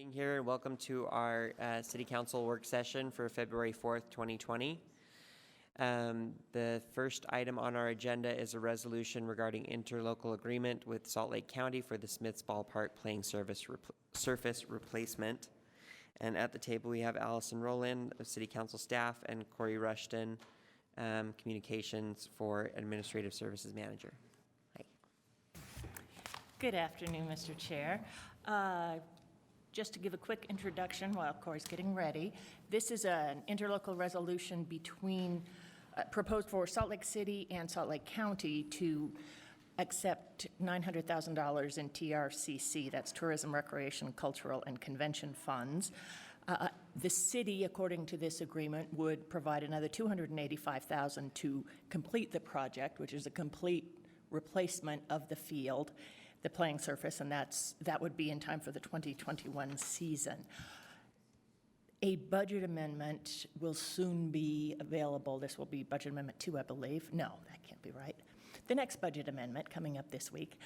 Being here, and welcome to our City Council work session for February 4th, 2020. The first item on our agenda is a resolution regarding interlocal agreement with Salt Lake County for the Smiths Ballpark playing surface replacement. And at the table we have Allison Rowland, City Council staff, and Corey Rushton, Communications for Administrative Services Manager. Hi. Good afternoon, Mr. Chair. Just to give a quick introduction while Corey's getting ready, this is an interlocal resolution between, proposed for Salt Lake City and Salt Lake County to accept $900,000 in TRCC, that's Tourism, Recreation, Cultural, and Convention funds. The city, according to this agreement, would provide another $285,000 to complete the project, which is a complete replacement of the field, the playing surface, and that would be in time for the 2021 season. A budget amendment will soon be available. This will be Budget Amendment 2, I believe. No, that can't be right. The next budget amendment coming up this week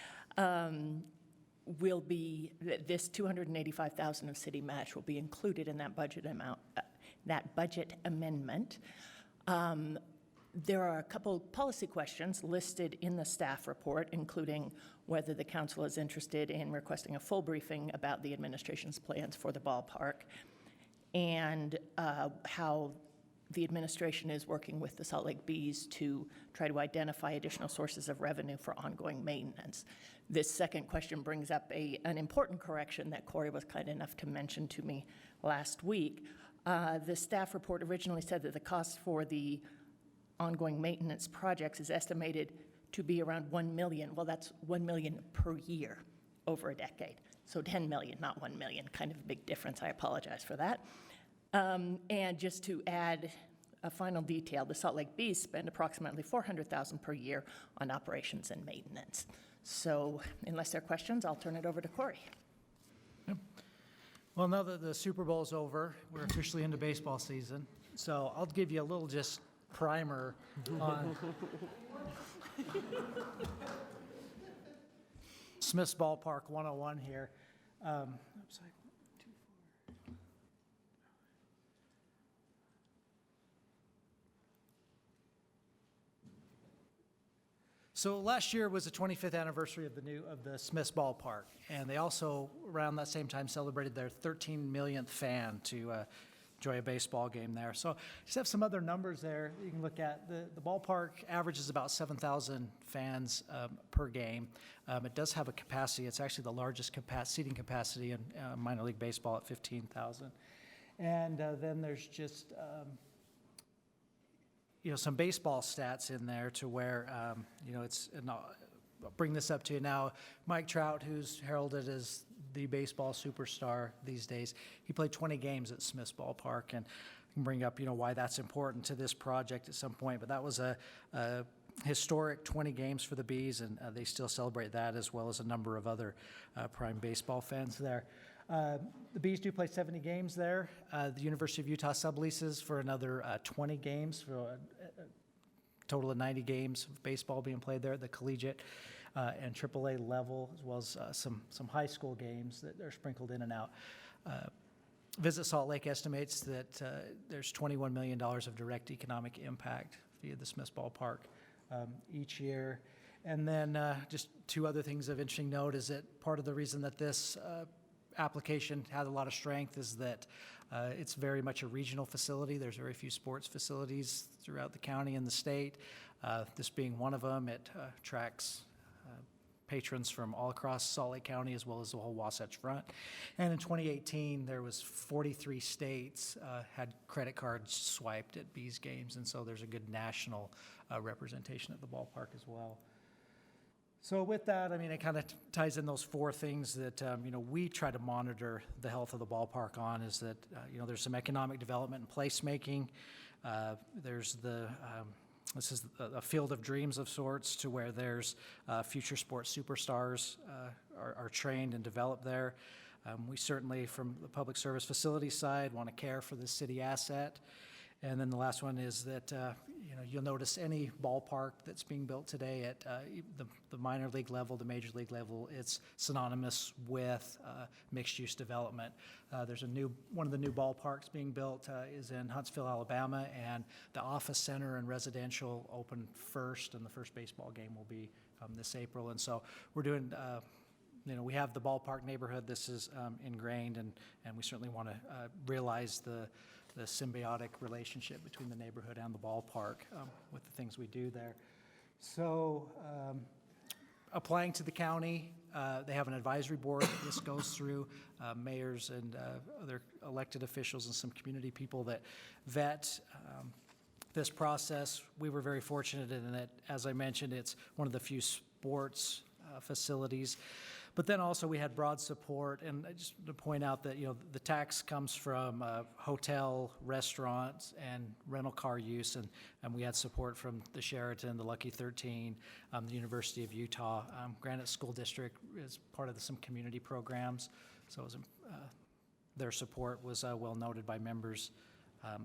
will be, this $285,000 of city match will be included in that budget amount, that budget amendment. There are a couple policy questions listed in the staff report, including whether the council is interested in requesting a full briefing about the administration's plans for the ballpark, and how the administration is working with the Salt Lake Bees to try to identify additional sources of revenue for ongoing maintenance. This second question brings up an important correction that Corey was kind enough to mention to me last week. The staff report originally said that the cost for the ongoing maintenance projects is estimated to be around $1 million. Well, that's $1 million per year over a decade. So 10 million, not 1 million, kind of a big difference. I apologize for that. And just to add a final detail, the Salt Lake Bees spend approximately $400,000 per year on operations and maintenance. So unless there are questions, I'll turn it over to Corey. Yep. Well, now that the Super Bowl is over, we're officially into baseball season. So I'll give you a little just primer on Smiths Ballpark 101 here. So last year was the 25th anniversary of the Smiths Ballpark, and they also around that same time celebrated their 13 millionth fan to enjoy a baseball game there. So just have some other numbers there you can look at. The ballpark averages about 7,000 fans per game. It does have a capacity. It's actually the largest seating capacity in minor league baseball at 15,000. And then there's just some baseball stats in there to where it's. I'll bring this up to you now. Mike Trout, who's heralded as the baseball superstar these days, he played 20 games at Smiths Ballpark, and I can bring up why that's important to this project at some point. But that was a historic 20 games for the Bees, and they still celebrate that, as well as a number of other prime baseball fans there. The Bees do play 70 games there. The University of Utah subleases for another 20 games, for a total of 90 games of baseball being played there at the collegiate and AAA level, as well as some high school games that are sprinkled in and out. Visit Salt Lake estimates that there's $21 million of direct economic impact via the Smiths Ballpark each year. And then just two other things of interesting note is that part of the reason that this application had a lot of strength is that it's very much a regional facility. There's very few sports facilities throughout the county and the state. This being one of them, it attracts patrons from all across Salt Lake County, as well as the whole Wasatch Front. And in 2018, there was 43 states had credit cards swiped at Bees games, and so there's a good national representation at the ballpark as well. So with that, it kind of ties in those four things that, we try to monitor the health of the ballpark on, is that, there's some economic development and placemaking. There's this is a field of dreams of sorts, to where there's future sports superstars are trained and developed there. We certainly, from the public service facility side, want to care for the city asset. And then the last one is that, you'll notice any ballpark that's being built today at the minor league level, the major league level, it's synonymous with mixed-use development. There's one of the new ballparks being built is in Huntsville, Alabama, and the office center and residential open first, and the first baseball game will be this April. And so we're doing, we have the ballpark neighborhood. This is ingrained, and we certainly want to realize the symbiotic relationship between the neighborhood and the ballpark with the things we do there. So applying to the county, they have an advisory board that this goes through, mayors and other elected officials and some community people that vet this process. We were very fortunate in that, as I mentioned, it's one of the few sports facilities. But then also we had broad support, and just to point out that, the tax comes from hotel, restaurants, and rental car use, and we had support from the Sheraton, the Lucky 13, the University of Utah. Granite School District is part of some community programs, so it was, their support was well noted by members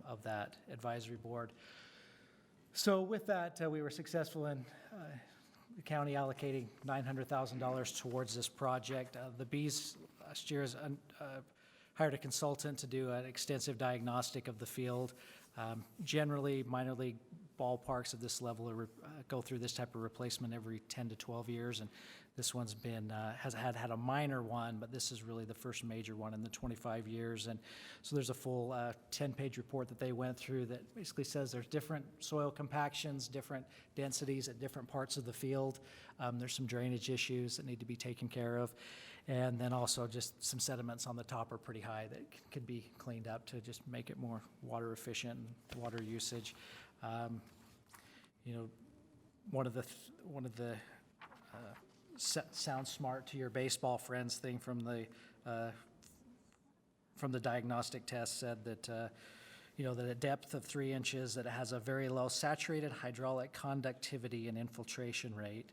of that advisory board. So with that, we were successful in the county allocating $900,000 towards this project. The Bees last year has hired a consultant to do an extensive diagnostic of the field. Generally, minor league ballparks of this level go through this type of replacement every 10 to 12 years, and this one's been has had a minor one, but this is really the first major one in the 25 years. And so there's a full 10-page report that they went through that basically says there's different soil compactions, different densities at different parts of the field. There's some drainage issues that need to be taken care of, and then also just some sediments on the top are pretty high that could be cleaned up to just make it more water efficient and water usage. One of the sound smart to your baseball friends thing from the diagnostic test said that that a depth of 3 inches, that it has a very low saturated hydraulic conductivity and infiltration rate,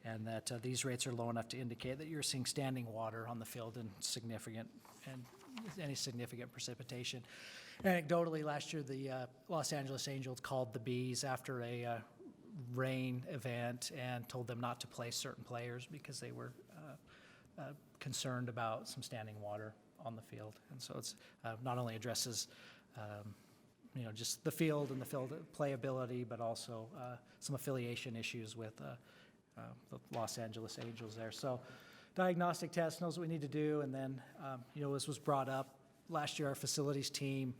and that these rates are low enough to indicate that you're seeing standing water on the field and any significant precipitation. Anecdotally, last year the Los Angeles Angels called the Bees after a rain event and told them not to play certain players because they were concerned about some standing water on the field. And so it's not only addresses just the field and the field playability, but also some affiliation issues with the Los Angeles Angels there. So diagnostic test knows what we need to do, and then this was brought up last year. Our facilities team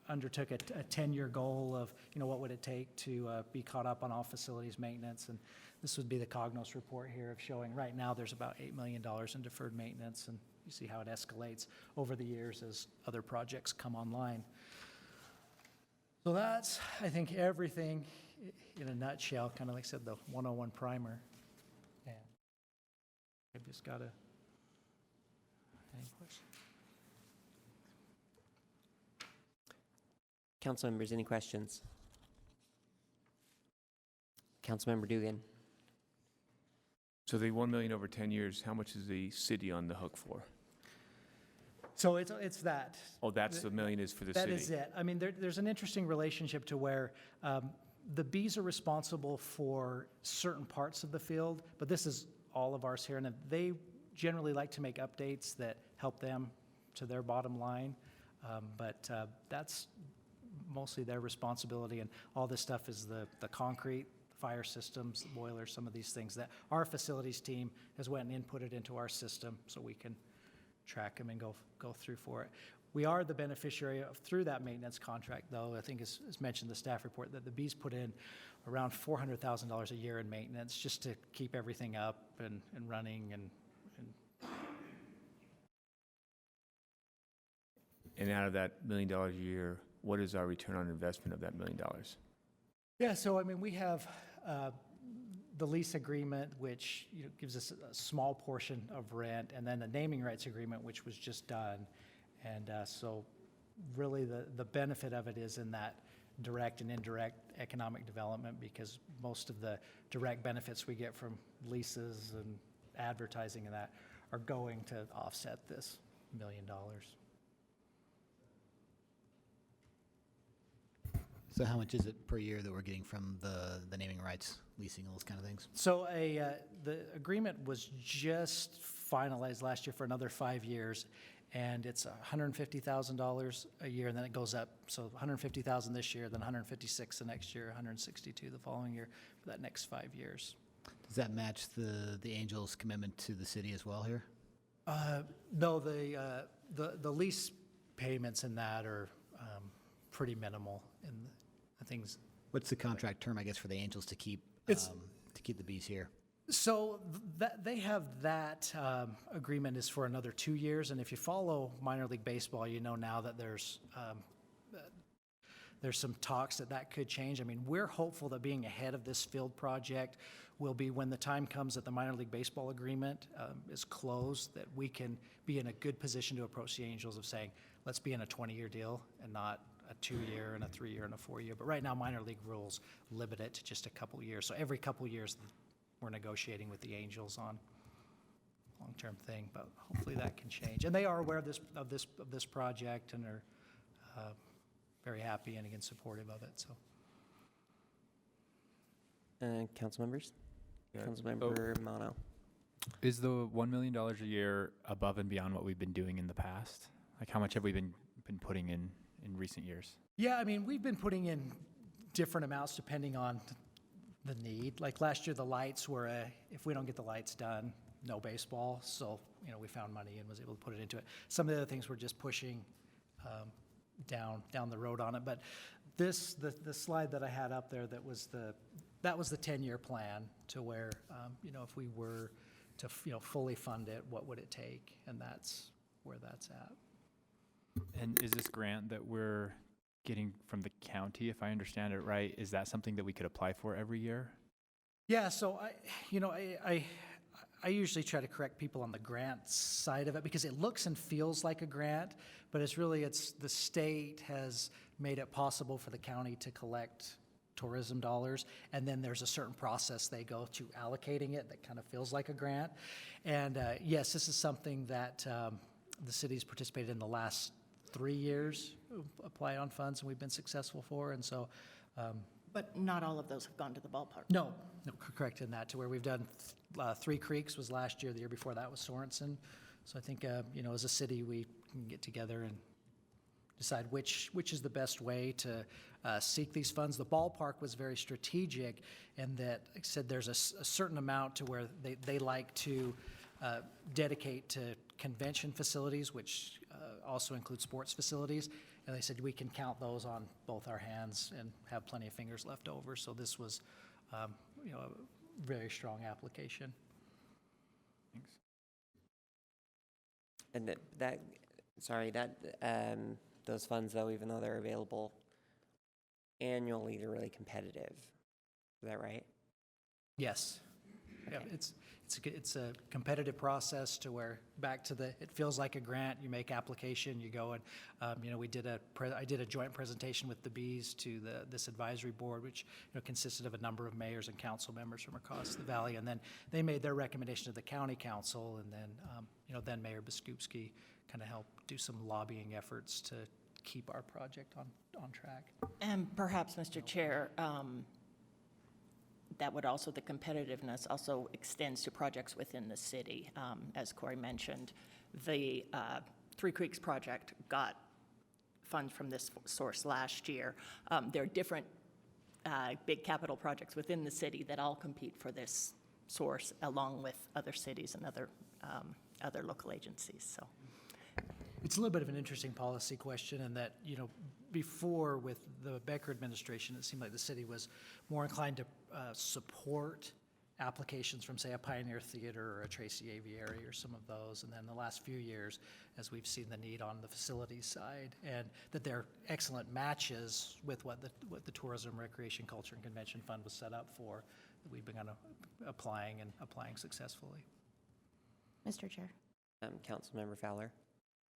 undertook a 10-year goal of, what would it take to be caught up on all facilities maintenance. And this would be the Cognos report here of showing right now there's about $8 million in deferred maintenance, and you see how it escalates over the years as other projects come online. So that's, I think, everything in a nutshell, kind of like I said, the 101 primer. And I've just got any questions? Council members, any questions? Councilmember Dugan. So the 1 million over 10 years, how much is the city on the hook for? So it's that. Oh, that's the million is for the city? That is it. I mean, there's an interesting relationship to where the Bees are responsible for certain parts of the field, but this is all of ours here, and they generally like to make updates that help them to their bottom line, but that's mostly their responsibility, and all this stuff is the concrete, fire systems, the boilers, some of these things that our facilities team has went and inputted into our system so we can track them and go through for it. We are the beneficiary through that maintenance contract, though. I think as mentioned in the staff report that the Bees put in around $400,000 a year in maintenance just to keep everything up and running And out of that $1 million a year, what is our return on investment of that $1 million? Yeah, so I mean, we have the lease agreement, which gives us a small portion of rent, and then the naming rights agreement, which was just done. And so really the benefit of it is in that direct and indirect economic development, because most of the direct benefits we get from leases and advertising and that are going to offset this $1 million. So how much is it per year that we're getting from the naming rights, leasing, all those kind of things? So the agreement was just finalized last year for another 5 years, and it's $150,000 a year, and then it goes up. So $150,000 this year, then $156,000 the next year, $162,000 the following year for that next 5 years. Does that match the Angels' commitment to the city as well here? No, the lease payments in that are pretty minimal in the things. What's the contract term, I guess, for the Angels to keep It's- to keep the bees here? So that they have that agreement is for another 2 years, and if you follow minor league baseball, you know now that there's some talks that could change. I mean, we're hopeful that being ahead of this field project will be when the time comes that the minor league baseball agreement is closed, that we can be in a good position to approach the Angels of saying, let's be in a 20-year deal and not a 2-year and a 3-year and a 4-year. But right now, minor league rules limit it to just a couple years. So every couple years, we're negotiating with the Angels on long-term thing, but hopefully that can change. And they are aware of this project and are very happy and again supportive of it. So Council members? Yeah. Councilmember Mono. Is the $1 million a year above and beyond what we've been doing in the past? Like, how much have we been putting in recent years? yeah, I mean, we've been putting in different amounts depending on the need. Like last year, the lights were if we don't get the lights done, no baseball. So we found money and was able to put it into it. Some of the other things we're just pushing down the road on it. But the slide that I had up there, that was the 10-year plan to where if we were to fully fund it, what would it take? And that's where that's at. And is this grant that we're getting from the county, if I understand it right, is that something that we could apply for every year? Yeah, so I usually try to correct people on the grant side of it because it looks and feels like a grant, but it's the state has made it possible for the county to collect tourism dollars, and then there's a certain process they go to allocating it that kind of feels like a grant. And yes, this is something that the city's participated in the last 3 years, applied on funds, and we've been successful for, and so But not all of those have gone to the ballpark. no, correct in that, to where we've done Three Creeks was last year, the year before that was Sorensen. So I think, as a city, we can get together and decide which is the best way to seek these funds. The ballpark was very strategic in that, like I said, there's a certain amount to where they like to dedicate to convention facilities, which also include sports facilities. And they said we can count those on both our hands and have plenty of fingers left over. So this was, a very strong application. Thanks. And those funds, though, even though they're available annually, they're really competitive. Is that right? Yes. Yeah, Okay. it's a competitive process to where it feels like a grant. You make application, you go and I did a joint presentation with the Bees to this advisory board, which consisted of a number of mayors and council members from across the valley, and then they made their recommendation to the county council, and then then Mayor Biskupski kind of helped do some lobbying efforts to keep our project on track. And perhaps, Mr. Chair, that would also, the competitiveness also extends to projects within the city. As Corey mentioned, the Three Creeks project got funds from this source last year. There are different big capital projects within the city that all compete for this source, along with other cities and other local agencies, so. It's a little bit of an interesting policy question in that, before with the Becker administration, it seemed like the city was more inclined to support applications from, say, a Pioneer Theater or a Tracy Aviary or some of those. And then the last few years, as we've seen the need on the facilities side, and that they're excellent matches with what the Tourism, Recreation, Culture, and Convention Fund was set up for, that we've begun applying successfully. Mr. Chair. Councilmember Fowler.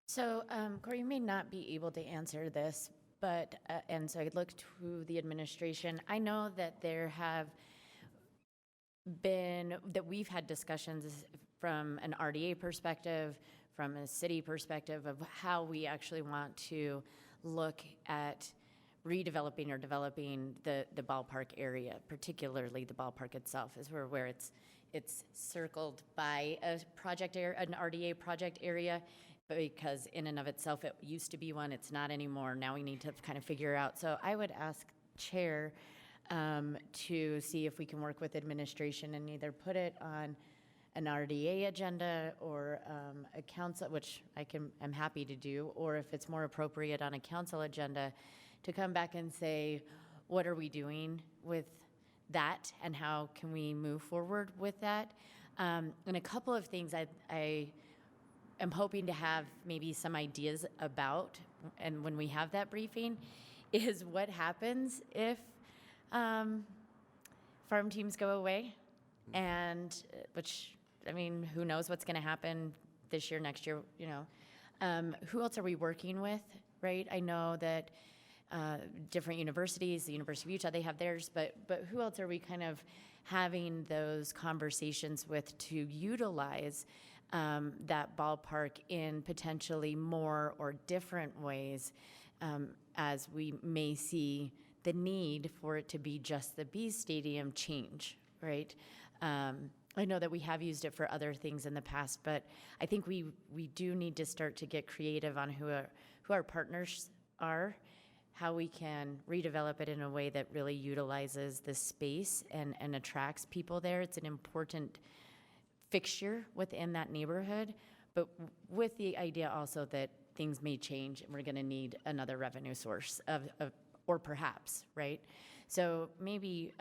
So, Corey, you may not be able to answer this, but, and so I look to the administration. I know that we've had discussions from an RDA perspective, from a city perspective, of how we actually want to look at redeveloping or developing the ballpark area, particularly the ballpark itself, is where it's circled by a project area, an RDA project area, because in and of itself, it used to be one, it's not anymore. Now we need to kind of figure out. So I would ask Chair to see if we can work with administration and either put it on an RDA agenda or a council, which I'm happy to do, or if it's more appropriate on a council agenda, to come back and say, what are we doing with that and how can we move forward with that? And a couple of things I am hoping to have maybe some ideas about, and when we have that briefing, is what happens if farm teams go away, and which, I mean, who knows what's going to happen this year, next year, you know. Who else are we working with, right? I know that different universities, the University of Utah, they have theirs, but who else are we kind of having those conversations with to utilize that ballpark in potentially more or different ways, as we may see the need for it to be just the Bees Stadium change, right? I know that we have used it for other things in the past, but I think we do need to start to get creative on who our partners are, how we can redevelop it in a way that really utilizes the space and attracts people there. It's an important fixture within that neighborhood, but with the idea also that things may change and we're going to need another revenue source or perhaps, right? So maybe,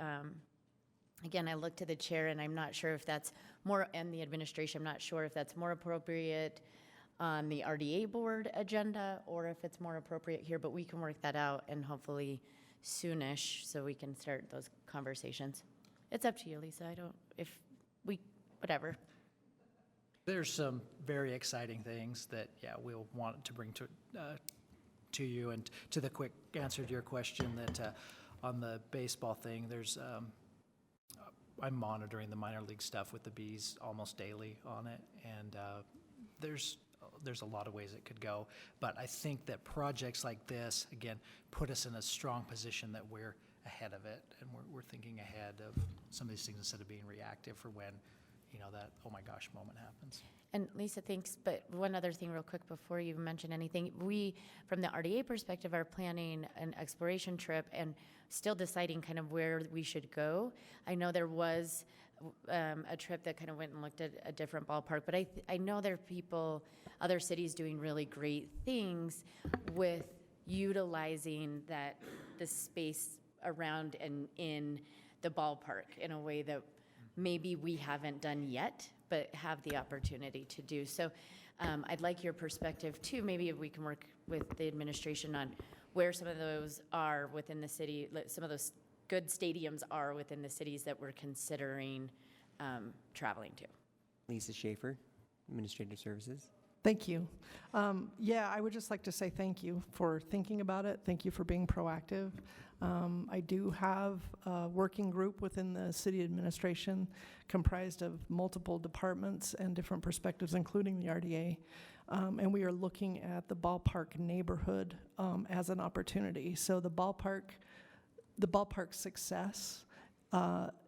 again, I look to the chair and I'm not sure if that's more, and the administration, I'm not sure if that's more appropriate on the RDA board agenda or if it's more appropriate here, but we can work that out and hopefully soonish so we can start those conversations. It's up to you, Lisa. Whatever. There's some very exciting things that, yeah, we'll want to bring to you. And to the quick answer to your question, that on the baseball thing, there's I'm monitoring the minor league stuff with the Bees almost daily on it, and there's a lot of ways it could go. But I think that projects like this, again, put us in a strong position that we're ahead of it, and we're thinking ahead of some of these things instead of being reactive for when, you know, that oh my gosh moment happens. And Lisa, thanks, but one other thing real quick before you mention anything. We, from the RDA perspective, are planning an exploration trip and still deciding kind of where we should go. I know there was a trip that kind of went and looked at a different ballpark, but I know there are people, other cities doing really great things with utilizing the space around and in the ballpark in a way that maybe we haven't done yet, but have the opportunity to do. So I'd like your perspective too. Maybe if we can work with the administration on where some of those are within the city, some of those good stadiums are within the cities that we're considering traveling to. Lisa Schaefer, Administrative Services. Thank you. Yeah, I would just like to say thank you for thinking about it. Thank you for being proactive. I do have a working group within the city administration comprised of multiple departments and different perspectives, including the RDA. And we are looking at the ballpark neighborhood as an opportunity. So the ballpark success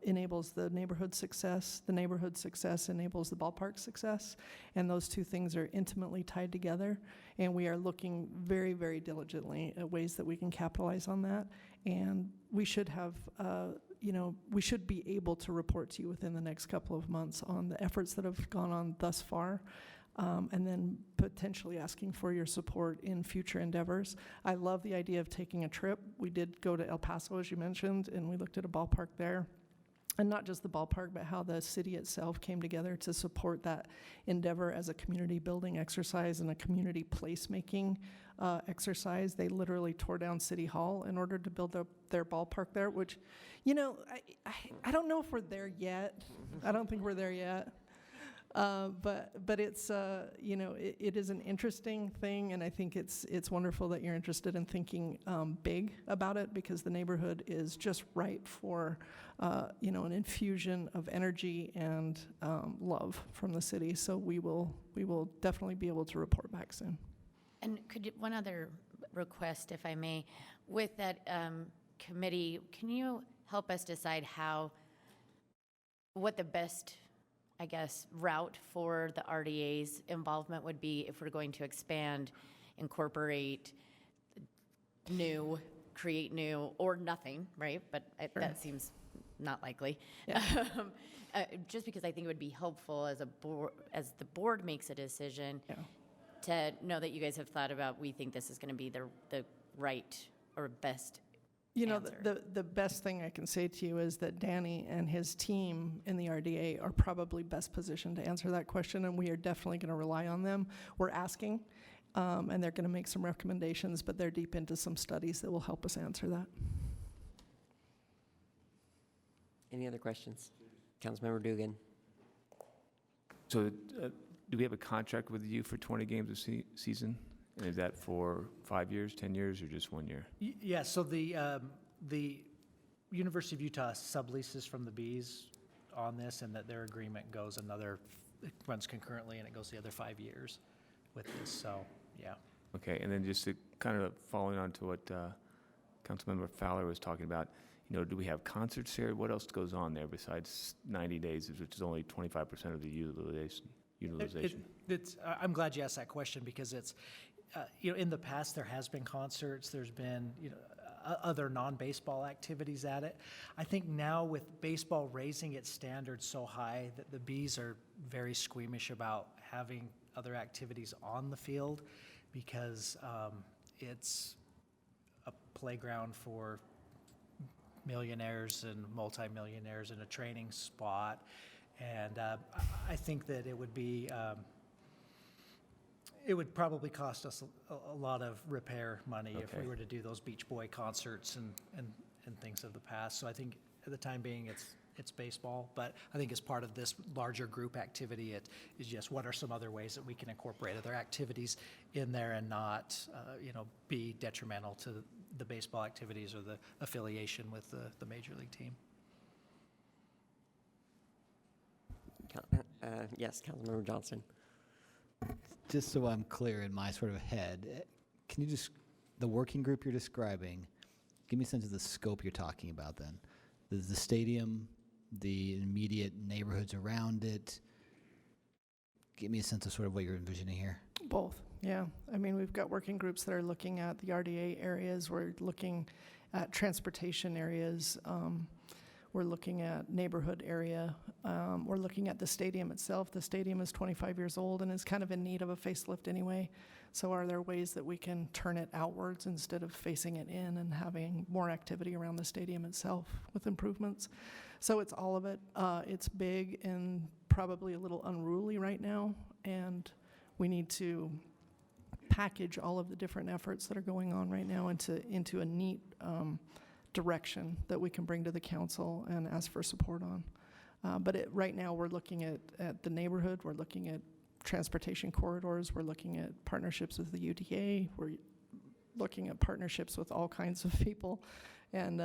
enables the neighborhood success enables the ballpark success, and those two things are intimately tied together, and we are looking very, very diligently at ways that we can capitalize on that, and we should have, we should be able to report to you within the next couple of months on the efforts that have gone on thus far, and then potentially asking for your support in future endeavors. I love the idea of taking a trip. We did go to El Paso, as you mentioned, and we looked at a ballpark there. And not just the ballpark, but how the city itself came together to support that endeavor as a community building exercise and a community placemaking exercise. They literally tore down City Hall in order to build up their ballpark there, which, I don't know if we're there yet. I don't think we're there yet. But it's, it is an interesting thing, and I think it's wonderful that you're interested in thinking big about it, because the neighborhood is just ripe for, an infusion of energy and love from the city. So we will definitely be able to report back soon. And one other request, if I may, With that committee, can you help us decide what the best, I guess, route for the RDA's involvement would be if we're going to expand, incorporate new, create new, or nothing, right? But that seems not likely. Yeah. Just because I think it would be helpful as the board makes a decision Yeah. to know that you guys have thought about, we think this is going to be the right or best You know, answer. the best thing I can say to you is that Danny and his team in the RDA are probably best positioned to answer that question, and we are definitely going to rely on them. We're asking, and they're going to make some recommendations, but they're deep into some studies that will help us answer that. Any other questions? Councilmember Dugan. So do we have a contract with you for 20 games a season? And is that for 5 years, 10 years, or just 1 year? Yeah, so the University of Utah subleases from the Bees on this, and that their agreement goes it runs concurrently, and it goes the other 5 years with this, so, yeah. Okay, and then just to kind of following on to what Councilmember Fowler was talking about, you know, do we have concerts here? What else goes on there besides 90 days, which is only 25% of the utilization? I'm glad you asked that question, because it's, you know, in the past, there has been concerts, there's been, you know, other non-baseball activities at it. I think now with baseball raising its standards so high that the Bees are very squeamish about having other activities on the field, because it's a playground for millionaires and multimillionaires and a training spot. And I think that it would be, it would probably cost us a lot of repair money if we Okay. were to do those Beach Boy concerts and things of the past. So I think at the time being, it's baseball, but I think as part of this larger group activity, it is just what are some other ways that we can incorporate other activities in there and not, you know, be detrimental to the baseball activities or the affiliation with the major league team. Yes, Councilmember Johnson. Just so I'm clear in my sort of head, can you just, the working group you're describing, give me a sense of the scope you're talking about then? The stadium, the immediate neighborhoods around it? Give me a sense of sort of what you're envisioning here. Both, yeah. I mean, we've got working groups that are looking at the RDA areas. We're looking at transportation areas. We're looking at neighborhood area. We're looking at the stadium itself. The stadium is 25 years old and is kind of in need of a facelift anyway. So are there ways that we can turn it outwards instead of facing it in and having more activity around the stadium itself with improvements? So it's all of it. It's big and probably a little unruly right now, and we need to package all of the different efforts that are going on right now into a neat direction that we can bring to the council and ask for support on. But right now, we're looking at the neighborhood, we're looking at transportation corridors, we're looking at partnerships with the UTA, we're looking at partnerships with all kinds of people, and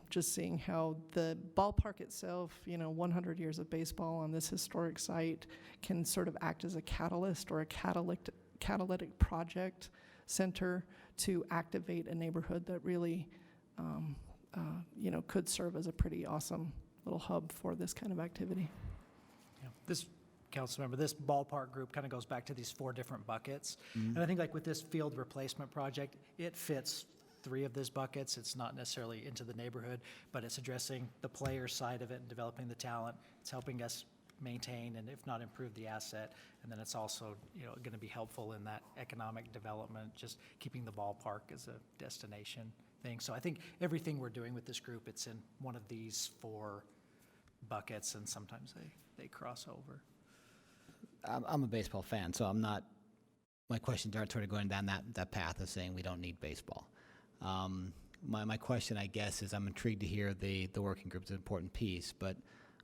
just seeing how the ballpark itself, 100 years of baseball on this historic site can sort of act as a catalyst or a catalytic project center to activate a neighborhood that really could serve as a pretty awesome little hub for this kind of activity. Yeah. This, council member, this ballpark group kind of goes back to these 4 different buckets. And I think like with this field replacement project, it fits 3 of these buckets. It's not necessarily into the neighborhood, but it's addressing the player side of it and developing the talent. It's helping us maintain and if not improve the asset. And then it's also, going to be helpful in that economic development, just keeping the ballpark as a destination thing. So I think everything we're doing with this group, it's in one of these 4 buckets, and sometimes they cross over. I'm a baseball fan, so my questions aren't sort of going down that path of saying we don't need baseball. My question, I guess, is I'm intrigued to hear the working group's an important piece, but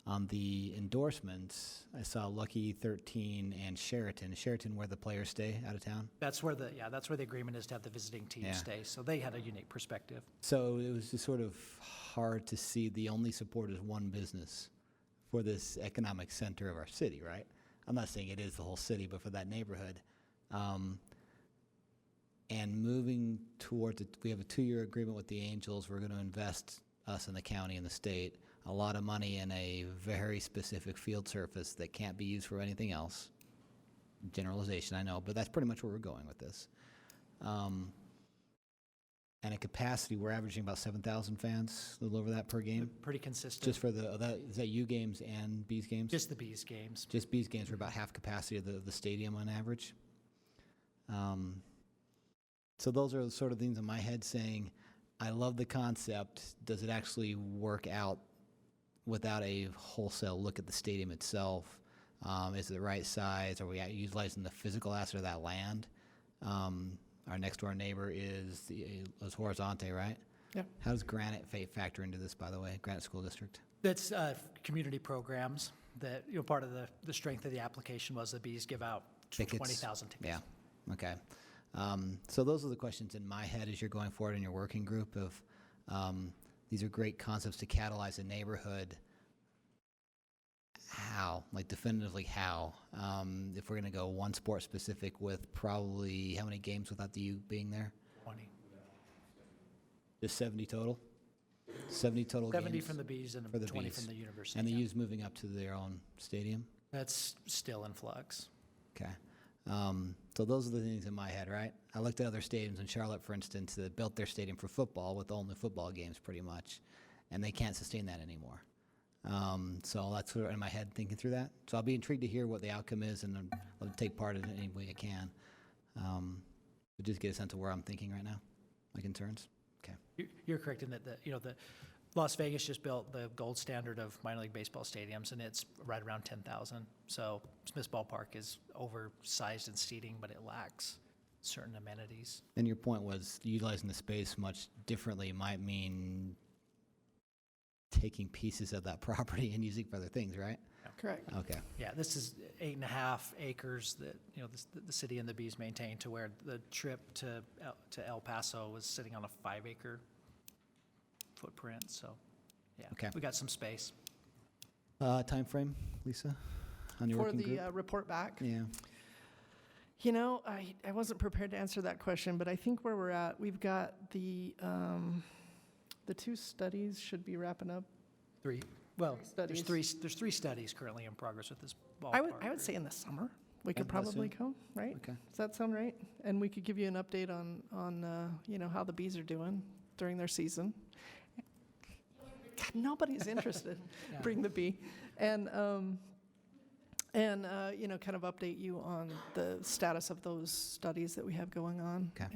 on the endorsements, I saw Lucky 13 and Sheraton. Is Sheraton where the players stay out of town? That's where the agreement is to have the visiting team Yeah. stay. So they had a unique perspective. So it was just sort of hard to see the only support is one business for this economic center of our city, right? I'm not saying it is the whole city, but for that neighborhood. and moving towards it. We have a 2-year agreement with the Angels. We're going to invest, us in the county and the state, a lot of money in a very specific field surface that can't be used for anything else. Generalization, I know, but that's pretty much where we're going with this. And a capacity, we're averaging about 7,000 fans, a little over that per game. Pretty consistent. Just for is that U games and Bees games? Just the Bees games. Just Bees games are about half capacity of the stadium on average. So those are the sort of things in my head saying, I love the concept. Does it actually work out without a wholesale look at the stadium itself? Is it the right size? Are we utilizing the physical asset of that land? Our next door neighbor is Horizonte, right? Yep. How does Granite factor into this, by the way, Granite School District? That's community programs that, part of the strength of the application was the Bees give out Tickets. 20,000 tickets. Yeah, okay. So those are the questions in my head as you're going forward in your working group of, these are great concepts to catalyze a neighborhood. How, like definitively how? If we're going to go one sport specific with probably how many games without the U being there? 20. Just 70 total? 70 total 70 games? from the Bees and for the 20 Bees. from the university. And the yeah. U's moving up to their own stadium? That's still in flux. Okay. So those are the things in my head, right? I looked at other stadiums in Charlotte, for instance, that built their stadium for football with only football games pretty much, and they can't sustain that anymore. So that's sort of in my head thinking through that. So I'll be intrigued to hear what the outcome is, and I'll take part in it any way I can. But just get a sense of where I'm thinking right now, my concerns. Okay. You're correct in that the Las Vegas just built the gold standard of minor league baseball stadiums, and it's right around 10,000. So Smith's Ballpark is oversized in seating, but it lacks certain amenities. And your point was utilizing the space much differently might mean taking pieces of that property and using for other things, right? Correct. Okay. Yeah, this is 8.5 acres that the city and the Bees maintain, to where the trip to El Paso was sitting on a 5-acre footprint. So, yeah, Okay. we got some space. Time frame, Lisa, on your For working the group? report back. Yeah. I wasn't prepared to answer that question, but I think where we're at, we've got the 2 studies should be wrapping up. There's three studies currently in progress with this ballpark. I would say in the summer, we could Yeah, that's probably soon. go, right? Okay. Does that sound right? And we could give you an update on how the Bees are doing during their season. God, nobody's interested. Yeah. Bring the bee. And kind of update you on the status of those studies that we have going on. Okay.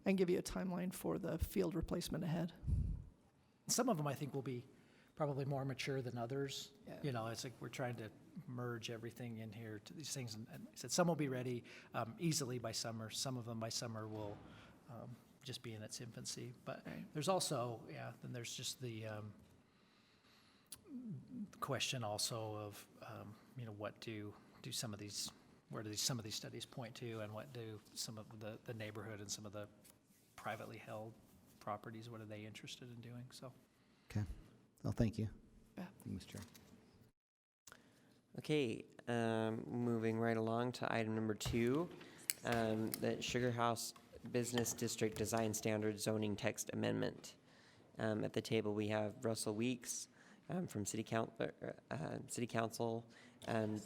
And give you a timeline for the field replacement ahead. Some of them I think will be probably more mature than others. Yeah. It's like we're trying to merge everything in here to these things. And I said some will be ready easily by summer. Some of them by summer will just be in its infancy. But Right. there's also, then there's just the question also of, what do some of these, where do some of these studies point to, and what do some of the neighborhood and some of the privately held properties, what are they interested in doing? So. Okay. Well, thank you. Yeah. Thank you, Mr. Chair. Okay, moving right along to item number 2, the Sugar House Business District Design Standard Zoning Text Amendment. At the table, we have Russell Weeks from City Council,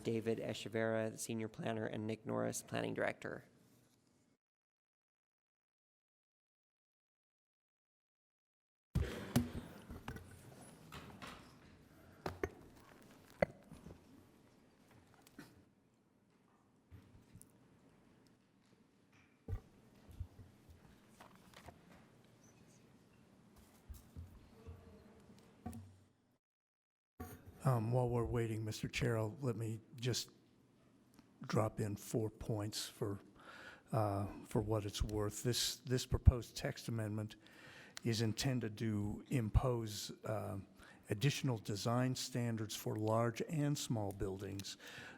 David Echeverra, the Senior Planner, and Nick Norris, Planning Director. While we're waiting, Mr. Chair, let me just drop in 4 points for what it's worth. This proposed text amendment is intended to impose additional design standards for large and small buildings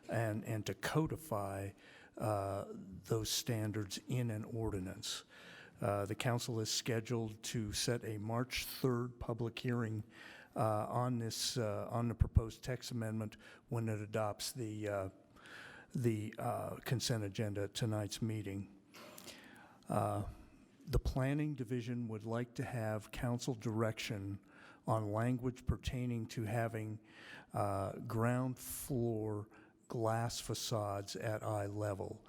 and to codify those standards in an ordinance. The council is scheduled to set a March 3rd public hearing on the proposed text amendment when it adopts the consent agenda at tonight's meeting. The Planning Division would like to have council direction on language pertaining to having ground floor glass facades at eye level.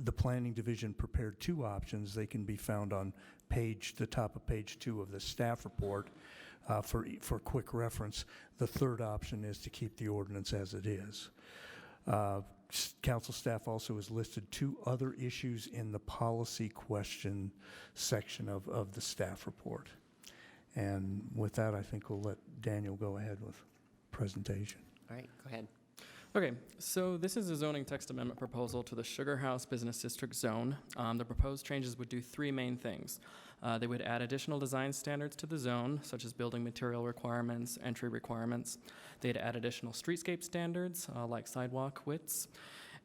The Planning Division prepared two options. They can be found on the top of page 2 of the staff report for quick reference. The third option is to keep the ordinance as it is. Council staff also has listed 2 other issues in the policy question section of the staff report. And with that, I think we'll let Daniel go ahead with presentation. All right, go ahead. Okay, so this is a zoning text amendment proposal to the Sugar House Business District zone. The proposed changes would do 3 main things. They would add additional design standards to the zone, such as building material requirements, entry requirements. They'd add additional streetscape standards, like sidewalk widths.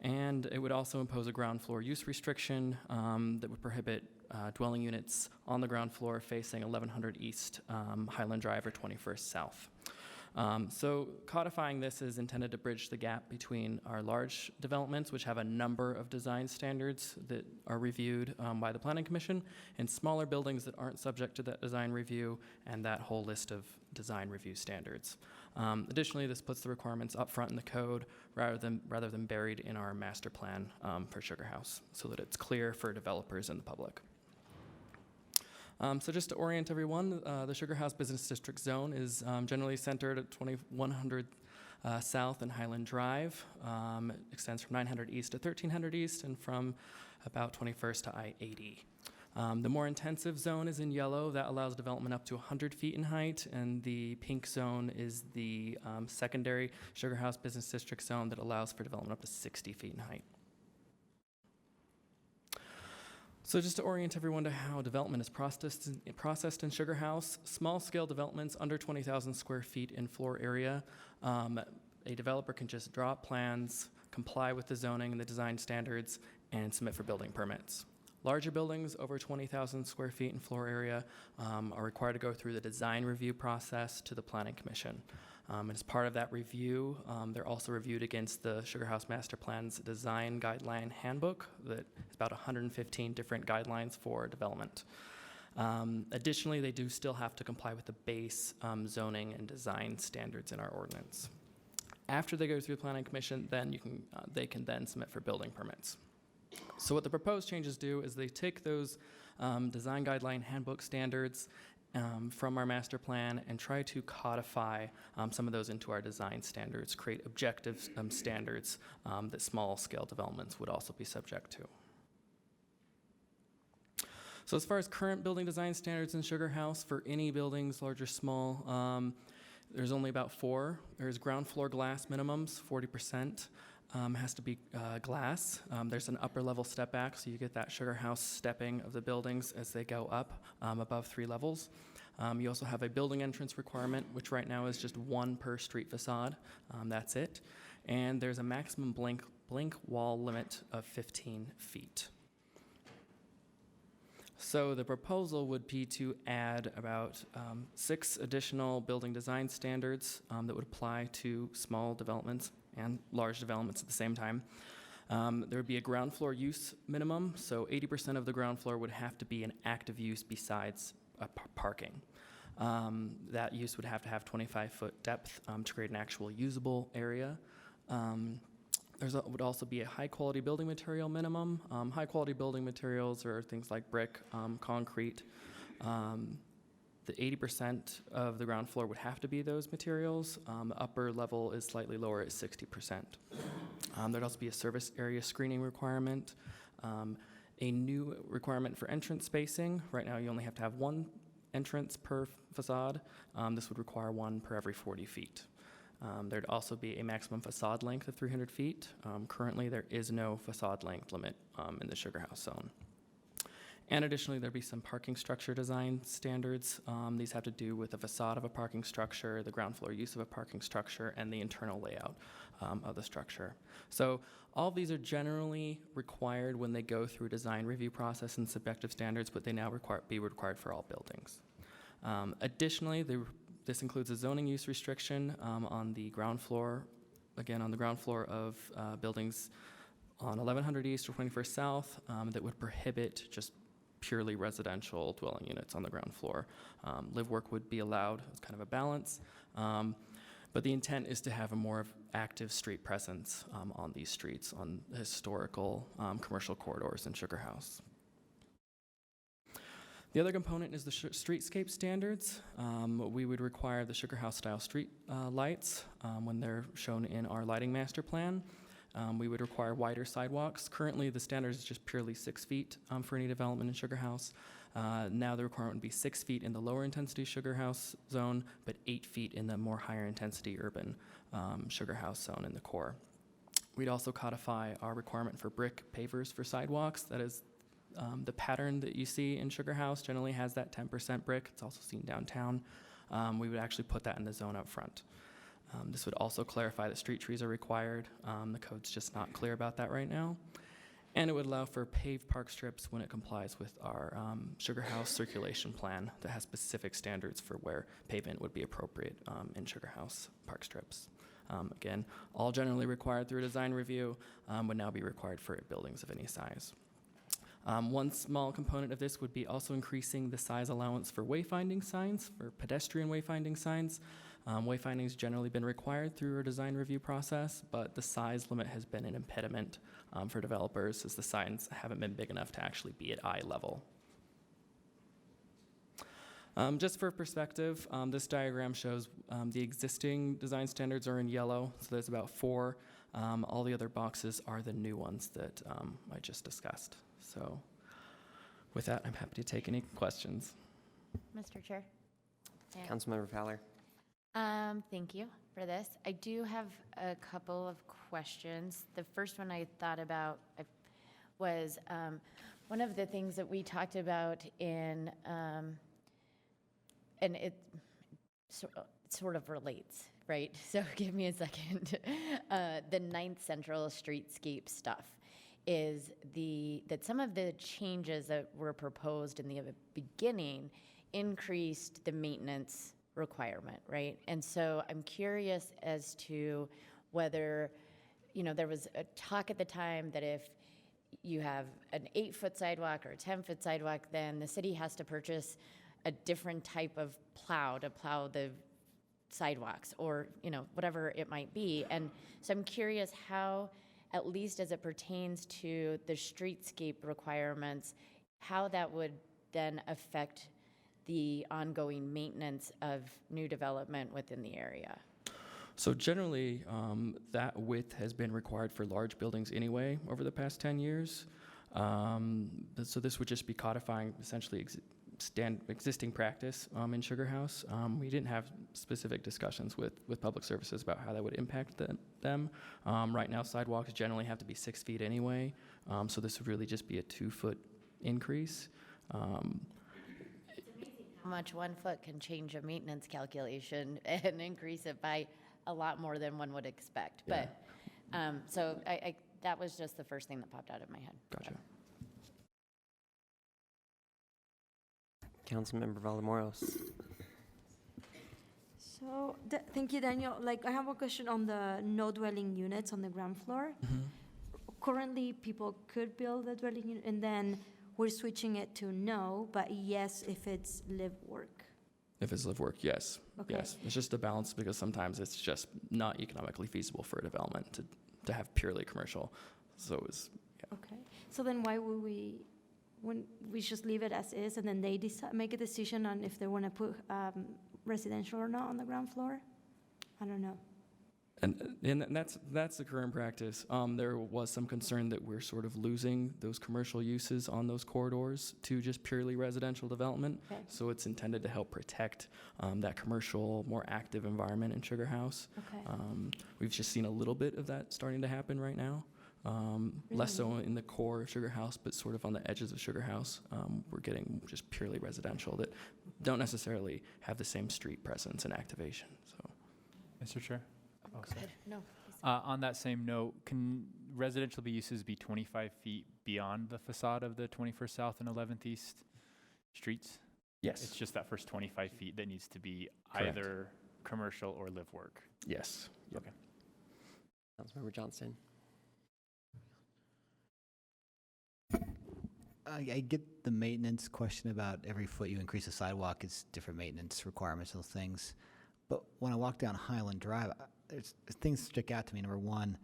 And it would also impose a ground floor use restriction that would prohibit dwelling units on the ground floor facing 1100 East Highland Drive or 21st South. So codifying this is intended to bridge the gap between our large developments, which have a number of design standards that are reviewed by the Planning Commission, and smaller buildings that aren't subject to that design review and that whole list of design review standards. Additionally, this puts the requirements up front in the code rather than buried in our master plan for Sugar House, so that it's clear for developers and the public. So just to orient everyone, the Sugar House Business District zone is generally centered at 2100 South and Highland Drive. It extends from 900 East to 1300 East and from about 21st to I-80. The more intensive zone is in yellow. That allows development up to 100 feet in height, and the pink zone is the secondary Sugar House Business District zone that allows for development up to 60 feet in height. So just to orient everyone to how development is processed in Sugar House, small-scale developments under 20,000 square feet in floor area, a developer can just draw up plans, comply with the zoning and the design standards, and submit for building permits. Larger buildings over 20,000 square feet in floor area are required to go through the design review process to the Planning Commission. And as part of that review, they're also reviewed against the Sugar House Master Plan's Design Guideline Handbook that is about 115 different guidelines for development. Additionally, they do still have to comply with the base zoning and design standards in our ordinance. After they go through the Planning Commission, then they can then submit for building permits. So what the proposed changes do is they take those Design Guideline Handbook standards from our master plan and try to codify some of those into our design standards, create objective standards that small-scale developments would also be subject to. So as far as current building design standards in Sugar House, for any buildings, large or small, there's only about 4. There's ground floor glass minimums, 40%. Has to be glass. There's an upper level step back, so you get that Sugar House stepping of the buildings as they go up above 3 levels. You also have a building entrance requirement, which right now is just 1 per street facade. That's it. And there's a maximum blank wall limit of 15 feet. So the proposal would be to add about 6 additional building design standards that would apply to small developments and large developments at the same time. There would be a ground floor use minimum, so 80% of the ground floor would have to be an active use besides parking. That use would have to have 25-foot depth to create an actual usable area. Would also be a high-quality building material minimum. High-quality building materials are things like brick, concrete. The 80% of the ground floor would have to be those materials. The upper level is slightly lower at 60%. There'd also be a service area screening requirement, a new requirement for entrance spacing. Right now, you only have to have 1 entrance per facade. This would require 1 per every 40 feet. There'd also be a maximum facade length of 300 feet. Currently, there is no facade length limit in the Sugar House zone. And additionally, there'd be some parking structure design standards. These have to do with the facade of a parking structure, the ground floor use of a parking structure, and the internal layout of the structure. So all of these are generally required when they go through a design review process and subjective standards, but they now be required for all buildings. Additionally, this includes a zoning use restriction on the ground floor, again, on the ground floor of buildings on 1100 East or 21st South that would prohibit just purely residential dwelling units on the ground floor. Live work would be allowed. It's kind of a balance. But the intent is to have a more active street presence on these streets, on historical commercial corridors in Sugar House. The other component is the streetscape standards. We would require the Sugar House style street lights when they're shown in our lighting master plan. We would require wider sidewalks. Currently, the standard is just purely 6 feet for any development in Sugar House. Now the requirement would be 6 feet in the lower intensity Sugar House zone, but 8 feet in the more higher intensity urban Sugar House zone in the core. We'd also codify our requirement for brick pavers for sidewalks. That is the pattern that you see in Sugar House generally has that 10% brick. It's also seen downtown. We would actually put that in the zone up front. This would also clarify that street trees are required. The code's just not clear about that right now. And it would allow for paved park strips when it complies with our Sugar House circulation plan that has specific standards for where pavement would be appropriate in Sugar House park strips. Again, all generally required through a design review would now be required for buildings of any size. One small component of this would be also increasing the size allowance for wayfinding signs, for pedestrian wayfinding signs. Wayfinding has generally been required through our design review process, but the size limit has been an impediment for developers as the signs haven't been big enough to actually be at eye level. Just for perspective, this diagram shows the existing design standards are in yellow, so there's about 4. All the other boxes are the new ones that I just discussed. So with that, I'm happy to take any questions. Mr. Chair? Yeah. Councilmember Fowler. Thank you for this. I do have a couple of questions. The first one I thought about was one of the things that we talked about in, and it sort of relates, right? So give me a second. The 9th Central Streetscape stuff is that some of the changes that were proposed in the beginning increased the maintenance requirement, right? And so I'm curious as to whether, there was a talk at the time that if you have an 8-foot sidewalk or a 10-foot sidewalk, then the city has to purchase a different type of plow to plow the sidewalks or, whatever it might be. And so I'm curious how, at least as it pertains to the streetscape requirements, how that would then affect the ongoing maintenance of new development within the area. So generally, that width has been required for large buildings anyway over the past 10 years. So this would just be codifying essentially existing practice in Sugar House. We didn't have specific discussions with Public Services about how that would impact them. Right now, sidewalks generally have to be 6 feet anyway, so this would really just be a 2-foot increase. How much 1 foot can change a maintenance calculation and increase it by a lot more than one would expect. Yeah. But, so I that was just the first thing that popped out of my head. Gotcha. Councilmember Valamoros. So, thank you, Daniel. I have a question on the no dwelling units on the ground floor. Currently, people could build a dwelling unit, and then we're switching it to no, but yes if it's live work. If it's live work, yes. Okay. Yes. It's just a balance because sometimes it's just not economically feasible for a development to have purely commercial. So it was, yeah. Okay. So then why would when we just leave it as is and then they make a decision on if they want to put residential or not on the ground floor? I don't know. And that's the current practice. There was some concern that we're sort of losing those commercial uses on those corridors to just purely residential development. Okay. So it's intended to help protect that commercial, more active environment in Sugar House. Okay. We've just seen a little bit of that starting to happen right now. Less so in the core of Sugar House, but sort of on the edges of Sugar House. We're getting just purely residential that don't necessarily have the same street presence and activation. So, Mr. Chair? Oh, sorry. Good. No. On that same note, can residential uses be 25 feet beyond the facade of the 21st South and 11th East streets? yes. It's just that first 25 feet that needs to be Correct. either commercial or live work. Yes. Yep. Okay. Councilmember Johnston. I get the maintenance question about every foot you increase the sidewalk, it's different maintenance requirements, those things. But when I walk down Highland Drive, there's things stick out to me. Number one,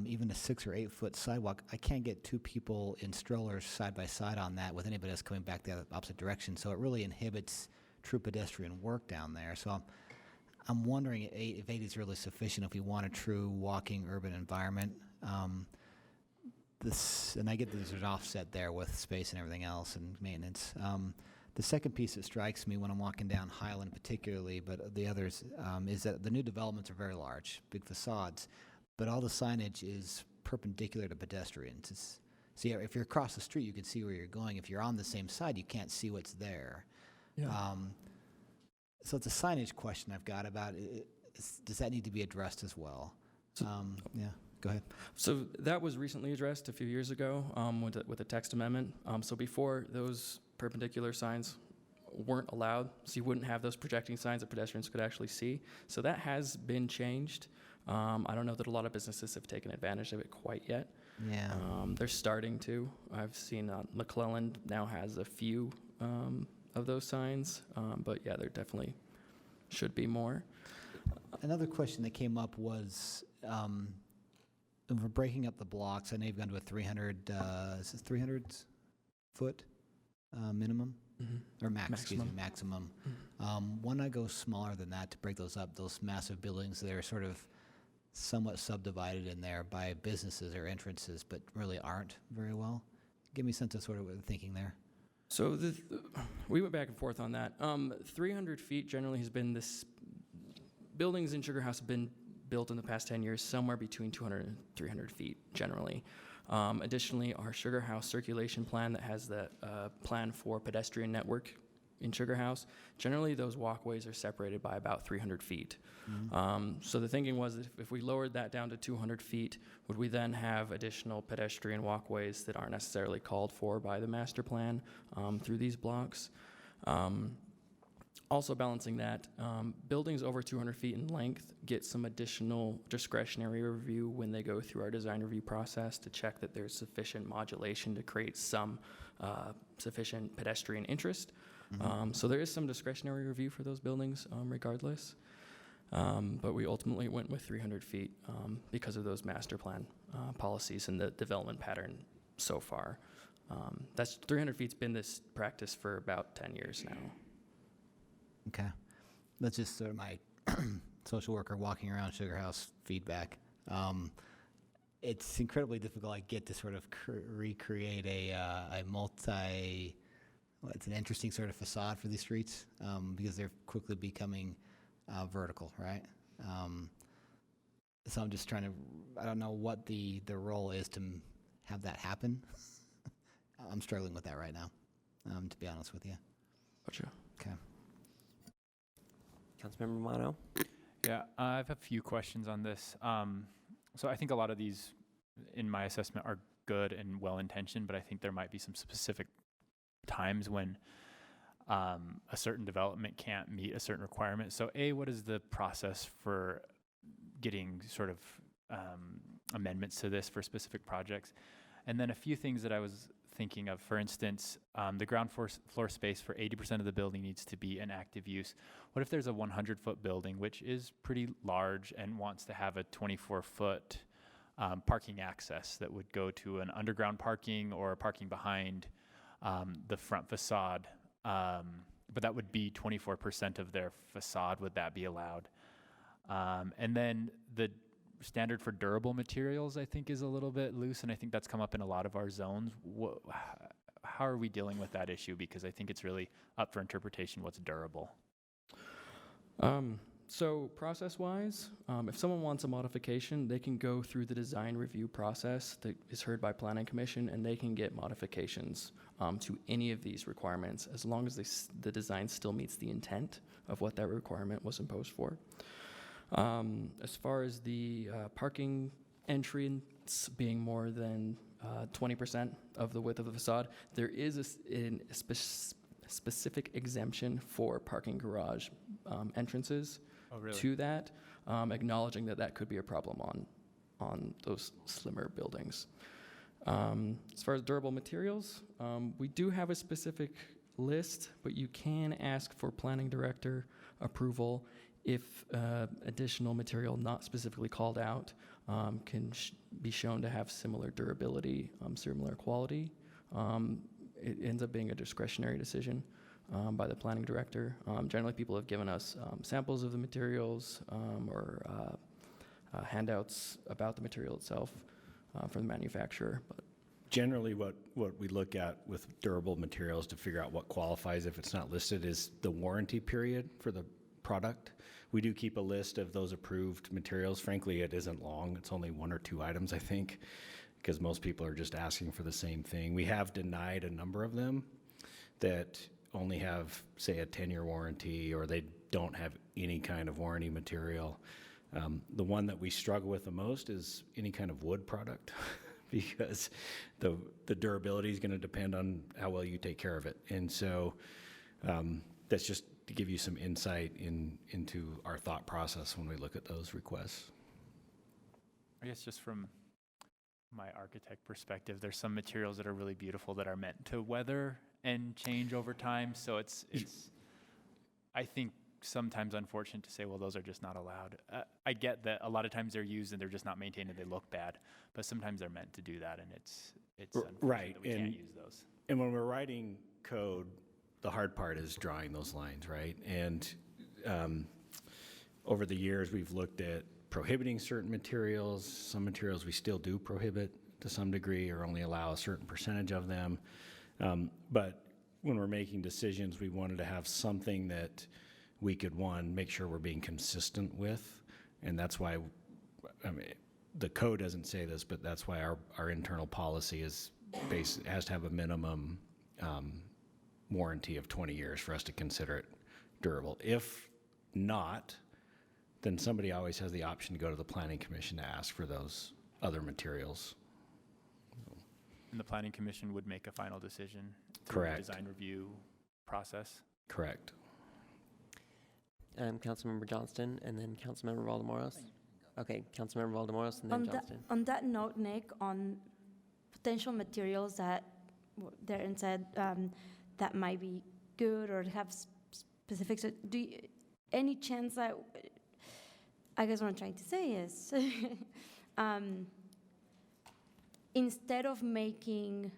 even a 6 or 8 foot sidewalk, I can't get 2 people in strollers side by side on that with anybody else coming back the opposite direction. So it really inhibits true pedestrian work down there. So I'm wondering if 8 is really sufficient if we want a true walking urban environment. And I get that there's an offset there with space and everything else and maintenance. The second piece that strikes me when I'm walking down Highland particularly, but the others, is that the new developments are very large, big facades, but all the signage is perpendicular to pedestrians. See, if you're across the street, you can see where you're going. If you're on the same side, you can't see what's there. Yeah. So it's a signage question I've got about, does that need to be addressed as well? Yeah, go ahead. So that was recently addressed a few years ago with a text amendment. So before, those perpendicular signs weren't allowed, so you wouldn't have those projecting signs that pedestrians could actually see. So that has been changed. I don't know that a lot of businesses have taken advantage of it quite yet. Yeah. They're starting to. I've seen McClellan now has a few of those signs, but yeah, there definitely should be more. Another question that came up was, we're breaking up the blocks. I know you've gone to a 300, is it 300 foot minimum? Or maximum. Why not go smaller than that to break those up, those massive buildings that are sort of somewhat subdivided in there by businesses or entrances, but really aren't very well? Give me a sense of sort of what the thinking there. So we went back and forth on that. 300 feet generally has been this, buildings in Sugar House have been built in the past 10 years somewhere between 200 and 300 feet generally. Additionally, our Sugar House circulation plan that has the plan for pedestrian network in Sugar House, generally those walkways are separated by about 300 feet. So the thinking was that if we lowered that down to 200 feet, would we then have additional pedestrian walkways that aren't necessarily called for by the master plan through these blocks? Also balancing that, buildings over 200 feet in length get some additional discretionary review when they go through our design review process to check that there's sufficient modulation to create some sufficient pedestrian interest. So there is some discretionary review for those buildings regardless. But we ultimately went with 300 feet because of those master plan policies and the development pattern so far. That's 300 feet's been this practice for about 10 years now. Okay. That's just sort of my social worker walking around Sugar House feedback. It's incredibly difficult, I get, to sort of recreate a it's an interesting sort of facade for these streets because they're quickly becoming vertical, right? So I'm just trying to, I don't know what the role is to have that happen. I'm struggling with that right now, to be honest with you. Gotcha. Okay. Councilmember Romano? Yeah, I have a few questions on this. So I think a lot of these, in my assessment, are good and well-intentioned, but I think there might be some specific times when a certain development can't meet a certain requirement. So what is the process for getting sort of amendments to this for specific projects? And then a few things that I was thinking of, for instance, the ground floor space for 80% of the building needs to be in active use. What if there's a 100-foot building, which is pretty large, and wants to have a 24-foot parking access that would go to an underground parking or a parking behind the front facade, but that would be 24% of their facade? Would that be allowed? And then the standard for durable materials, I think, is a little bit loose, and I think that's come up in a lot of our zones. How are we dealing with that issue? Because I think it's really up for interpretation what's durable. So process-wise, if someone wants a modification, they can go through the design review process that is heard by Planning Commission, and they can get modifications to any of these requirements as long as the design still meets the intent of what that requirement was imposed for. As far as the parking entrance being more than 20% of the width of the facade, there is a specific exemption for parking garage entrances to that, acknowledging that that could be a problem on those slimmer buildings. As far as durable materials, we do have a specific list, but you can ask for planning director approval if additional material not specifically called out can be shown to have similar durability, similar quality. It ends up being a discretionary decision by the planning director. Generally, people have given us samples of the materials or handouts about the material itself from the manufacturer. But generally, what we look at with durable materials to figure out what qualifies if it's not listed is the warranty period for the product. We do keep a list of those approved materials. Frankly, it isn't long. It's only 1 or 2 items, I think, because most people are just asking for the same thing. We have denied a number of them that only have, say, a 10-year warranty, or they don't have any kind of warranty material. The one that we struggle with the most is any kind of wood product because the durability is going to depend on how well you take care of it. And so that's just to give you some insight into our thought process when we look at those requests. I guess just from my architect perspective, there's some materials that are really beautiful that are meant to weather and change over time. So it's I think, sometimes unfortunate to say, well, those are just not allowed. I get that a lot of times they're used and they're just not maintained and they look bad, but sometimes they're meant to do that, and it's unfortunate right, that we can't use those. And when we're writing code, the hard part is drawing those lines, right? And over the years, we've looked at prohibiting certain materials. Some materials we still do prohibit to some degree or only allow a certain percentage of them. But when we're making decisions, we wanted to have something that we could, one, make sure we're being consistent with. And that's why, I mean, the code doesn't say this, but that's why our internal policy has to have a minimum warranty of 20 years for us to consider it durable. If not, then somebody always has the option to go to the Planning Commission to ask for those other materials. And the Planning Commission would make a final decision through Correct. the design review process? Correct. Councilmember Johnston, and then Councilmember Valdemoros. Okay, Councilmember Valdemoros, and then Johnston. On that note, Nick, on potential materials that Darren said that might be good or have specifics, any chance that, I guess what I'm trying to say is, instead of making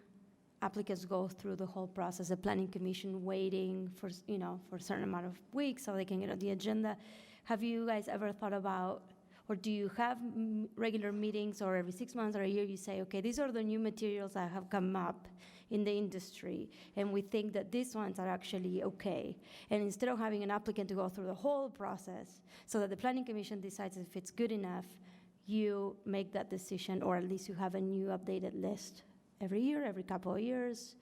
applicants go through the whole process, the Planning Commission waiting for, for a certain amount of weeks so they can get on the agenda, have you guys ever thought about, or do you have regular meetings, or every 6 months or a year you say, okay, these are the new materials that have come up in the industry, and we think that these ones are actually okay. And instead of having an applicant to go through the whole process so that the Planning Commission decides if it's good enough, you make that decision, or at least you have a new updated list every year, every couple of years.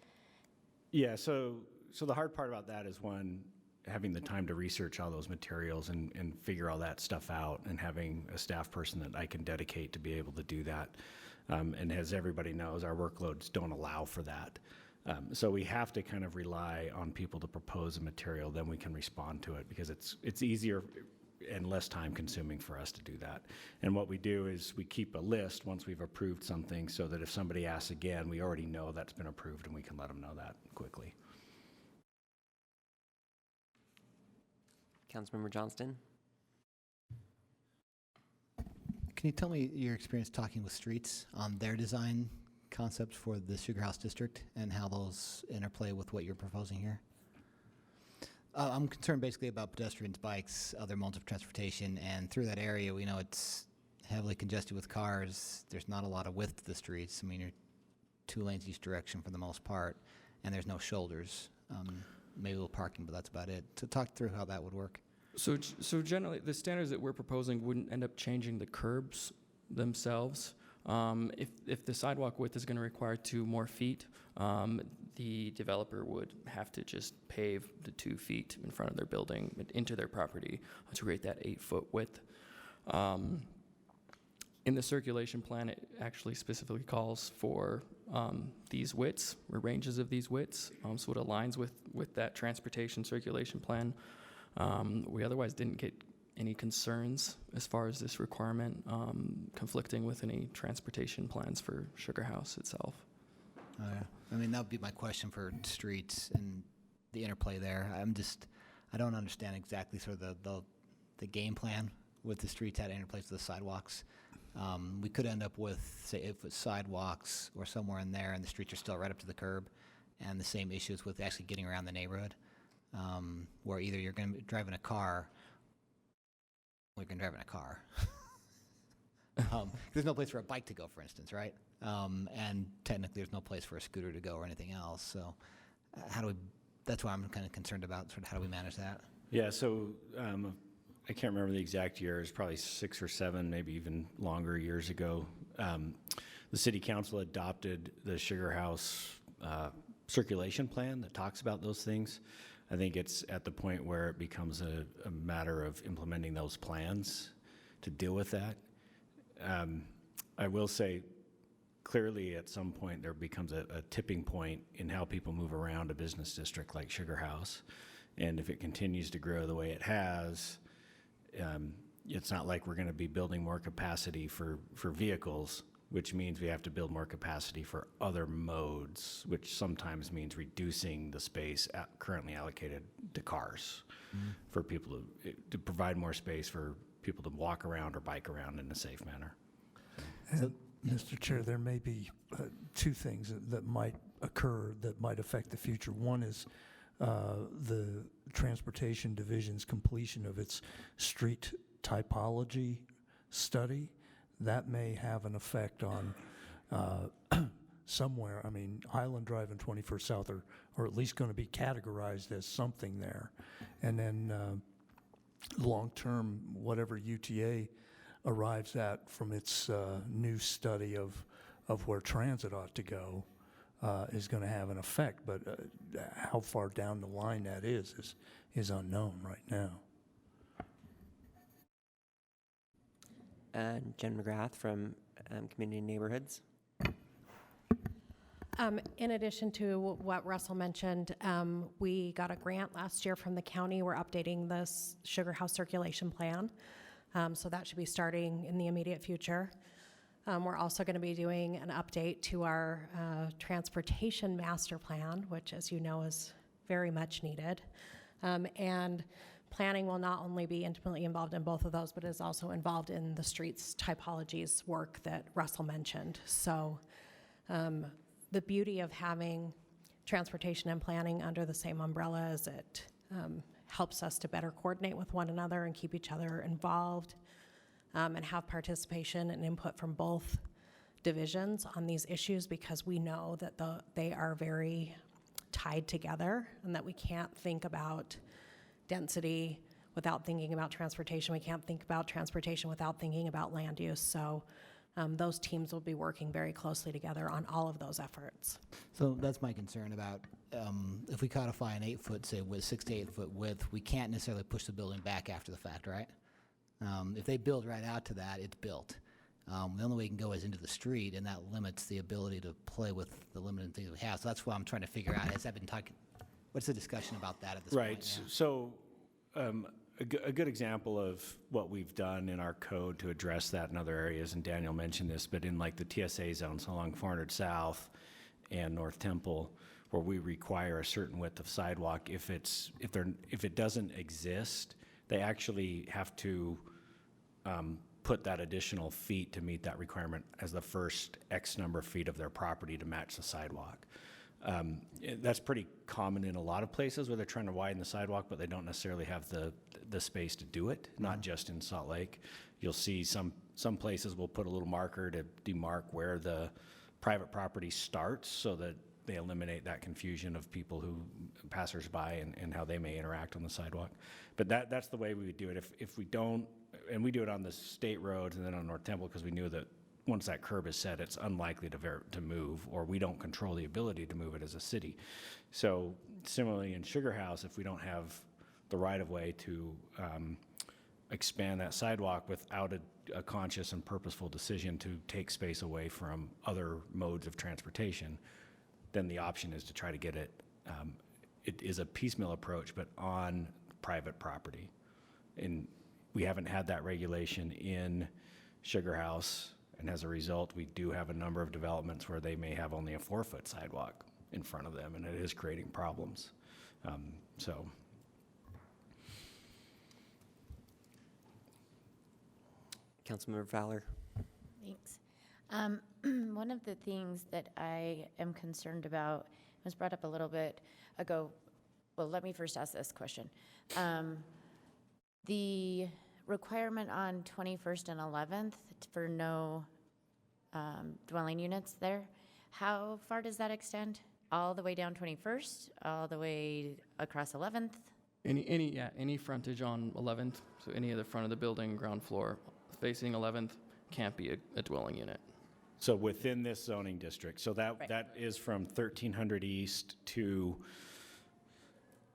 Yeah, so the hard part about that is, one, having the time to research all those materials and figure all that stuff out, and having a staff person that I can dedicate to be able to do that. And as everybody knows, our workloads don't allow for that. So we have to kind of rely on people to propose a material, then we can respond to it, because it's easier and less time consuming for us to do that. And what we do is we keep a list once we've approved something, so that if somebody asks again, we already know that's been approved and we can let them know that quickly. Councilmember Johnston. Can you tell me your experience talking with Streets on their design concepts for the Sugar House District and how those interplay with what you're proposing here? I'm concerned basically about pedestrians, bikes, other modes of transportation, and through that area, we know it's heavily congested with cars. There's not a lot of width to the streets. I mean, you're 2 lanes each direction for the most part, and there's no shoulders. Maybe a little parking, but that's about it. So talk through how that would work. So generally, the standards that we're proposing wouldn't end up changing the curbs themselves. If the sidewalk width is going to require 2 more feet, the developer would have to just pave the 2 feet in front of their building into their property to create that 8-foot width. In the circulation plan, it actually specifically calls for these widths, or ranges of these widths, so it aligns with that transportation circulation plan. We otherwise didn't get any concerns as far as this requirement conflicting with any transportation plans for Sugar House itself. Oh, yeah. I mean, that would be my question for streets and the interplay there. I don't understand exactly sort of the game plan with the streets that interplays with the sidewalks. We could end up with, say, 8-foot sidewalks or somewhere in there, and the streets are still right up to the curb, and the same issues with actually getting around the neighborhood, where either you're going to be driving a car, or you're going to drive in a car. There's no place for a bike to go, for instance, right? And technically, there's no place for a scooter to go or anything else. So, that's why I'm kind of concerned about sort of how do we manage that? Yeah, so I can't remember the exact year. It's probably 6 or 7, maybe even longer years ago. The city council adopted the Sugar House circulation plan that talks about those things. I think it's at the point where it becomes a matter of implementing those plans to deal with that. I will say, clearly at some point there becomes a tipping point in how people move around a business district like Sugar House. And if it continues to grow the way it has, it's not like we're going to be building more capacity for vehicles, which means we have to build more capacity for other modes, which sometimes means reducing the space currently allocated to cars for people to provide more space for people to walk around or bike around in a safe manner. And, Mr. Chair, there may be 2 things that might occur that might affect the future. One is the Transportation Division's completion of its street typology study. That may have an effect on somewhere. I mean, Highland Drive and 21st South are at least going to be categorized as something there. And then long-term, whatever UTA arrives at from its new study of where transit ought to go is going to have an effect. But how far down the line that is unknown right now. Jen McGrath from Community Neighborhoods. In addition to what Russell mentioned, we got a grant last year from the county. We're updating this Sugar House circulation plan. So that should be starting in the immediate future. We're also going to be doing an update to our transportation master plan, which, as you know, is very much needed. And planning will not only be intimately involved in both of those, but is also involved in the streets typologies work that Russell mentioned. So the beauty of having transportation and planning under the same umbrella is it helps us to better coordinate with one another and keep each other involved and have participation and input from both divisions on these issues, because we know that they are very tied together and that we can't think about density without thinking about transportation. We can't think about transportation without thinking about land use. So those teams will be working very closely together on all of those efforts. So that's my concern about if we codify an 8-foot, say, with 6 to 8 foot width, we can't necessarily push the building back after the fact, right? If they build right out to that, it's built. The only way you can go is into the street, and that limits the ability to play with the limited things we have. So that's what I'm trying to figure out. Has that been talking? What's the discussion about that at this point? Right. So a good example of what we've done in our code to address that in other areas, and Daniel mentioned this, but in like the TSA zones along 400 South and North Temple, where we require a certain width of sidewalk, if it doesn't exist, they actually have to put that additional feet to meet that requirement as the first X number of feet of their property to match the sidewalk. That's pretty common in a lot of places where they're trying to widen the sidewalk, but they don't necessarily have the space to do it, not just in Salt Lake. You'll see some places will put a little marker to demark where the private property starts so that they eliminate that confusion of people who, passersby, and how they may interact on the sidewalk. But that's the way we would do it. If we don't, and we do it on the state roads and then on North Temple, because we knew that once that curb is set, it's unlikely to move, or we don't control the ability to move it as a city. So similarly in Sugar House, if we don't have the right-of-way to expand that sidewalk without a conscious and purposeful decision to take space away from other modes of transportation, then the option is to try to get it. It is a piecemeal approach, but on private property. And we haven't had that regulation in Sugar House, and as a result, we do have a number of developments where they may have only a 4-foot sidewalk in front of them, and it is creating problems. So. Councilmember Fowler. Thanks. One of the things that I am concerned about was brought up a little bit ago. Well, let me first ask this question. The requirement on 21st and 11th for no dwelling units there, how far does that extend? All the way down 21st, all the way across 11th? Any frontage on 11th, so any of the front of the building, ground floor, facing 11th, can't be a dwelling unit. So within this zoning district, so that is from 1300 East to,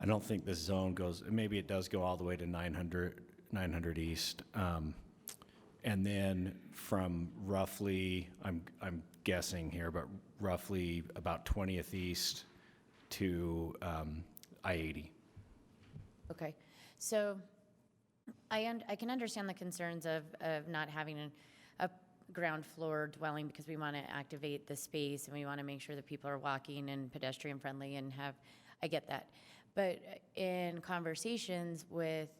I don't think this zone goes, maybe it does go all the way to 900 East. And then from roughly, I'm guessing here, but roughly about 20th East to I-80. Okay, so I can understand the concerns of not having a ground floor dwelling because we want to activate the space and we want to make sure that people are walking and pedestrian friendly and I get that. But in conversations with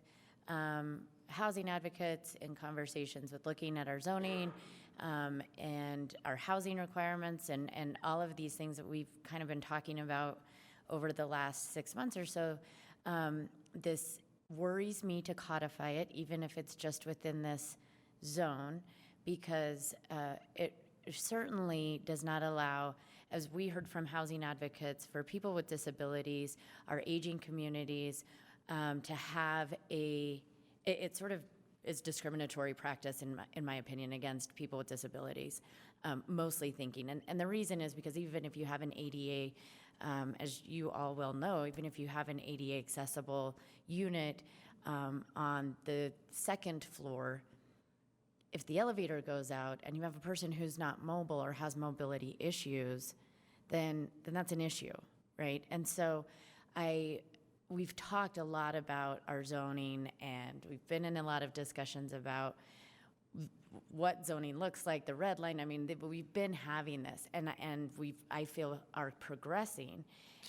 housing advocates, in conversations with looking at our zoning and our housing requirements and all of these things that we've kind of been talking about over the last 6 months or so, this worries me to codify it, even if it's just within this zone, because it certainly does not allow, as we heard from housing advocates, for people with disabilities, our aging communities, to have it sort of is discriminatory practice, in my opinion, against people with disabilities, mostly thinking. And the reason is because even if you have an ADA, as you all well know, even if you have an ADA accessible unit on the second floor, if the elevator goes out and you have a person who's not mobile or has mobility issues, then that's an issue, right? And so we've talked a lot about our zoning, and we've been in a lot of discussions about what zoning looks like, the red line. I mean, we've been having this, and I feel are progressing,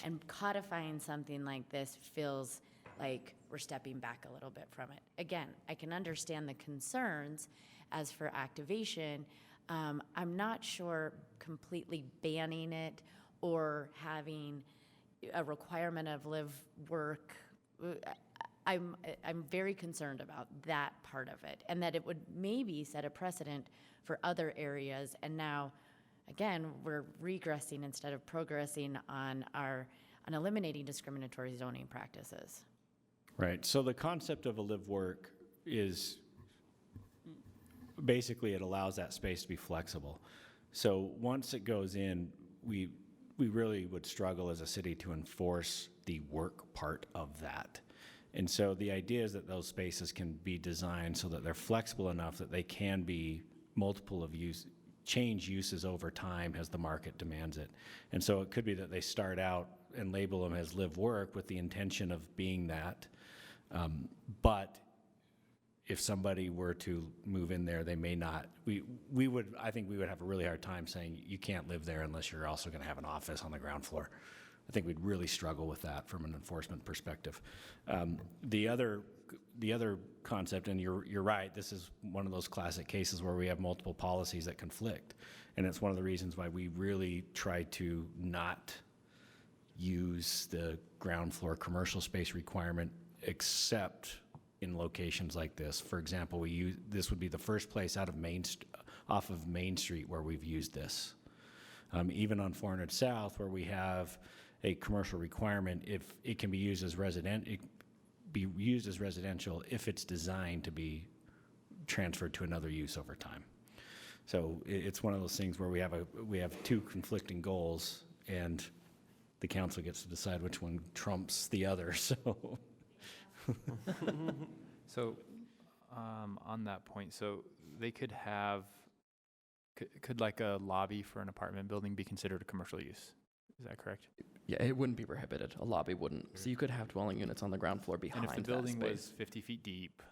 and codifying something like this feels like we're stepping back a little bit from it. Again, I can understand the concerns as for activation. I'm not sure completely banning it or having a requirement of live work. I'm very concerned about that part of it, and that it would maybe set a precedent for other areas. And now, again, we're regressing instead of progressing on eliminating discriminatory zoning practices. Right. So the concept of a live work is basically it allows that space to be flexible. So once it goes in, we really would struggle as a city to enforce the work part of that. And so the idea is that those spaces can be designed so that they're flexible enough that they can be multiple of use, change uses over time as the market demands it. And so it could be that they start out and label them as live work with the intention of being that. But if somebody were to move in there, they may not. I think we would have a really hard time saying you can't live there unless you're also going to have an office on the ground floor. I think we'd really struggle with that from an enforcement perspective. The other concept, and you're right, this is one of those classic cases where we have multiple policies that conflict, and it's one of the reasons why we really try to not use the ground floor commercial space requirement except in locations like this. For example, this would be the first place off of Main Street where we've used this. Even on 400 South, where we have a commercial requirement, if it can be used as residential if it's designed to be transferred to another use over time. So it's one of those things where we have two conflicting goals, and the council gets to decide which one trumps the other. So, on that point, so they could have, could like a lobby for an apartment building be considered a commercial use? Is that correct? Yeah, it wouldn't be prohibited. A lobby wouldn't. So you could have dwelling units on the ground floor behind And if the that building space. was 50 feet deep,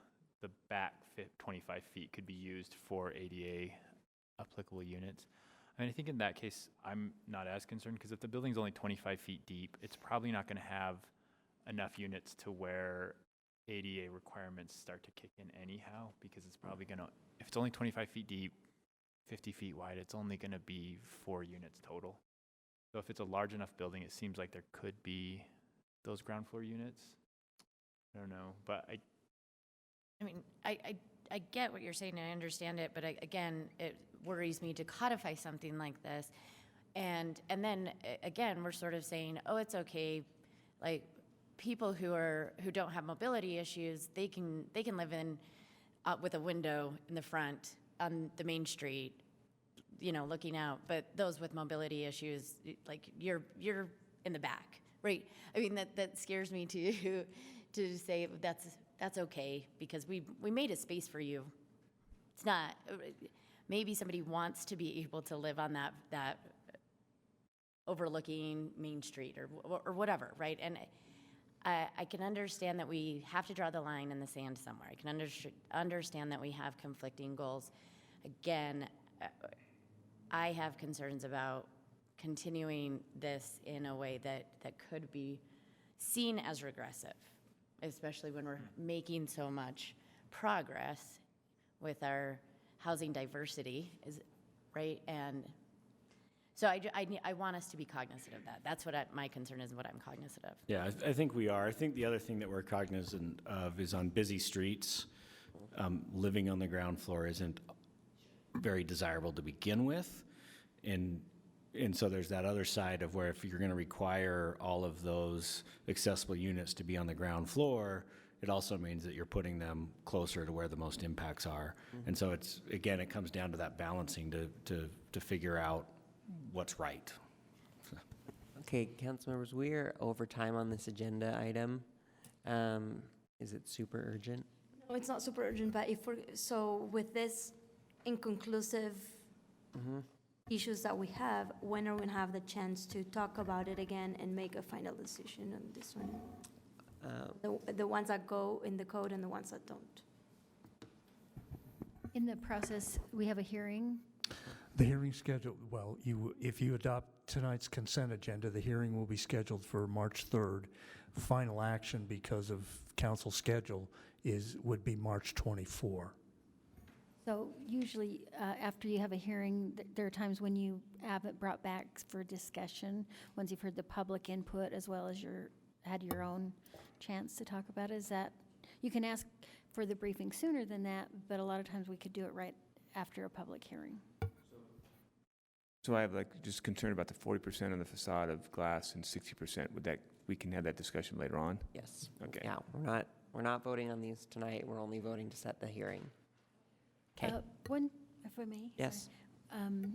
the back 25 feet could be used for ADA applicable units. I mean, I think in that case, I'm not as concerned, because if the building's only 25 feet deep, it's probably not going to have enough units to where ADA requirements start to kick in anyhow, because it's probably going to, if it's only 25 feet deep, 50 feet wide, it's only going to be 4 units total. So if it's a large enough building, it seems like there could be those ground floor units. I don't know, but I mean, I get what you're saying, I understand it, but again, it worries me to codify something like this. And then, again, we're sort of saying, oh, it's okay, like, people who don't have mobility issues, they can live in, with a window in the front on the main street, you know, looking out, but those with mobility issues, like, you're in the back, right? I mean, that scares me to say that's okay, because we made a space for you. It's not, maybe somebody wants to be able to live on that overlooking Main Street or whatever, right? And I can understand that we have to draw the line in the sand somewhere. I can understand that we have conflicting goals. Again, I have concerns about continuing this in a way that could be seen as regressive, especially when we're making so much progress with our housing diversity, right? And so I want us to be cognizant of that. That's what my concern is, what I'm cognizant of. Yeah, I think we are. I think the other thing that we're cognizant of is on busy streets, living on the ground floor isn't very desirable to begin with. And so there's that other side of where if you're going to require all of those accessible units to be on the ground floor, it also means that you're putting them closer to where the most impacts are. Mm-hmm. And so it's, again, it comes down to that balancing to figure out what's right. Okay, council members, we are over time on this agenda item. Is it super urgent? No, it's not super urgent, but so with this inconclusive issues that we have, when are we going to have the chance to talk about it again and make a final decision on this one? The ones that go in the code and the ones that don't. In the process, we have a hearing. The hearing schedule, well, if you adopt tonight's consent agenda, the hearing will be scheduled for March 3rd. Final action, because of council schedule, would be March 24. So usually, after you have a hearing, there are times when you have it brought back for discussion, once you've heard the public input, as well as had your own chance to talk about it. Is that, you can ask for the briefing sooner than that, but a lot of times we could do it right after a public hearing. So I have just concern about the 40% on the facade of glass and 60%. We can have that discussion later on? Yes. Okay. Yeah, we're not voting on these tonight. We're only voting to set the hearing. Okay. One, if I may. Yes.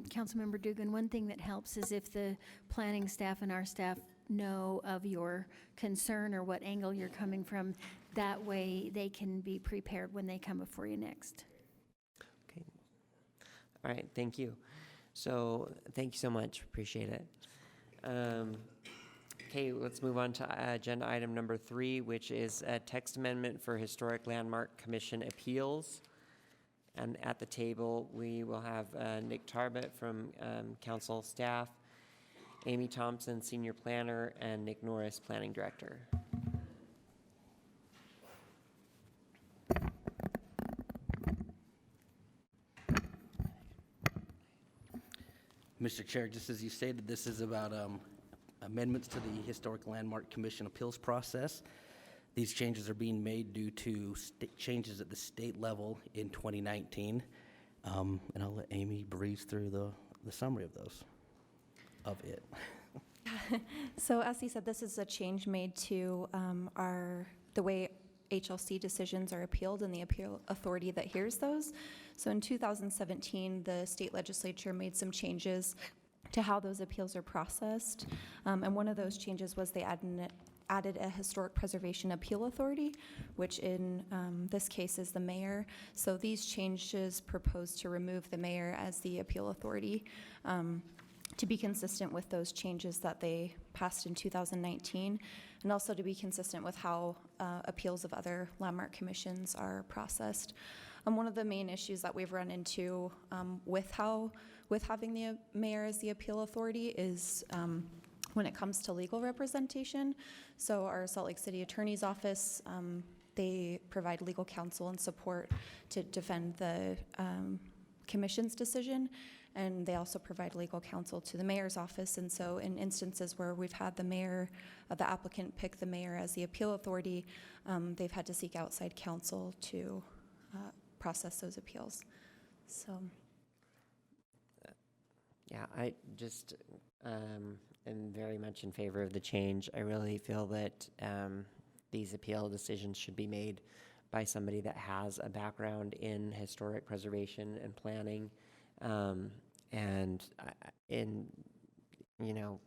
Councilmember Dugan, one thing that helps is if the planning staff and our staff know of your concern or what angle you're coming from, that way they can be prepared when they come before you next. Okay. All right, thank you. So thank you so much, appreciate it. Okay, let's move on to agenda item number 3, which is a text amendment for Historic Landmark Commission appeals. And at the table, we will have Nick Tarbett from council staff, Amy Thompson, senior planner, and Nick Norris, planning director. Mr. Chair, just as you stated, this is about amendments to the Historic Landmark Commission appeals process. These changes are being made due to changes at the state level in 2019. And I'll let Amy breeze through the summary of those, of it. So as he said, this is a change made to the way HLC decisions are appealed and the appeal authority that hears those. So in 2017, the state legislature made some changes to how those appeals are processed. And one of those changes was they added a historic preservation appeal authority, which in this case is the mayor. So these changes propose to remove the mayor as the appeal authority to be consistent with those changes that they passed in 2019. and also to be consistent with how appeals of other landmark commissions are processed. One of the main issues that we've run into with having the mayor as the appeal authority is when it comes to legal representation. So our Salt Lake City Attorney's Office, they provide legal counsel and support to defend the commission's decision, and they also provide legal counsel to the mayor's office. And so in instances where we've had the mayor, the applicant pick the mayor as the appeal authority, they've had to seek outside counsel to process those appeals. So. Yeah, I just am very much in favor of the change. I really feel that these appeal decisions should be made by somebody that has a background in historic preservation and planning, and in, you know,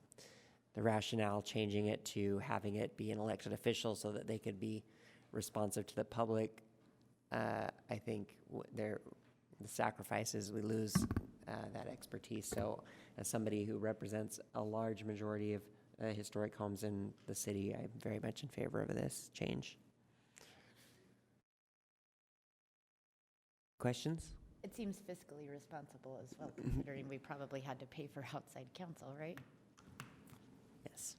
the rationale changing it to having it be an elected official so that they could be responsive to the public. I think the sacrifices, we lose that expertise. So as somebody who represents a large majority of historic homes in the city, I'm very much in favor of this change. Questions? It seems fiscally responsible as well, considering we probably had to pay for outside counsel, right? Yes.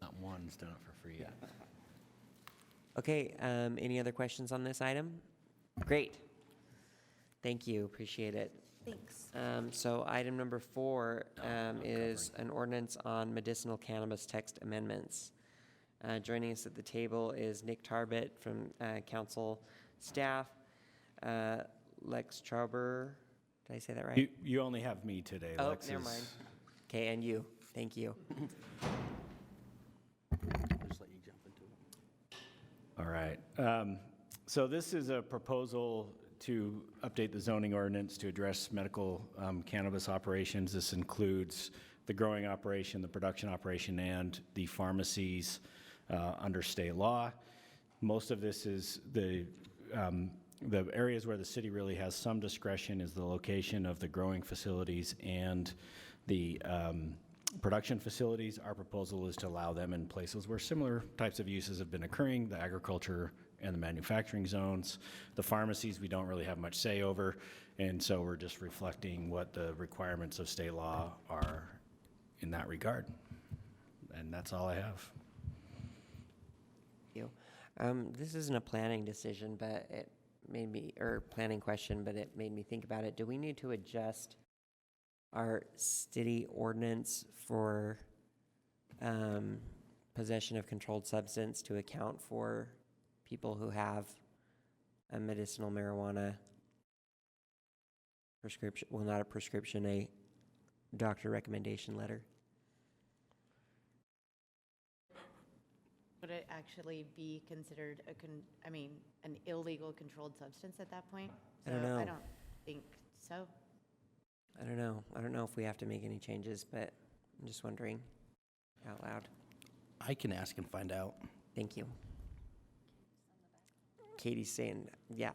Not one's done it for free yet. Okay, any other questions on this item? Great. Thank you, appreciate it. Thanks. So item number 4 is an ordinance on medicinal cannabis text amendments. Joining us at the table is Nick Tarbett from council staff, Lex Trauber, did I say that right? You only have me today. Oh, Lex never is- mind. Okay, and you, thank you. Just let you jump into it. All right. So this is a proposal to update the zoning ordinance to address medical cannabis operations. This includes the growing operation, the production operation, and the pharmacies under state law. Most of this is the areas where the city really has some discretion is the location of the growing facilities and the production facilities. Our proposal is to allow them in places where similar types of uses have been occurring, the agriculture and the manufacturing zones. The pharmacies, we don't really have much say over, and so we're just reflecting what the requirements of state law are in that regard. And that's all I have. Thank you. This isn't a planning decision, but it made me, or planning question, but it made me think about it. Do we need to adjust our city ordinance for possession of controlled substance to account for people who have a medicinal marijuana prescription, well, not a prescription, a doctor recommendation letter? Would it actually be considered an illegal controlled substance at that point? I don't know. I don't think so. I don't know. I don't know if we have to make any changes, but I'm just wondering out loud. I can ask and find out. Thank you. Katie's saying, yeah,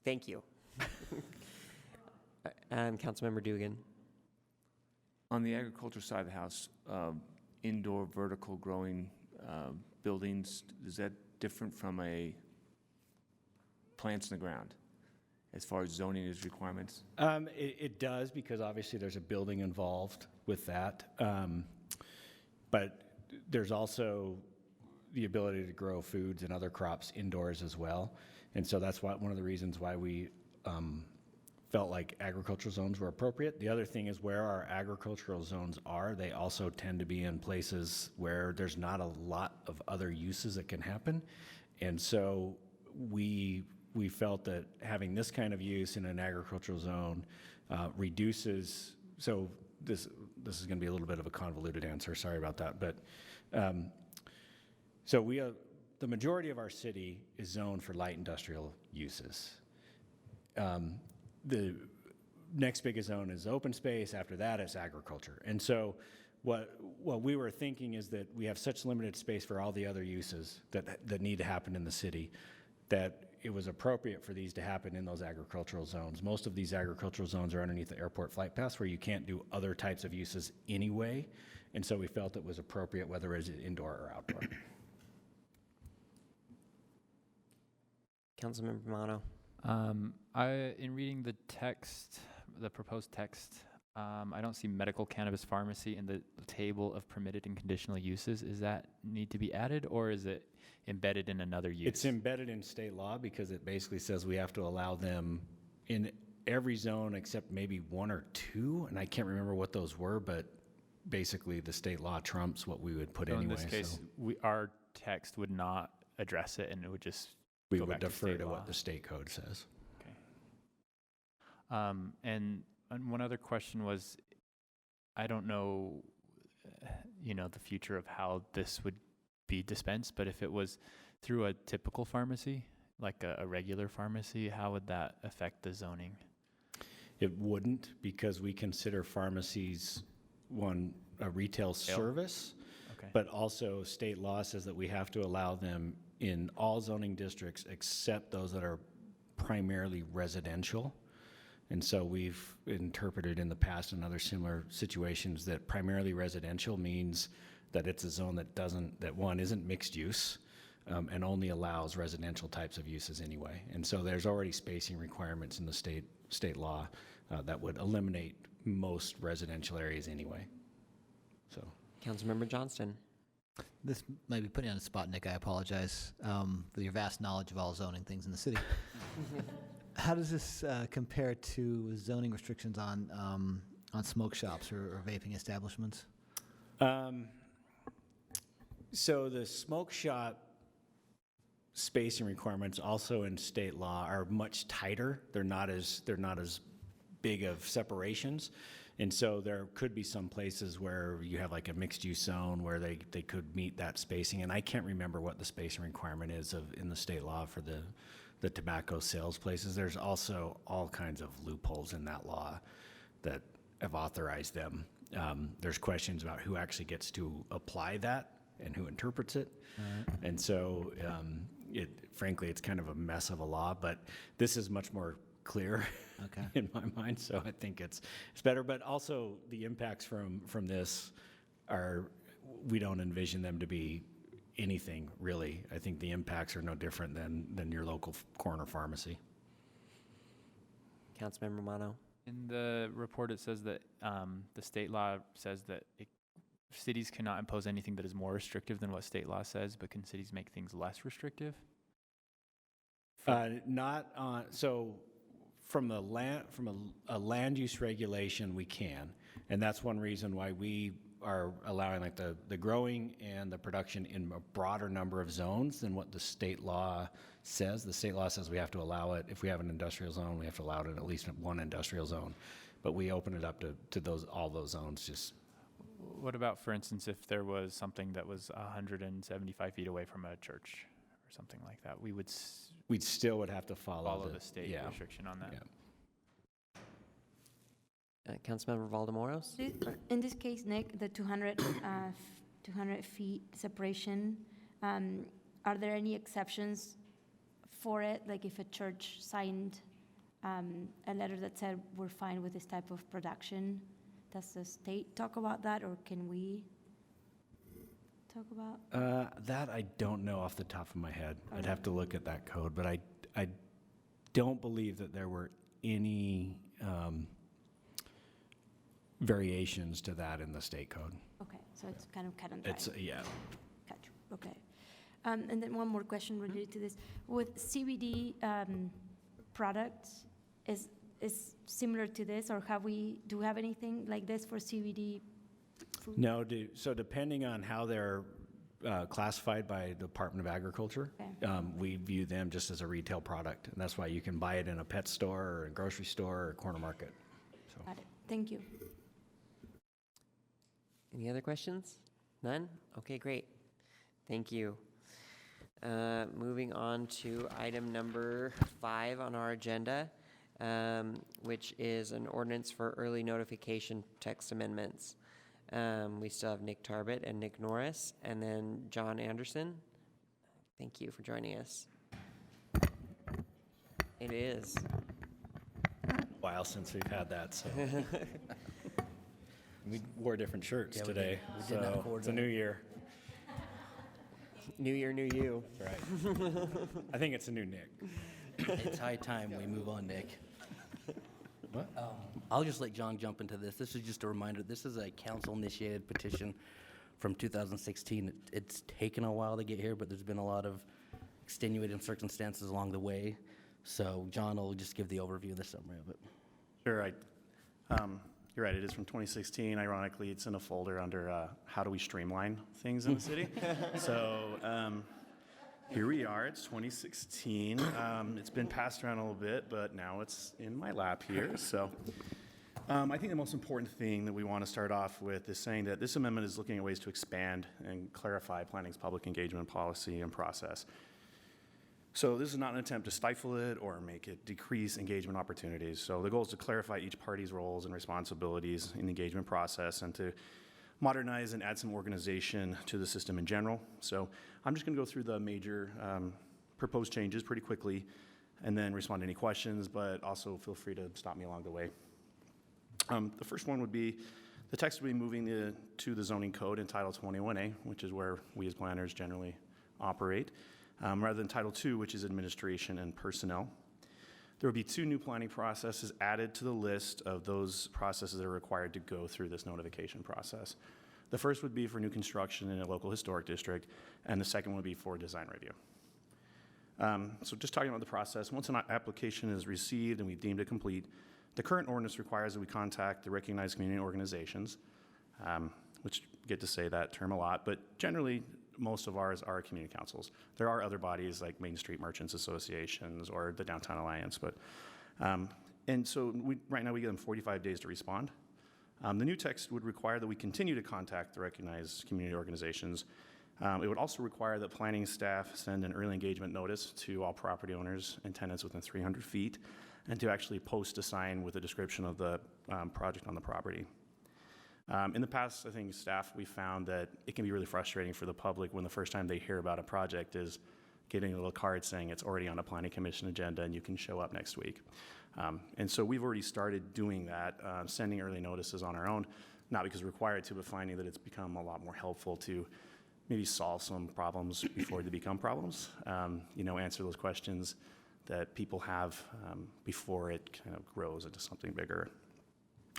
thank you. Councilmember Dugan. On the agriculture side of the house, indoor vertical growing buildings, is that different from a plants in the ground as far as zoning is requirements? It does, because obviously there's a building involved with that. But there's also the ability to grow foods and other crops indoors as well. And so that's one of the reasons why we felt like agricultural zones were appropriate. The other thing is where our agricultural zones are, they also tend to be in places where there's not a lot of other uses that can happen. And so we felt that having this kind of use in an agricultural zone reduces, so this is going to be a little bit of a convoluted answer, sorry about that, but so the majority of our city is zoned for light industrial uses. The next biggest zone is open space. After that, it's agriculture. And so what we were thinking is that we have such limited space for all the other uses that need to happen in the city that it was appropriate for these to happen in those agricultural zones. Most of these agricultural zones are underneath the airport flight paths where you can't do other types of uses anyway. And so we felt it was appropriate, whether it's indoor or outdoor. Councilmember Romano. In reading the text, the proposed text, I don't see medical cannabis pharmacy in the table of permitted and conditional uses. Is that need to be added, or is it embedded in another use? It's embedded in state law because it basically says we have to allow them in every zone except maybe one or two, and I can't remember what those were, but basically the state law trumps what we would put So anyway. in this case, our text would not address it, and it would just We go would back to defer state to law. what the state code says. And one other question was, I don't know, the future of how this would be dispensed, but if it was through a typical pharmacy, like a regular pharmacy, how would that affect the zoning? It wouldn't, because we consider pharmacies, a retail service, Okay. but also state law says that we have to allow them in all zoning districts except those that are primarily residential. And so we've interpreted in the past in other similar situations that primarily residential means that it's a zone that one isn't mixed use, and only allows residential types of uses anyway. And so there's already spacing requirements in the state law that would eliminate most residential areas anyway. So, Councilmember Johnston. This might be putting you on the spot, Nick. I apologize for your vast knowledge of all zoning things in the city. How does this compare to zoning restrictions on smoke shops or vaping establishments? So the smoke shop spacing requirements also in state law are much tighter. They're not as big of separations. And so there could be some places where you have like a mixed use zone where they could meet that spacing. And I can't remember what the spacing requirement is in the state law for the tobacco sales places. There's also all kinds of loopholes in that law that have authorized them. There's questions about who actually gets to apply that and who interprets it. And so frankly, it's kind of a mess of a law, but this is much more clear in my mind, so I think it's better. But also the impacts from this we don't envision them to be anything really. I think the impacts are no different than your local corner pharmacy. Councilmember Romano. In the report, it says that the state law says that cities cannot impose anything that is more restrictive than what state law says, but can cities make things less restrictive? Not on, so from a land use regulation, we can, and that's one reason why we are allowing like the growing and the production in a broader number of zones than what the state law says. The state law says we have to allow it, if we have an industrial zone, we have to allow it in at least one industrial zone. But we open it up to all those zones. Just What about, for instance, if there was something that was 175 feet away from a church or something like that? We'd still would have to follow the state restriction on that. Yeah. Councilmember Valdemoros. In this case, Nick, the 200 feet separation, are there any exceptions for it? Like if a church signed a letter that said we're fine with this type of production, does the state talk about that, or can we talk about? That I don't know off the top of my head. I'd have to look at that code, but I don't believe that there were any variations to that in the state code. Okay, so it's kind of cut and dry. Yeah. Gotcha. Okay. And then one more question related to this. With CBD products, is similar to this, or do we have anything like this for CBD food? No, so depending on how they're classified by the Department of Agriculture, we view them just as a retail product, and that's why you can buy it in a pet store or a grocery store or a corner market. So. Got it. Thank you. Any other questions? None? Okay, great. Thank you. Moving on to item number 5 on our agenda, which is an ordinance for early notification text amendments. We still have Nick Tarbett and Nick Norris, and then John Anderson. Thank you for joining us. It is A while since we've had that, so. We wore different shirts Yeah, we today, did. We did not so it's a new year. New year, new you. That's right. I think it's a new Nick. It's high time we move on, Nick. What? I'll just let John jump into this. This is just a reminder. This is a council-initiated petition from 2016. It's taken a while to get here, but there's been a lot of extenuating circumstances along the way. So John will just give the overview, the summary of it. Sure. You're right. It is from 2016. Ironically, it's in a folder under how do we streamline things in the city. So here we are. It's 2016. It's been passed around a little bit, but now it's in my lap here. So I think the most important thing that we want to start off with is saying that this amendment is looking at ways to expand and clarify planning's public engagement policy and process. So this is not an attempt to stifle it or make it decrease engagement opportunities. So the goal is to clarify each party's roles and responsibilities in the engagement process and to modernize and add some organization to the system in general. So I'm just going to go through the major proposed changes pretty quickly and then respond to any questions, but also feel free to stop me along the way. The first one would be the text would be moving to the zoning code in Title 21A, which is where we as planners generally operate, rather than Title II, which is administration and personnel. There will be 2 new planning processes added to the list of those processes that are required to go through this notification process. The first would be for new construction in a local historic district, and the second would be for design review. So just talking about the process, once an application is received and we've deemed it complete, the current ordinance requires that we contact the recognized community organizations, which get to say that term a lot, but generally most of ours are community councils. There are other bodies like Main Street Merchants Associations or the Downtown Alliance, but and so right now we give them 45 days to respond. The new text would require that we continue to contact the recognized community organizations. It would also require that planning staff send an early engagement notice to all property owners and tenants within 300 feet, and to actually post a sign with a description of the project on the property. In the past, I think staff, we found that it can be really frustrating for the public when the first time they hear about a project is getting a little card saying it's already on a planning commission agenda and you can show up next week. And so we've already started doing that, sending early notices on our own, not because we're required to, but finding that it's become a lot more helpful to maybe solve some problems before they become problems, answer those questions that people have before it kind of grows into something bigger.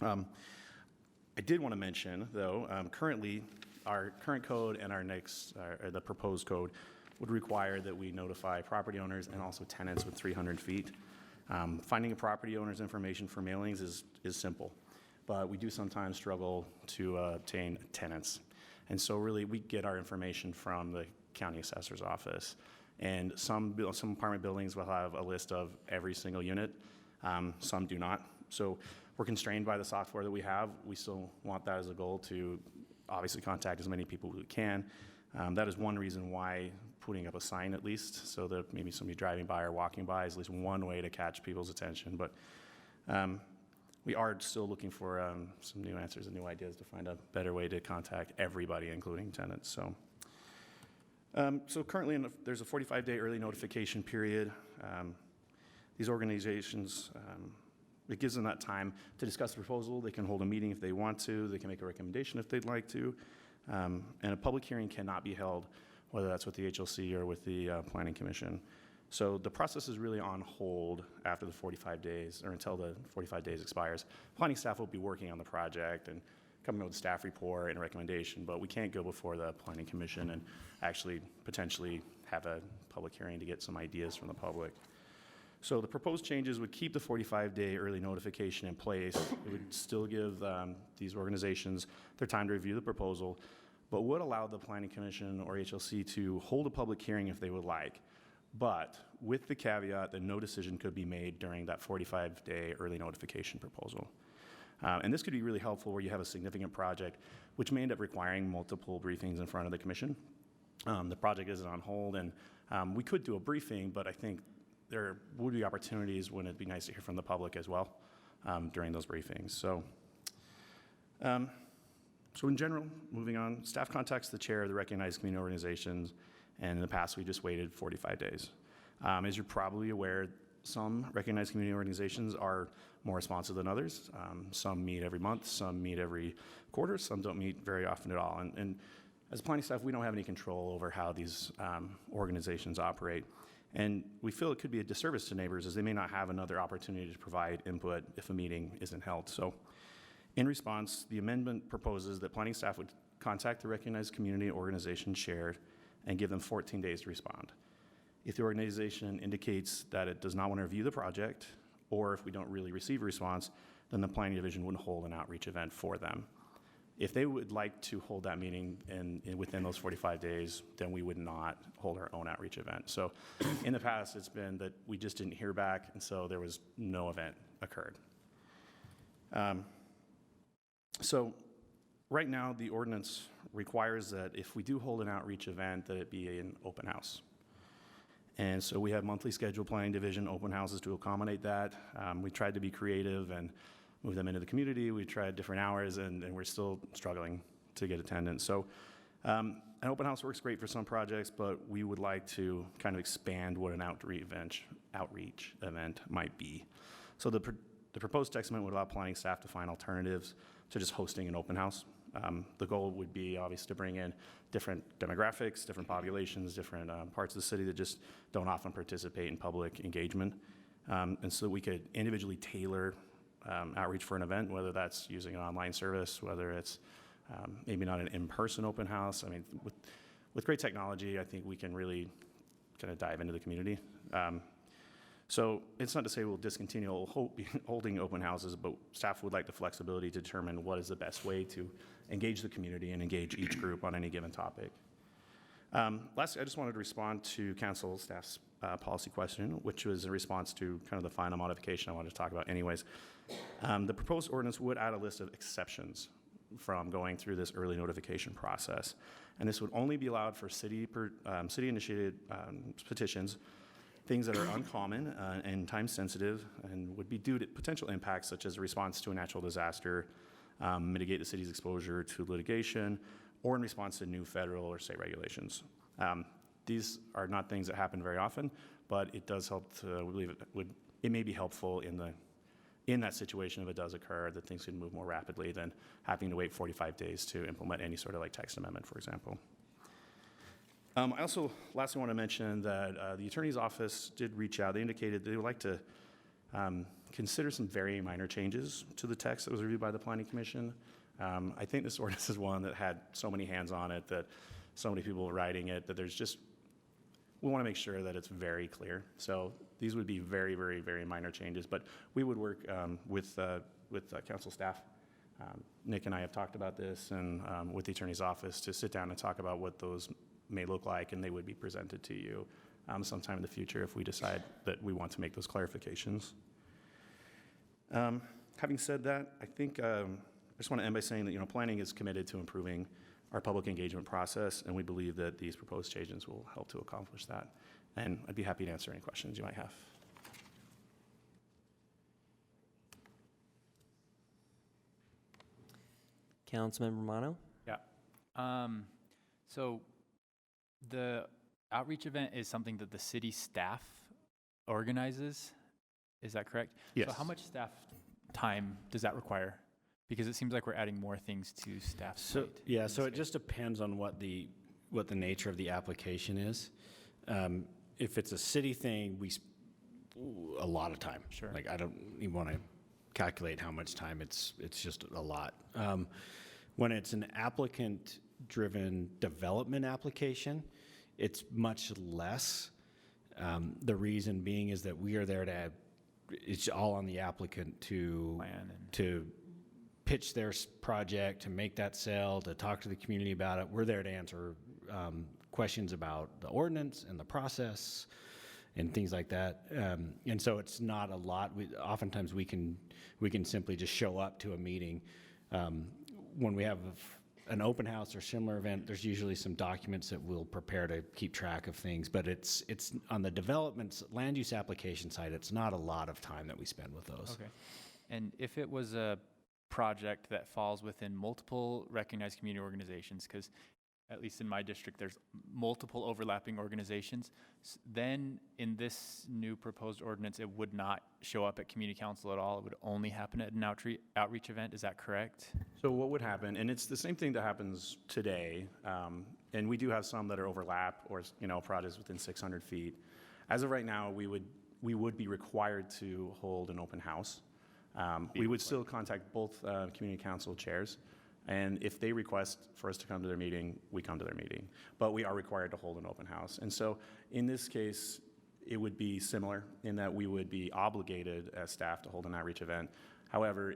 I did want to mention, though, currently our current code and our next, the proposed code would require that we notify property owners and also tenants with 300 feet. Finding a property owner's information for mailings is simple, but we do sometimes struggle to obtain tenants. And so really we get our information from the county assessor's office. And some apartment buildings will have a list of every single unit, some do not. So we're constrained by the software that we have. We still want that as a goal to obviously contact as many people as we can. That is one reason why putting up a sign at least, so that maybe somebody driving by or walking by is at least one way to catch people's attention. But we are still looking for some new answers and new ideas to find a better way to contact everybody, including tenants. So currently there's a 45-day early notification period. These organizations, it gives them that time to discuss the proposal. They can hold a meeting if they want to. They can make a recommendation if they'd like to. And a public hearing cannot be held, whether that's with the HLC or with the Planning Commission. So the process is really on hold after the 45 days, or until the 45 days expires. Planning staff will be working on the project and coming up with a staff report and a recommendation, but we can't go before the Planning Commission and actually potentially have a public hearing to get some ideas from the public. So the proposed changes would keep the 45-day early notification in place. It would still give these organizations their time to review the proposal, but would allow the Planning Commission or HLC to hold a public hearing if they would like, but with the caveat that no decision could be made during that 45-day early notification proposal. And this could be really helpful where you have a significant project, which may end up requiring multiple briefings in front of the commission. The project isn't on hold, and we could do a briefing, but I think there would be opportunities when it'd be nice to hear from the public as well during those briefings. So in general, moving on, staff contacts the chair of the recognized community organizations, and in the past we just waited 45 days. As you're probably aware, some recognized community organizations are more responsive than others. Some meet every month, some meet every quarter, some don't meet very often at all. And as planning staff, we don't have any control over how these organizations operate. And we feel it could be a disservice to neighbors as they may not have another opportunity to provide input if a meeting isn't held. So in response, the amendment proposes that planning staff would contact the recognized community organization shared and give them 14 days to respond. If the organization indicates that it does not want to review the project, or if we don't really receive a response, then the planning division wouldn't hold an outreach event for them. If they would like to hold that meeting within those 45 days, then we would not hold our own outreach event. So in the past, it's been that we just didn't hear back, and so there was no event occurred. So right now, the ordinance requires that if we do hold an outreach event, that it be an open house. And so we have monthly scheduled planning division open houses to accommodate that. We tried to be creative and move them into the community. We tried different hours, and we're still struggling to get attendance. So an open house works great for some projects, but we would like to kind of expand what an outreach event might be. So the proposed text amendment would allow planning staff to find alternatives to just hosting an open house. The goal would be obviously to bring in different demographics, different populations, different parts of the city that just don't often participate in public engagement. And so we could individually tailor outreach for an event, whether that's using an online service, whether it's maybe not an in-person open house. I mean, with great technology, I think we can really kind of dive into the community. So it's not to say we'll discontinue holding open houses, but staff would like the flexibility to determine what is the best way to engage the community and engage each group on any given topic. Lastly, I just wanted to respond to council staff's policy question, which was a response to kind of the final modification I wanted to talk about anyways. The proposed ordinance would add a list of exceptions from going through this early notification process. And this would only be allowed for city-initiated petitions, things that are uncommon and time sensitive and would be due to potential impacts such as a response to a natural disaster, mitigate the city's exposure to litigation, or in response to new federal or state regulations. These are not things that happen very often, but it does help to, we believe it may be helpful in that situation if it does occur, that things can move more rapidly than having to wait 45 days to implement any sort of like text amendment, for example. I also lastly want to mention that the attorney's office did reach out. They indicated they would like to consider some very minor changes to the text that was reviewed by the Planning Commission. I think this ordinance is one that had so many hands on it, that so many people writing it, that we want to make sure that it's very clear. So these would be very, very, very minor changes, but we would work with council staff. Nick and I have talked about this and with the attorney's office to sit down and talk about what those may look like, and they would be presented to you sometime in the future if we decide that we want to make those clarifications. Having said that, I think I just want to end by saying that planning is committed to improving our public engagement process, and we believe that these proposed changes will help to accomplish that. And I'd be happy to answer any questions you might have. Councilmember Romano? Yeah. So the outreach event is something that the city staff organizes. Is that correct? Yes. So how much staff time does that require? Because it seems like we're adding more things to staff's So plate. yeah, so it just depends on what the nature of the application is. If it's a city thing, a lot of time. Sure. Like I don't even want to calculate how much time. It's just a lot. When it's an applicant-driven development application, it's much less. The reason being is that we are there to. It's all on the applicant to pitch their project, to make that sale, to talk to the community about it. We're there to answer questions about the ordinance and the process and things like that. And so it's not a lot. Oftentimes we can simply just show up to a meeting. When we have an open house or similar event, there's usually some documents that we'll prepare to keep track of things, but it's on the development land use application side, it's not a lot of time that we spend with those. Okay. And if it was a project that falls within multiple recognized community organizations, because at least in my district, there's multiple overlapping organizations. Then in this new proposed ordinance, it would not show up at community council at all. It would only happen at an outreach event. Is that correct? So what would happen, and it's the same thing that happens today, and we do have some that are overlap or, projects within 600 feet. As of right now, we would be required to hold an open house. We would still contact both community council chairs, and if they request for us to come to their meeting, we come to their meeting. But we are required to hold an open house. And so in this case, it would be similar in that we would be obligated as staff to hold an outreach event. However,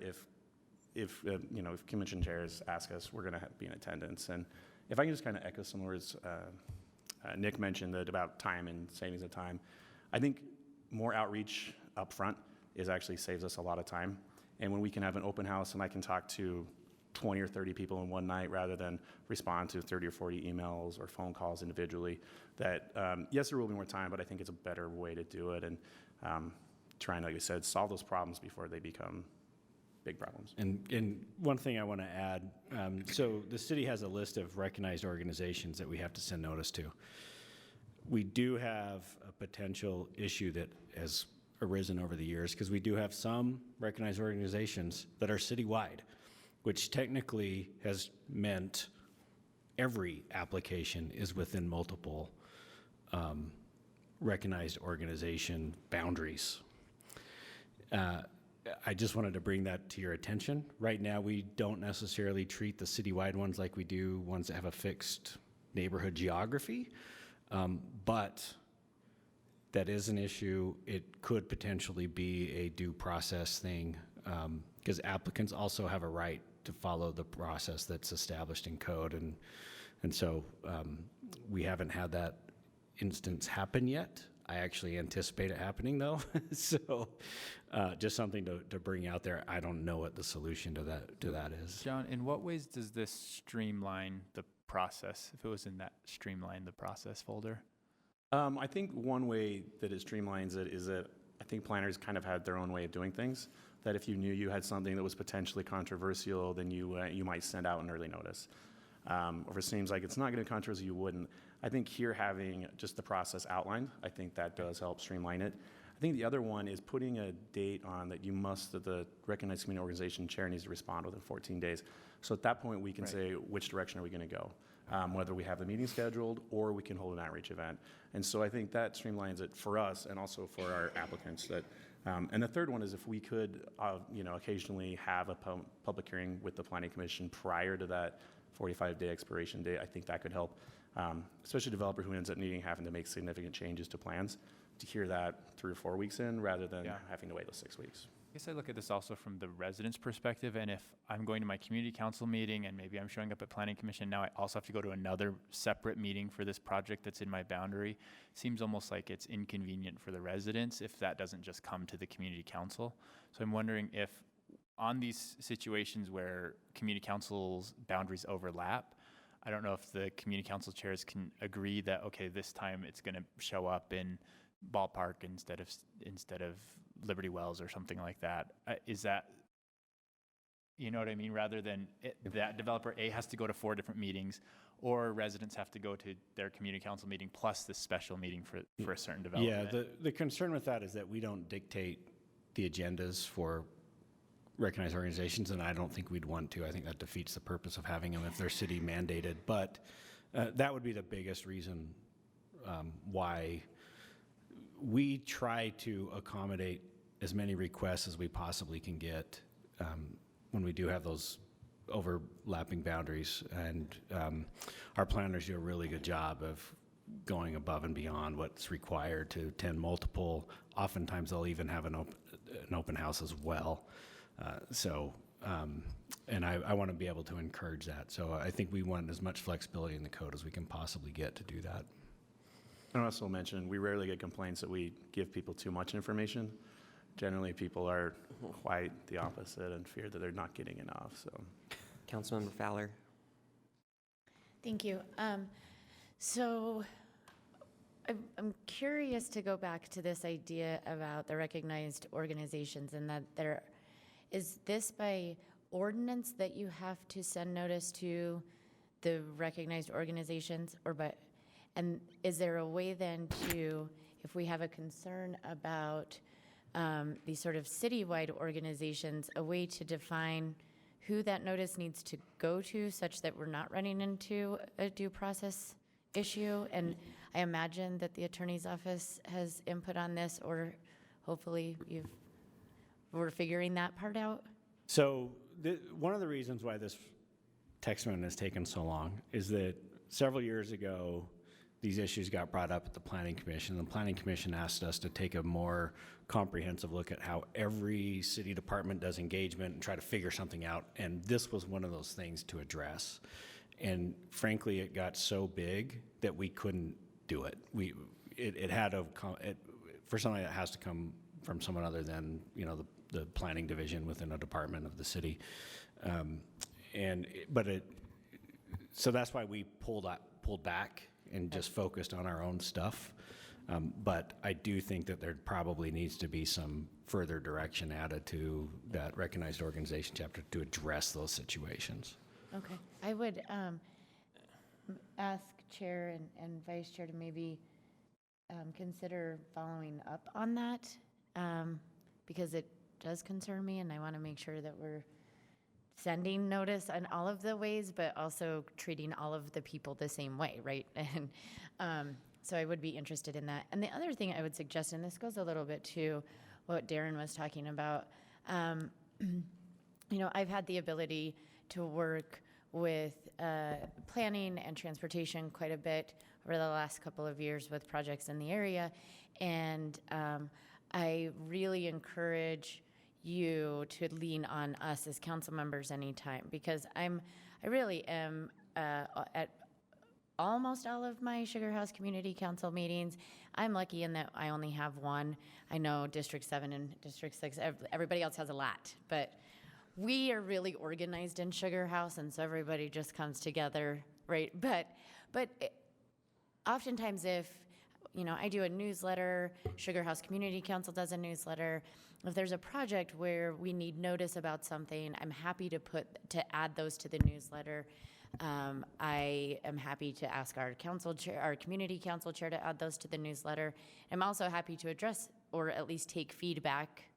if convention chairs ask us, we're going to be in attendance. And if I can just kind of echo some words, Nick mentioned that about time and savings of time. I think more outreach up front actually saves us a lot of time. And when we can have an open house and I can talk to 20 or 30 people in one night rather than respond to 30 or 40 emails or phone calls individually, that yes, there will be more time, but I think it's a better way to do it and trying, like you said, solve those problems before they become big problems. And one thing I want to add, so the city has a list of recognized organizations that we have to send notice to. We do have a potential issue that has arisen over the years because we do have some recognized organizations that are citywide, which technically has meant every application is within multiple recognized organization boundaries. I just wanted to bring that to your attention. Right now, we don't necessarily treat the citywide ones like we do ones that have a fixed neighborhood geography, but that is an issue. It could potentially be a due process thing because applicants also have a right to follow the process that's established in code. And so we haven't had that instance happen yet. I actually anticipate it happening though. So just something to bring out there. I don't know what the solution to that is. John, in what ways does this streamline the process, if it was in that streamline the process folder? I think one way that it streamlines it is that I think planners kind of had their own way of doing things, that if you knew you had something that was potentially controversial, then you might send out an early notice. Or if it seems like it's not going to be controversial, you wouldn't. I think here having just the process outlined, I think that does help streamline it. I think the other one is putting a date on that that the recognized community organization chair needs to respond within 14 days. So at that point, we can say, which direction are we going to go? Whether we have a meeting scheduled or we can hold an outreach event. And so I think that streamlines it for us and also for our applicants. And the third one is if we could, occasionally have a public hearing with the Planning Commission prior to that 45-day expiration date, I think that could help, especially a developer who ends up having to make significant changes to plans, to hear that 3 or 4 weeks in rather than having to wait those 6 weeks. I guess I look at this also from the resident's perspective, and if I'm going to my community council meeting and maybe I'm showing up at Planning Commission, now I also have to go to another separate meeting for this project that's in my boundary. It seems almost like it's inconvenient for the residents if that doesn't just come to the community council. So I'm wondering if on these situations where community council's boundaries overlap, I don't know if the community council chairs can agree that, okay, this time it's going to show up in Ballpark instead of Liberty Wells or something like that. Is that, you know what I mean? Rather than that developer A has to go to 4 different meetings, or residents have to go to their community council meeting plus this special meeting for a certain development. Yeah, the concern with that is that we don't dictate the agendas for recognized organizations, and I don't think we'd want to. I think that defeats the purpose of having them if they're city mandated. But that would be the biggest reason why we try to accommodate as many requests as we possibly can get when we do have those overlapping boundaries. And our planners do a really good job of going above and beyond what's required to attend multiple. Oftentimes they'll even have an open house as well. And I want to be able to encourage that. So I think we want as much flexibility in the code as we can possibly get to do that. I also mentioned we rarely get complaints that we give people too much information. Generally, people are quite the opposite and fear that they're not getting enough. So, Councilmember Fowler. Thank you. So I'm curious to go back to this idea about the recognized organizations and that is this by ordinance that you have to send notice to the recognized organizations, and is there a way then to, if we have a concern about these sort of citywide organizations, a way to define who that notice needs to go to such that we're not running into a due process issue? And I imagine that the attorney's office has input on this, or hopefully we're figuring that part out. So one of the reasons why this text amendment has taken so long is that several years ago, these issues got brought up at the Planning Commission. The Planning Commission asked us to take a more comprehensive look at how every city department does engagement and try to figure something out. And this was one of those things to address. And frankly, it got so big that we couldn't do it. It had to come, for something that has to come from someone other than, you know, the planning division within a department of the city. So that's why we pulled back and just focused on our own stuff. But I do think that there probably needs to be some further direction added to that recognized organization chapter to address those situations. Okay. I would ask Chair and Vice Chair to maybe consider following up on that, because it does concern me, and I want to make sure that we're sending notice in all of the ways, but also treating all of the people the same way, right? And so I would be interested in that. And the other thing I would suggest, and this goes a little bit to what Darren was talking about, you know, I've had the ability to work with planning and transportation quite a bit over the last couple of years with projects in the area, and I really encourage you to lean on us as council members anytime, because I really am at almost all of my Sugar House Community Council meetings. I'm lucky in that I only have one. I know District 7 and District 6, everybody else has a lot, but we are really organized in Sugar House, and so everybody just comes together, right? But oftentimes if, you know, I do a newsletter, Sugar House Community Council does a newsletter. If there's a project where we need notice about something, I'm happy to add those to the newsletter. I am happy to ask our council chair, our community council chair, to add those to the newsletter. I'm also happy to address, or at least take feedback,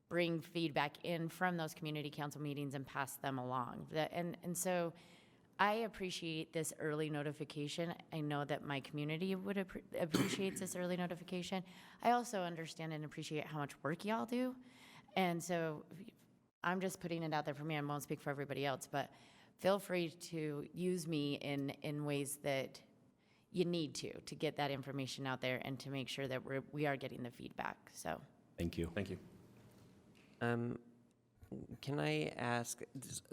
bring feedback in from those community council meetings and pass them along. And so I appreciate this early notification. I know that my community would appreciate this early notification. I also understand and appreciate how much work y'all do. And so I'm just putting it out there for me. I won't speak for everybody else, but feel free to use me in ways that you need to get that information out there and to make sure that we are getting the feedback. So thank you. Thank you. Can I ask,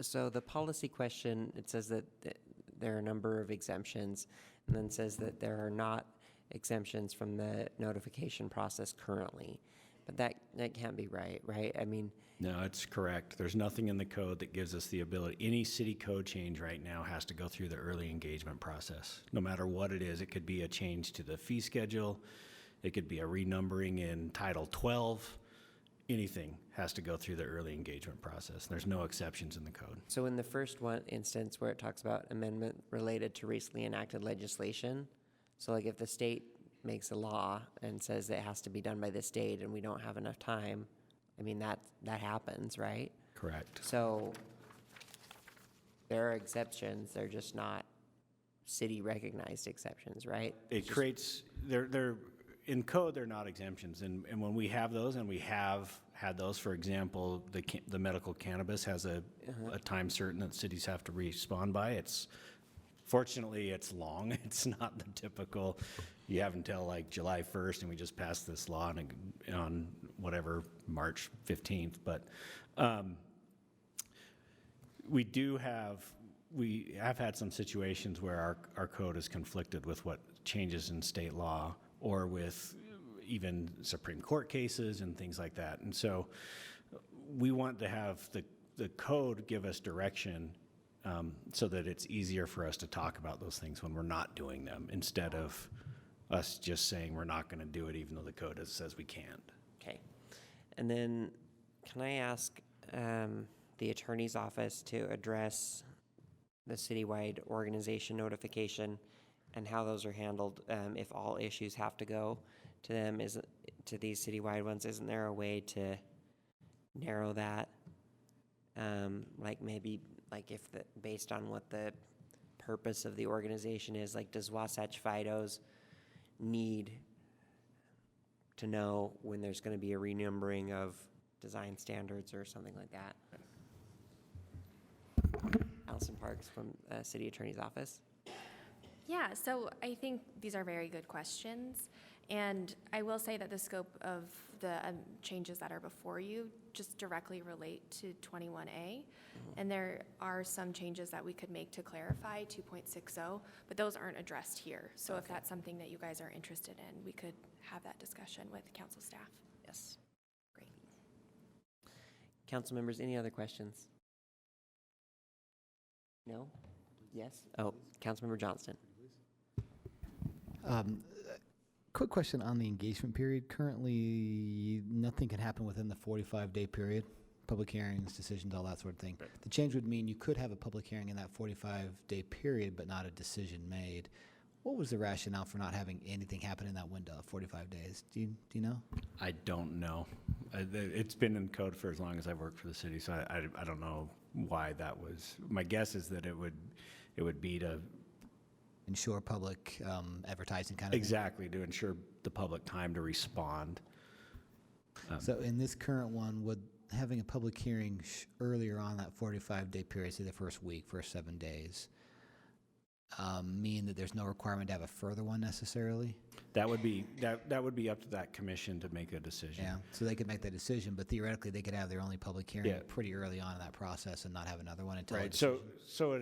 so the policy question, it says that there are a number of exemptions, and then says that there are not exemptions from the notification process currently. But that can't be right? I mean... No, it's correct. There's nothing in the code that gives us the ability. Any city code change right now has to go through the early engagement process. No matter what it is, it could be a change to the fee schedule, it could be a renumbering in Title 12, anything has to go through the early engagement process. There's no exceptions in the code. So in the first one instance where it talks about amendment related to recently enacted legislation, so like if the state makes a law and says it has to be done by this date and we don't have enough time, I mean, that happens, right? Correct. So there are exceptions, they're just not city recognized exceptions, right? It creates, they're in code, they're not exemptions. And when we have those, and we have had those, for example, the medical cannabis has a time certain that cities have to respond by. Fortunately, it's long. It's not the typical, you have until like July 1st and we just passed this law on whatever, March 15th. But we have had some situations where our code is conflicted with what changes in state law or with even Supreme Court cases and things like that. And so we want to have the code give us direction so that it's easier for us to talk about those things when we're not doing them, instead of us just saying we're not going to do it even though the code says we can't. Okay. And then can I ask the attorney's office to address the citywide organization notification and how those are handled, if all issues have to go to them, to these citywide ones, isn't there a way to narrow that? Like maybe, like if based on what the purpose of the organization is, like does Wasatch FIDOs need to know when there's going to be a renumbering of design standards or something like that? Allison Parks from City Attorney's Office. Yeah, so I think these are very good questions. And I will say that the scope of the changes that are before you just directly relate to 21A. And there are some changes that we could make to clarify 2.60, but those aren't addressed here. So if that's something that you guys are interested in, we could have that discussion with council staff. Yes. Great. Council members, any other questions? No? Yes? Oh, Councilmember Johnston. Quick question on the engagement period. Currently, nothing can happen within the 45-day period. Public hearings, decisions, all that sort of thing. Right. The change would mean you could have a public hearing in that 45-day period, but not a decision made. What was the rationale for not having anything happen in that window of 45 days? Do you know? I don't know. It's been in code for as long as I've worked for the city, so I don't know why that was. My guess is that it would be to ensure public advertising kind of exactly to ensure the public time to respond. So in this current one, would having a public hearing earlier on that 45-day period, say the first week, first 7 days, mean that there's no requirement to have a further one necessarily? That would be up to that commission to make a decision. Yeah, so they could make that decision, but theoretically they could have their only public hearing pretty early on in that process and not have another one until a Right. decision. So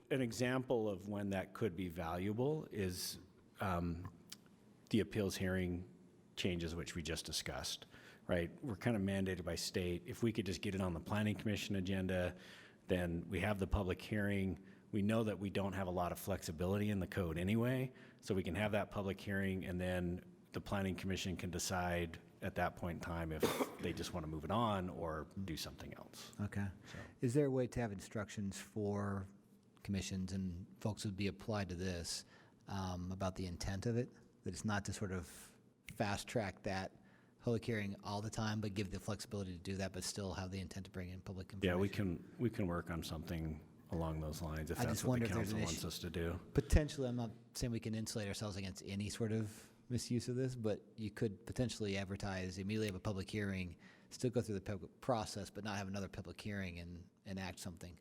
an example of when that could be valuable is the appeals hearing changes, which we just discussed. Right. We're kind of mandated by state. If we could just get it on the planning commission agenda, then we have the public hearing. We know that we don't have a lot of flexibility in the code anyway, so we can have that public hearing, and then the planning commission can decide at that point in time if they just want to move it on or do something else. Okay. Is there a way to have instructions for commissions and folks who would be applied to this about the intent of it? That it's not to sort of fast track that public hearing all the time, but give the flexibility to do that, but still have the intent to bring in public information? Yeah, we can work on something along those lines if I that's just what wonder the if there's council an wants issue. us to do. Potentially, I'm not saying we can insulate ourselves against any sort of misuse of this, but you could potentially advertise, immediately have a public hearing, still go through the public process, but not have another public hearing and enact something.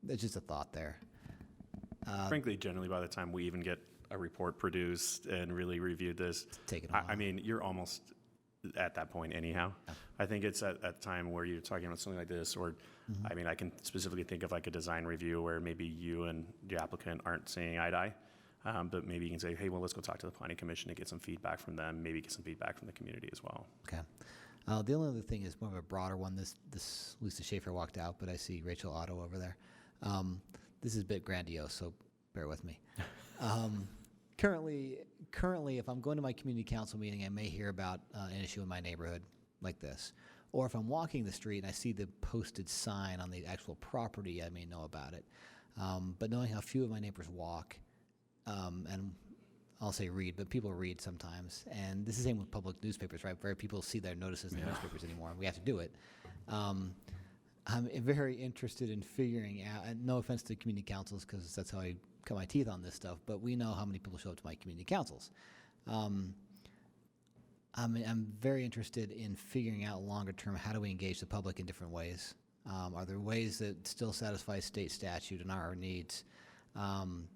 That's just a thought there. Frankly, generally, by the time we even get a report produced and really reviewed this, I mean, you're almost at that point anyhow. Yeah. I think it's at a time where you're talking about something like this, or I mean, I can specifically think of like a design review where maybe you and the applicant aren't seeing eye to eye, but maybe you can say, hey, well, let's go talk to the planning commission and get some feedback from them, maybe get some feedback from the community as well. Okay. The only other thing is more of a broader one. This Lisa Schaefer walked out, but I see Rachel Otto over there. This is a bit grandiose, so bear with me. Currently, if I'm going to my community council meeting, I may hear about an issue in my neighborhood like this. Or if I'm walking the street and I see the posted sign on the actual property, I may know about it. But knowing how few of my neighbors walk, and I'll say read, but people read sometimes. And this is the same with public newspapers, right? Very people see their notices in the newspapers anymore. We have to do it. I'm very interested in figuring out, and no offense to community councils, because that's how I cut my teeth on this stuff, but we know how many people show up to my community councils. I'm very interested in figuring out longer term, how do we engage the public in different ways? Are there ways that still satisfy state statute and our needs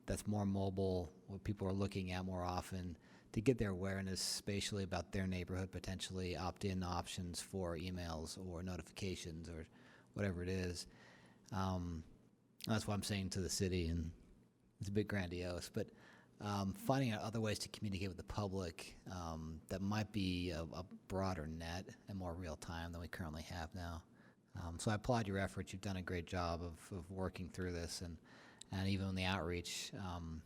that's more mobile, what people are looking at more often to get their awareness spatially about their neighborhood, potentially opt-in options for emails or notifications or whatever it is. That's what I'm saying to the city, and it's a bit grandiose, but finding out other ways to communicate with the public that might be a broader net and more real time than we currently have now. So I applaud your efforts. You've done a great job of working through this, and even in the outreach,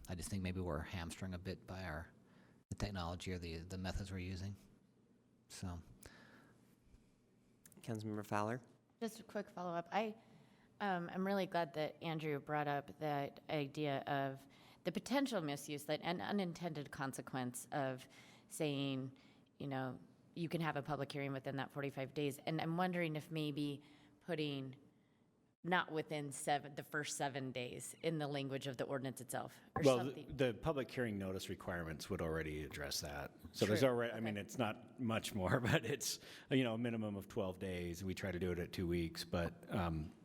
I just think maybe we're hamstrung a bit by the technology or the methods we're using. So, Councilmember Fowler? Just a quick follow-up. I'm really glad that Andrew brought up that idea of the potential misuse, that an unintended consequence of saying, you know, you can have a public hearing within that 45 days. And I'm wondering if maybe putting not within the first 7 days in the language of the ordinance itself or Well, something. the public hearing notice requirements would already address that. So there's True. already, I mean, it's not much more, but it's, you know, a minimum of 12 days. We try to do it at 2 weeks, but,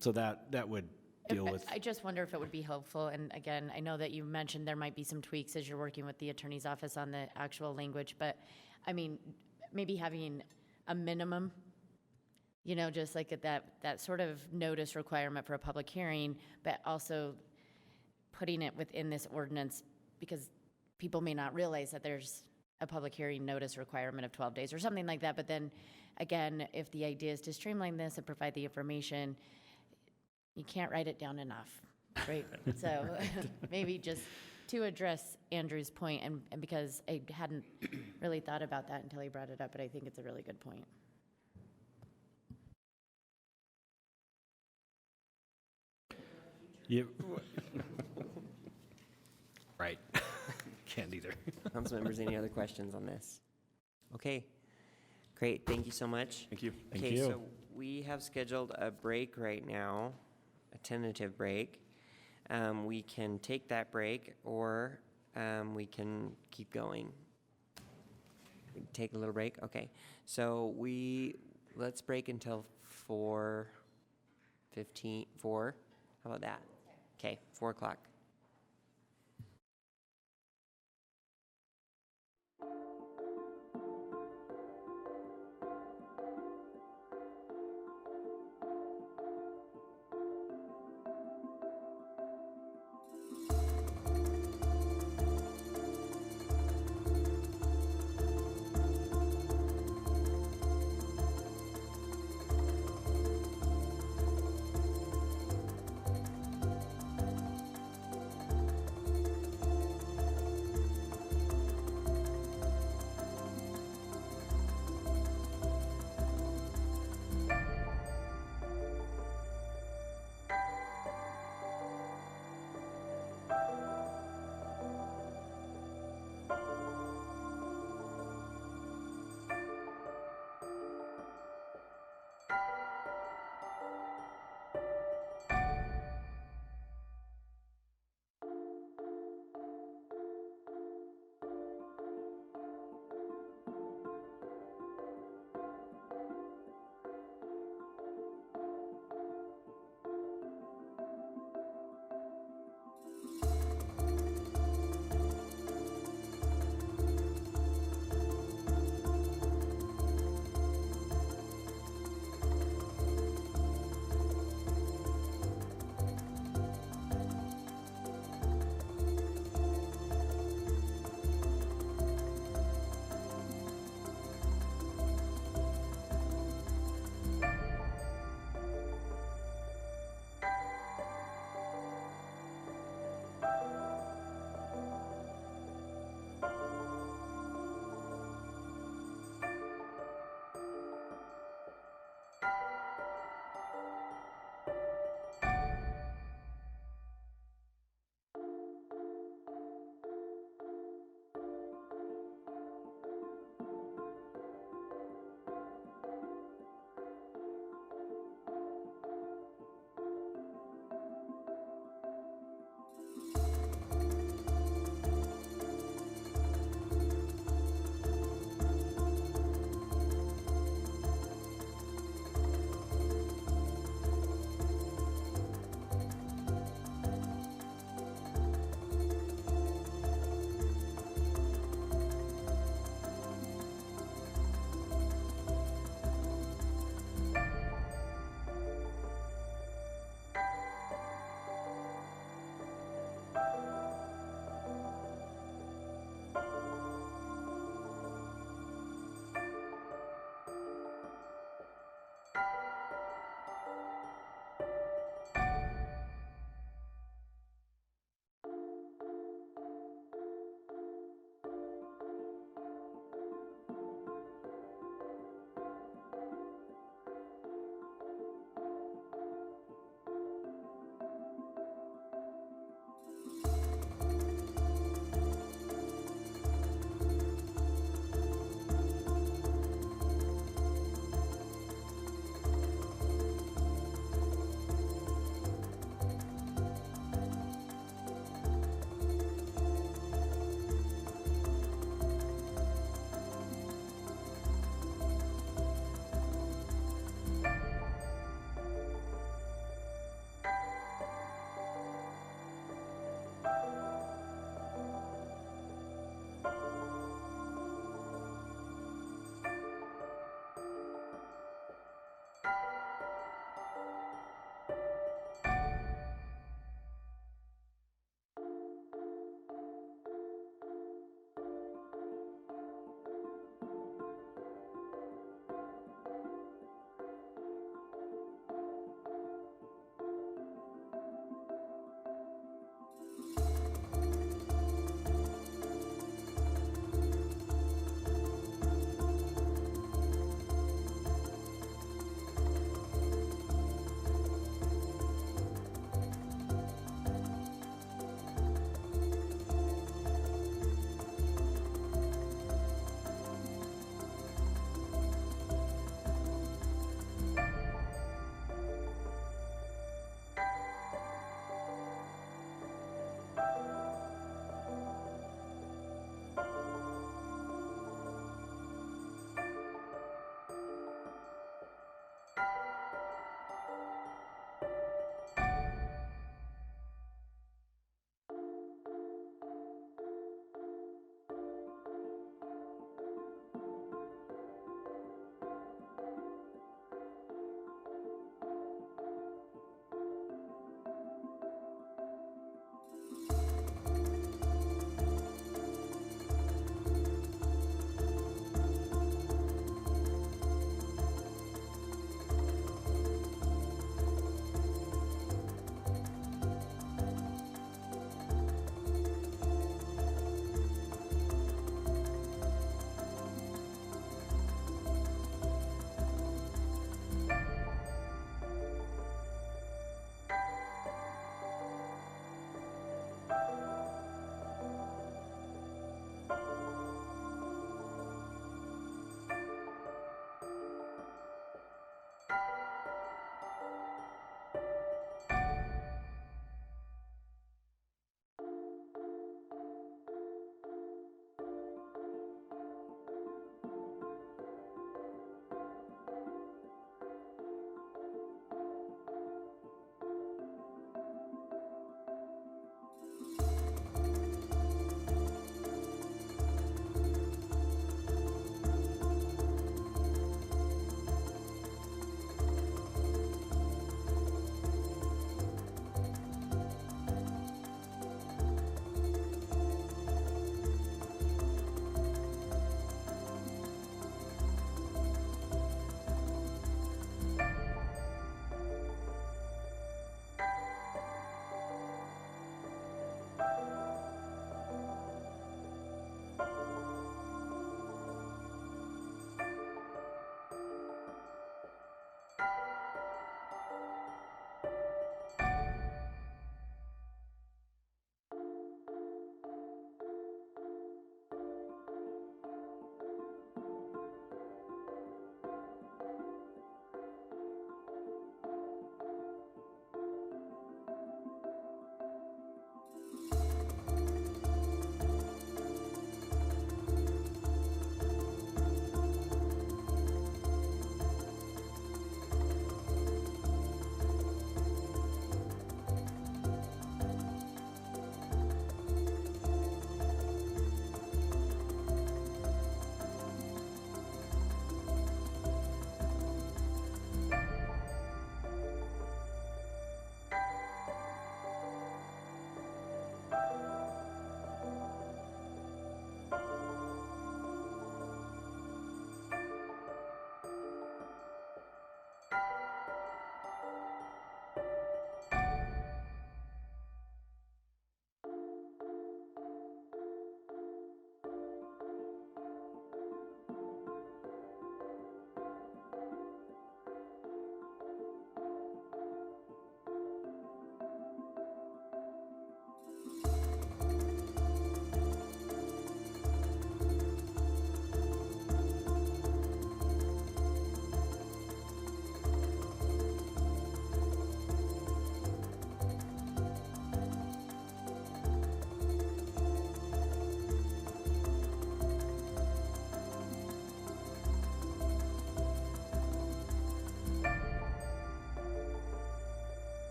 so that would deal with. I just wonder if it would be helpful, and again, I know that you mentioned there might be some tweaks as you're working with the attorney's office on the actual language, but, I mean, maybe having a minimum, you know, just like that sort of notice requirement for a public hearing, but also putting it within this ordinance, because people may not realize that there's a public hearing notice requirement of 12 days or something like that, but then, again, if the idea is to streamline this and provide the information, you can't write it down enough, right? So maybe just to address Andrew's point, and because I hadn't really thought about that until he brought it up, but I think it's a really good point. Yep. Right. Can't either. Council members, any other questions on this? Okay, great, thank you so much. Thank you. Thank Okay, you. so we have scheduled a break right now, a tentative break. We can take that break, or we can keep going. We can take a little break, okay. So let's break until 4:15, how about that? Okay, 4 o'clock.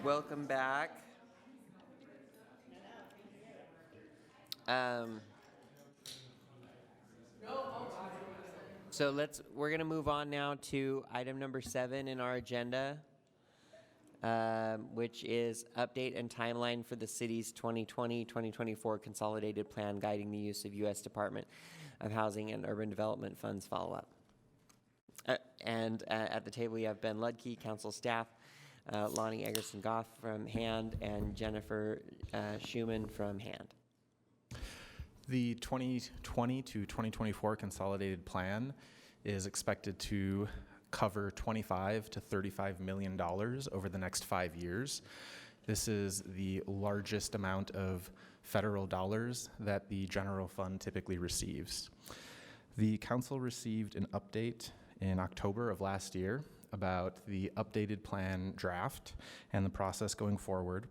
Welcome back. So we're gonna move on now to item number 7 in our agenda, which is update and timeline for the city's 2020-2024 consolidated plan guiding the use of U.S. Department of Housing and Urban Development funds follow-up. And at the table, we have Ben Ludke, council staff, Lonnie Eggerson-Goff from HAND, and Jennifer Schumann from HAND. The 2020 to 2024 consolidated plan is expected to cover $25 to $35 million over the next 5 years. This is the largest amount of federal dollars that the general fund typically receives. The council received an update in October of last year about the updated plan draft and the process going forward.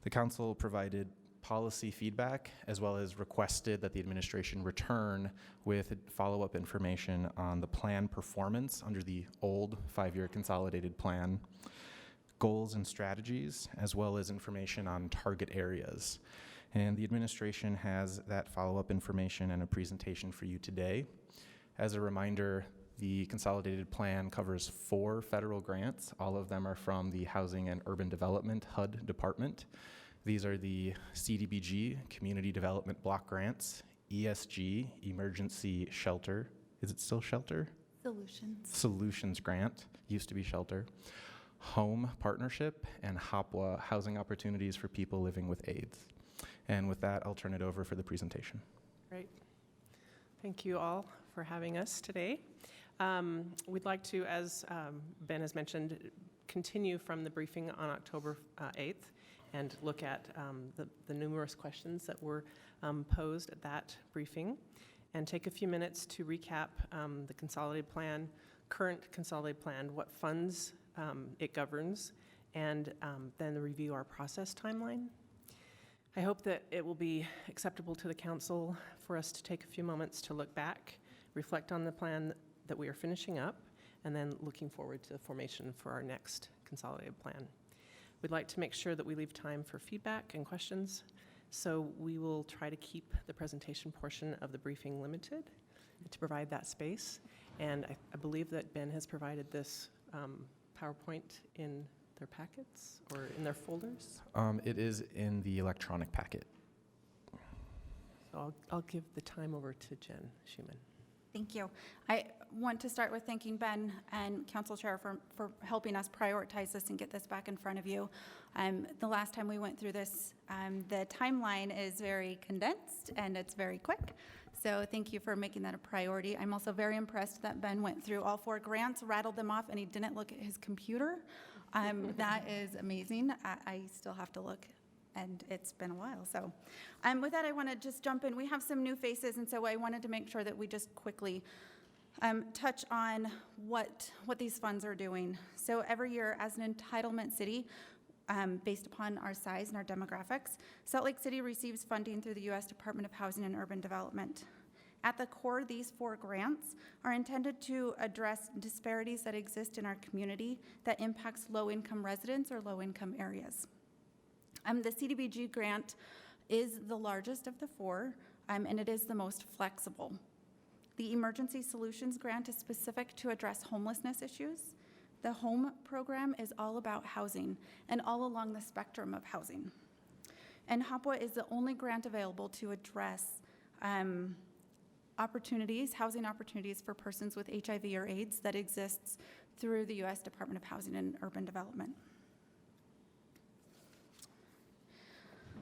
The council provided policy feedback as well as requested that the administration return with follow-up information on the plan performance under the old 5-year consolidated plan, goals and strategies, as well as information on target areas. And the administration has that follow-up information and a presentation for you today. As a reminder, the consolidated plan covers 4 federal grants. All of them are from the Housing and Urban Development HUD department. These are the CDBG, Community Development Block Grants, ESG, Emergency Shelter. Is it still Shelter? Solutions Grant, used to be Shelter. Home Partnership, and HOPWA, Housing Opportunities for People Living with AIDS. And with that, I'll turn it over for the presentation. Great. Thank you all for having us today. We'd like to, as Ben has mentioned, continue from the briefing on October 8th and look at the numerous questions that were posed at that briefing, and take a few minutes to recap the consolidated plan, current consolidated plan, what funds it governs, and then review our process timeline. I hope that it will be acceptable to the council for us to take a few moments to look back, reflect on the plan that we are finishing up, and then looking forward to the formation for our next consolidated plan. We'd like to make sure that we leave time for feedback and questions, so we will try to keep the presentation portion of the briefing limited to provide that space. And I believe that Ben has provided this PowerPoint in their packets or in their folders. It is in the electronic packet. So I'll give the time over to Jen Schumann. Thank you. I want to start with thanking Ben and Council Chair for helping us prioritize this and get this back in front of you. The last time we went through this, the timeline is very condensed and it's very quick. So thank you for making that a priority. I'm also very impressed that Ben went through all 4 grants, rattled them off, and he didn't look at his computer. That is amazing. I still have to look, and it's been a while. So with that, I want to just jump in. We have some new faces, and so I wanted to make sure that we just quickly touch on what these funds are doing. So every year, as an entitlement city, based upon our size and our demographics, Salt Lake City receives funding through the U.S. Department of Housing and Urban Development. At the core, these 4 grants are intended to address disparities that exist in our community that impacts low-income residents or low-income areas. The CDBG grant is the largest of the 4, and it is the most flexible. The Emergency Solutions Grant is specific to address homelessness issues. The HOME program is all about housing and all along the spectrum of housing. And HOPWA is the only grant available to address housing opportunities for persons with HIV or AIDS that exists through the U.S. Department of Housing and Urban Development.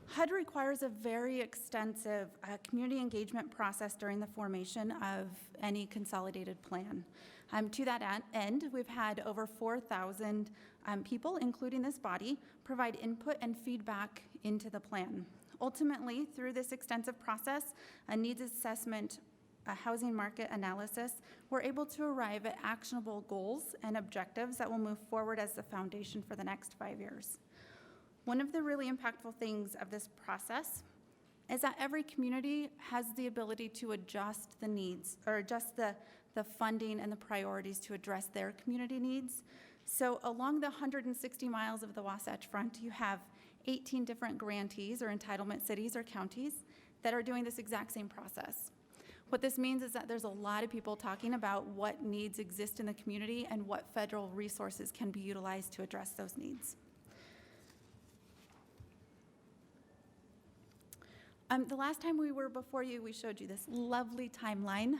HUD requires a very extensive community engagement process during the formation of any consolidated plan. To that end, we've had over 4,000 people, including this body, provide input and feedback into the plan. Ultimately, through this extensive process, a needs assessment, a housing market analysis, we're able to arrive at actionable goals and objectives that will move forward as the foundation for the next 5 years. One of the really impactful things of this process is that every community has the ability to adjust the needs or adjust the funding and the priorities to address their community needs. So along the 160 miles of the Wasatch Front, you have 18 different grantees or entitlement cities or counties that are doing this exact same process. What this means is that there's a lot of people talking about what needs exist in the community and what federal resources can be utilized to address those needs. The last time we were before you, we showed you this lovely timeline.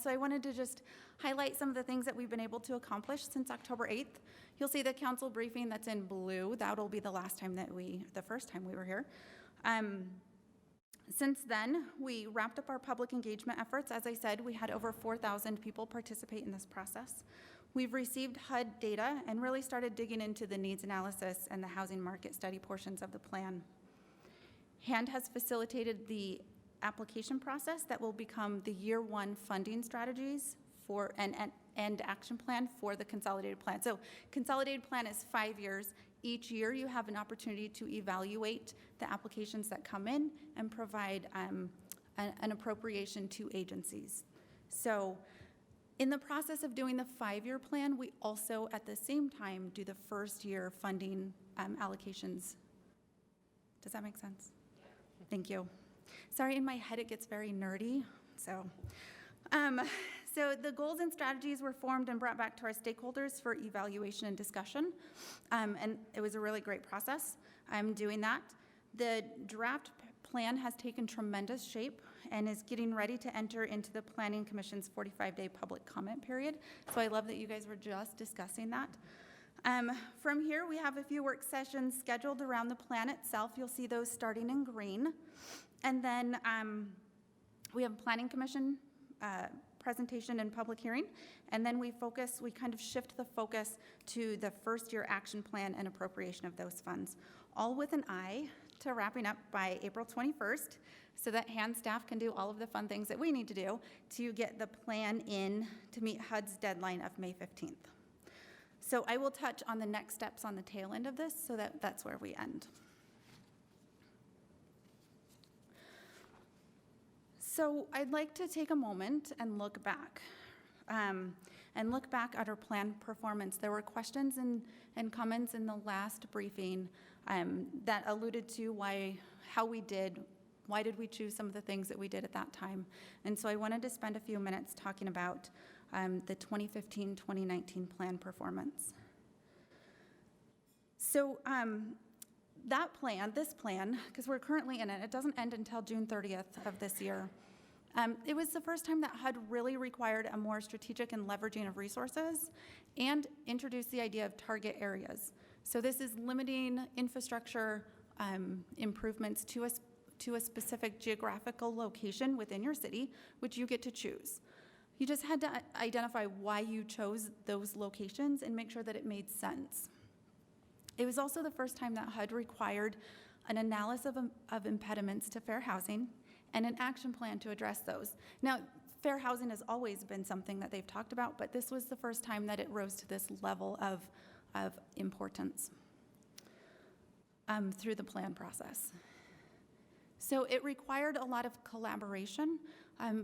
So I wanted to just highlight some of the things that we've been able to accomplish since October 8th. You'll see the council briefing that's in blue. That'll be the first time we were here. Since then, we wrapped up our public engagement efforts. As I said, we had over 4,000 people participate in this process. We've received HUD data and really started digging into the needs analysis and the housing market study portions of the plan. HAND has facilitated the application process that will become the year one funding strategies for and action plan for the consolidated plan. So consolidated plan is 5 years. Each year you have an opportunity to evaluate the applications that come in and provide an appropriation to agencies. So in the process of doing the 5-year plan, we also at the same time do the first year funding allocations. Does that make sense? Thank you. Sorry, in my head it gets very nerdy. So the goals and strategies were formed and brought back to our stakeholders for evaluation and discussion. And it was a really great process. I'm doing that. The draft plan has taken tremendous shape and is getting ready to enter into the Planning Commission's 45-day public comment period. So I love that you guys were just discussing that. From here, we have a few work sessions scheduled around the plan itself. You'll see those starting in green. And then we have Planning Commission presentation and public hearing. And then we kind of shift the focus to the first year action plan and appropriation of those funds, all with an eye to wrapping up by April 21st so that HAND staff can do all of the fun things that we need to do to get the plan in to meet HUD's deadline of May 15th. So I will touch on the next steps on the tail end of this so that's where we end. So I'd like to take a moment and look back at our plan performance. There were questions and comments in the last briefing that alluded to why did we choose some of the things that we did at that time. And so I wanted to spend a few minutes talking about the 2015-2019 plan performance. So this plan, because we're currently in it doesn't end until June 30th of this year. It was the first time that HUD really required a more strategic and leveraging of resources and introduced the idea of target areas. So this is limiting infrastructure improvements to a specific geographical location within your city, which you get to choose. You just had to identify why you chose those locations and make sure that it made sense. It was also the first time that HUD required an analysis of impediments to fair housing and an action plan to address those. Now, fair housing has always been something that they've talked about, but this was the first time that it rose to this level of importance through the plan process. So it required a lot of collaboration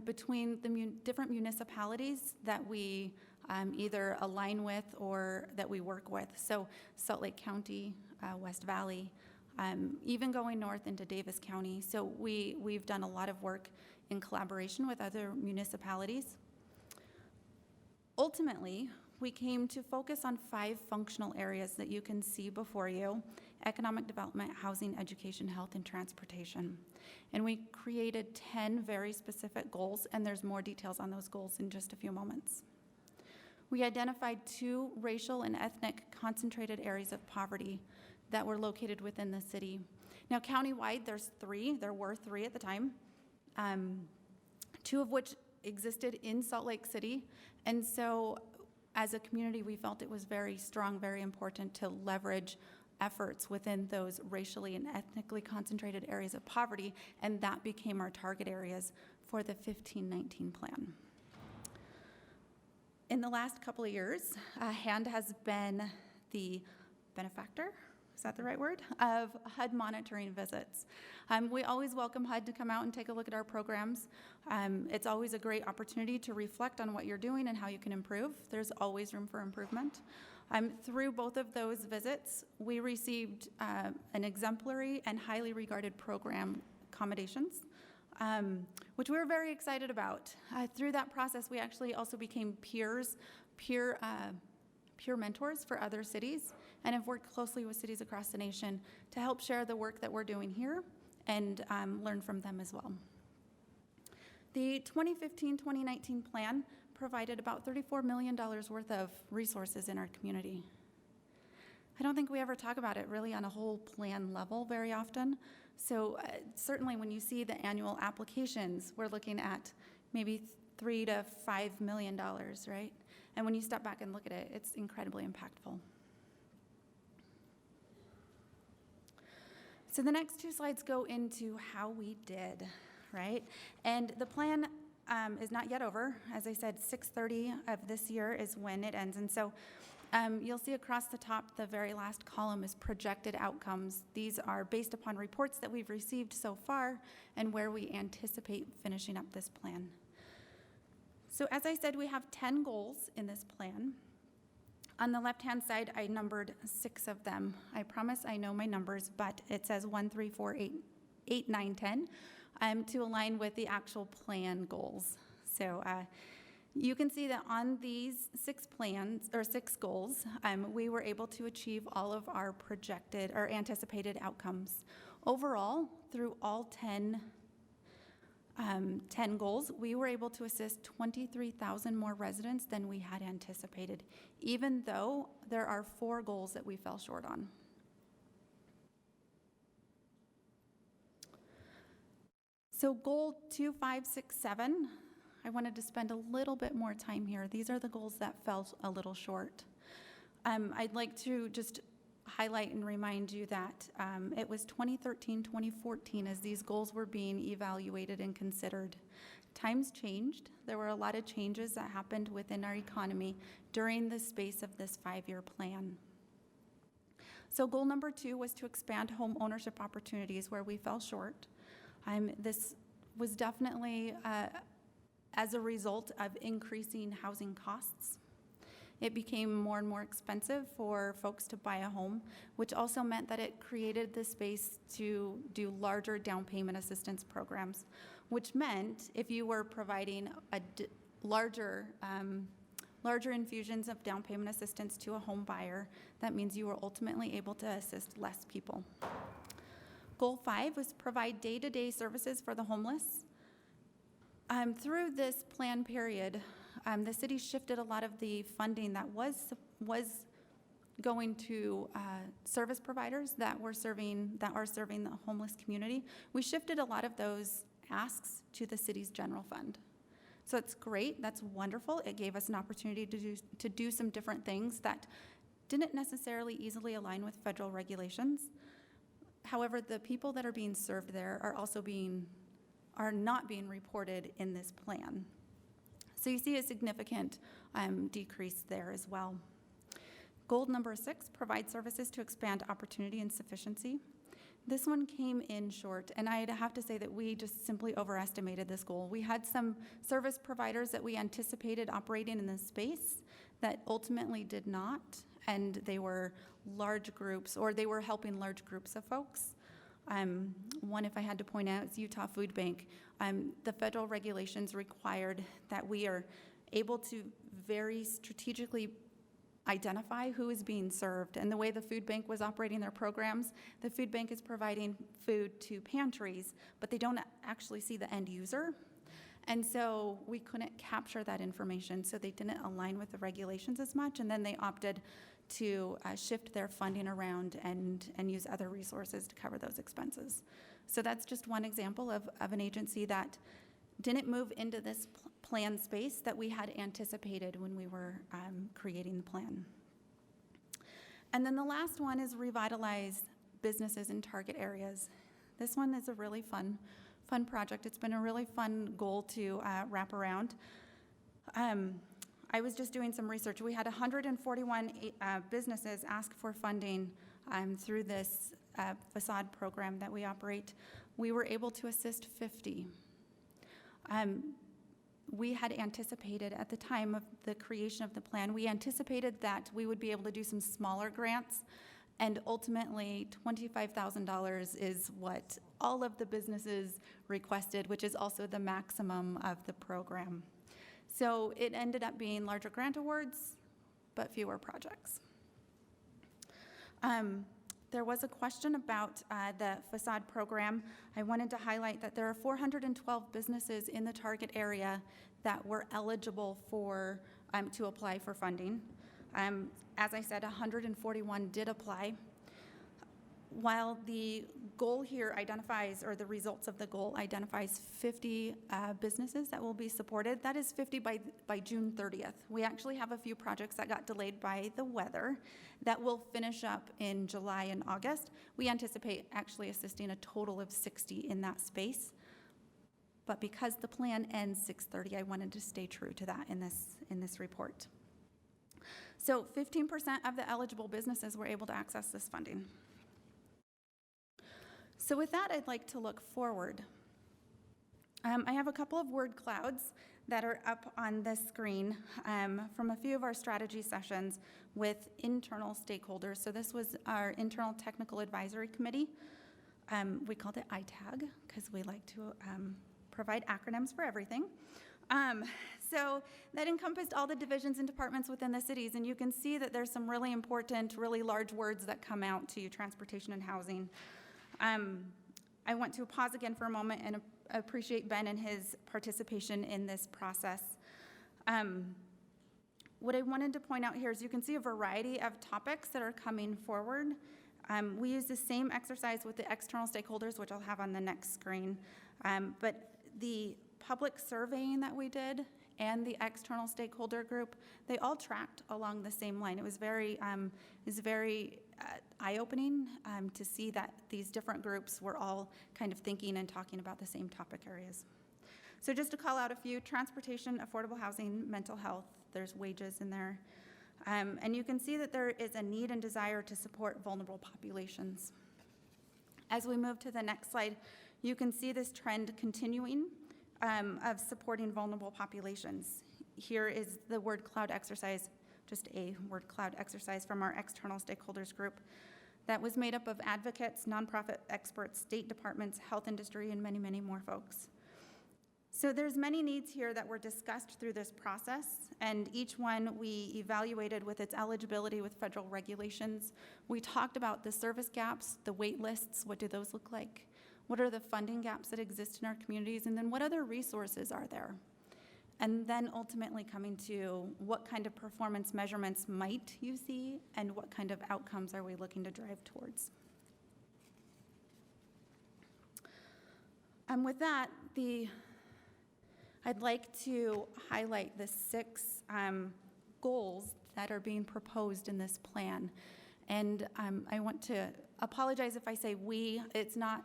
between the different municipalities that we either align with or that we work with. So Salt Lake County, West Valley, even going north into Davis County. So we've done a lot of work in collaboration with other municipalities. Ultimately, we came to focus on 5 functional areas that you can see before you: economic development, housing, education, health, and transportation. And we created 10 very specific goals, and there's more details on those goals in just a few moments. We identified 2 racial and ethnic concentrated areas of poverty that were located within the city. Now, countywide, there were 3 at the time, 2 of which existed in Salt Lake City. And so as a community, we felt it was very strong, very important to leverage efforts within those racially and ethnically concentrated areas of poverty, and that became our target areas for the 15-19 plan. In the last couple of years, HAND has been the benefactor, is that the right word, of HUD monitoring visits. We always welcome HUD to come out and take a look at our programs. It's always a great opportunity to reflect on what you're doing and how you can improve. There's always room for improvement. Through both of those visits, we received an exemplary and highly regarded program accommodations, which we were very excited about. Through that process, we actually also became peer mentors for other cities and have worked closely with cities across the nation to help share the work that we're doing here and learn from them as well. The 2015-2019 plan provided about $34 million worth of resources in our community. I don't think we ever talk about it really on a whole plan level very often. So certainly when you see the annual applications, we're looking at maybe $3 to $5 million, right? And when you step back and look at it, it's incredibly impactful. So the next two slides go into how we did, right? And the plan is not yet over. As I said, 6/30 of this year is when it ends. And so you'll see across the top, the very last column is projected outcomes. These are based upon reports that we've received so far and where we anticipate finishing up this plan. So as I said, we have 10 goals in this plan. On the left-hand side, I numbered 6 of them. I promise I know my numbers, but it says 1, 3, 4, 8, 9, 10 to align with the actual plan goals. So you can see that on these 6 goals, we were able to achieve all of our projected or anticipated outcomes. Overall, through all 10 goals, we were able to assist 23,000 more residents than we had anticipated, even though there are 4 goals that we fell short on. So goal 2, 5, 6, 7, I wanted to spend a little bit more time here. These are the goals that fell a little short. I'd like to just highlight and remind you that it was 2013, 2014 as these goals were being evaluated and considered. Times changed. There were a lot of changes that happened within our economy during the space of this 5-year plan. So goal number 2 was to expand home ownership opportunities where we fell short. This was definitely as a result of increasing housing costs. It became more and more expensive for folks to buy a home, which also meant that it created the space to do larger down payment assistance programs, which meant if you were providing a larger infusions of down payment assistance to a home buyer, that means you were ultimately able to assist less people. Goal 5 was provide day-to-day services for the homeless. Through this plan period, the city shifted a lot of the funding that was going to service providers that are serving the homeless community. We shifted a lot of those asks to the city's general fund. So it's great, that's wonderful. It gave us an opportunity to do some different things that didn't necessarily easily align with federal regulations. However, the people that are being served there are not being reported in this plan. So you see a significant decrease there as well. Goal number 6, provide services to expand opportunity and sufficiency. This one came in short, and I'd have to say that we just simply overestimated this goal. We had some service providers that we anticipated operating in this space that ultimately did not, and they were large groups, or they were helping large groups of folks. One, if I had to point out, is Utah Food Bank. The federal regulations required that we are able to very strategically identify who is being served. And the way the food bank was operating their programs, the food bank is providing food to pantries, but they don't actually see the end user. And so we couldn't capture that information, so they didn't align with the regulations as much, and then they opted to shift their funding around and use other resources to cover those expenses. So that's just one example of an agency that didn't move into this plan space that we had anticipated when we were creating the plan. And then the last one is revitalize businesses in target areas. This one is a really fun project. It's been a really fun goal to wrap around. I was just doing some research. We had 141 businesses ask for funding through this facade program that we operate. We were able to assist 50. we had anticipated at the time of the creation of the plan, we anticipated that we would be able to do some smaller grants, and ultimately $25,000 is what all of the businesses requested, which is also the maximum of the program. So it ended up being larger grant awards, but fewer projects. There was a question about the facade program. I wanted to highlight that there are 412 businesses in the target area that were eligible for to apply for funding. As I said, 141 did apply. While the goal here identifies, or the results of the goal identifies 50 businesses that will be supported, that is 50 by June 30th. We actually have a few projects that got delayed by the weather that will finish up in July and August. We anticipate actually assisting a total of 60 in that space. But because the plan ends 6:30, I wanted to stay true to that in this report. So 15% of the eligible businesses were able to access this funding. So with that, I'd like to look forward. I have a couple of word clouds that are up on the screen from a few of our strategy sessions with internal stakeholders. So this was our Internal Technical Advisory Committee. We called it ITAG because we like to provide acronyms for everything. So that encompassed all the divisions and departments within the cities, and you can see that there's some really important, really large words that come out to you: transportation and housing. I want to pause again for a moment and appreciate Ben and his participation in this process. What I wanted to point out here is you can see a variety of topics that are coming forward. We use the same exercise with the external stakeholders, which I'll have on the next screen. But the public surveying that we did and the external stakeholder group, they all tracked along the same line. It was very eye-opening to see that these different groups were all kind of thinking and talking about the same topic areas. So just to call out a few: transportation, affordable housing, mental health, there's wages in there. And you can see that there is a need and desire to support vulnerable populations. As we move to the next slide, you can see this trend continuing of supporting vulnerable populations. Here is the word cloud exercise, just a word cloud exercise from our external stakeholders group that was made up of advocates, nonprofit experts, state departments, health industry, and many, many more folks. So there's many needs here that were discussed through this process, and each one we evaluated with its eligibility with federal regulations. We talked about the service gaps, the wait lists, what do those look like? What are the funding gaps that exist in our communities? And then what other resources are there? And then ultimately coming to what kind of performance measurements might you see, and what kind of outcomes are we looking to drive towards? With that, I'd like to highlight the 6 goals that are being proposed in this plan. And I want to apologize if I say we. It's not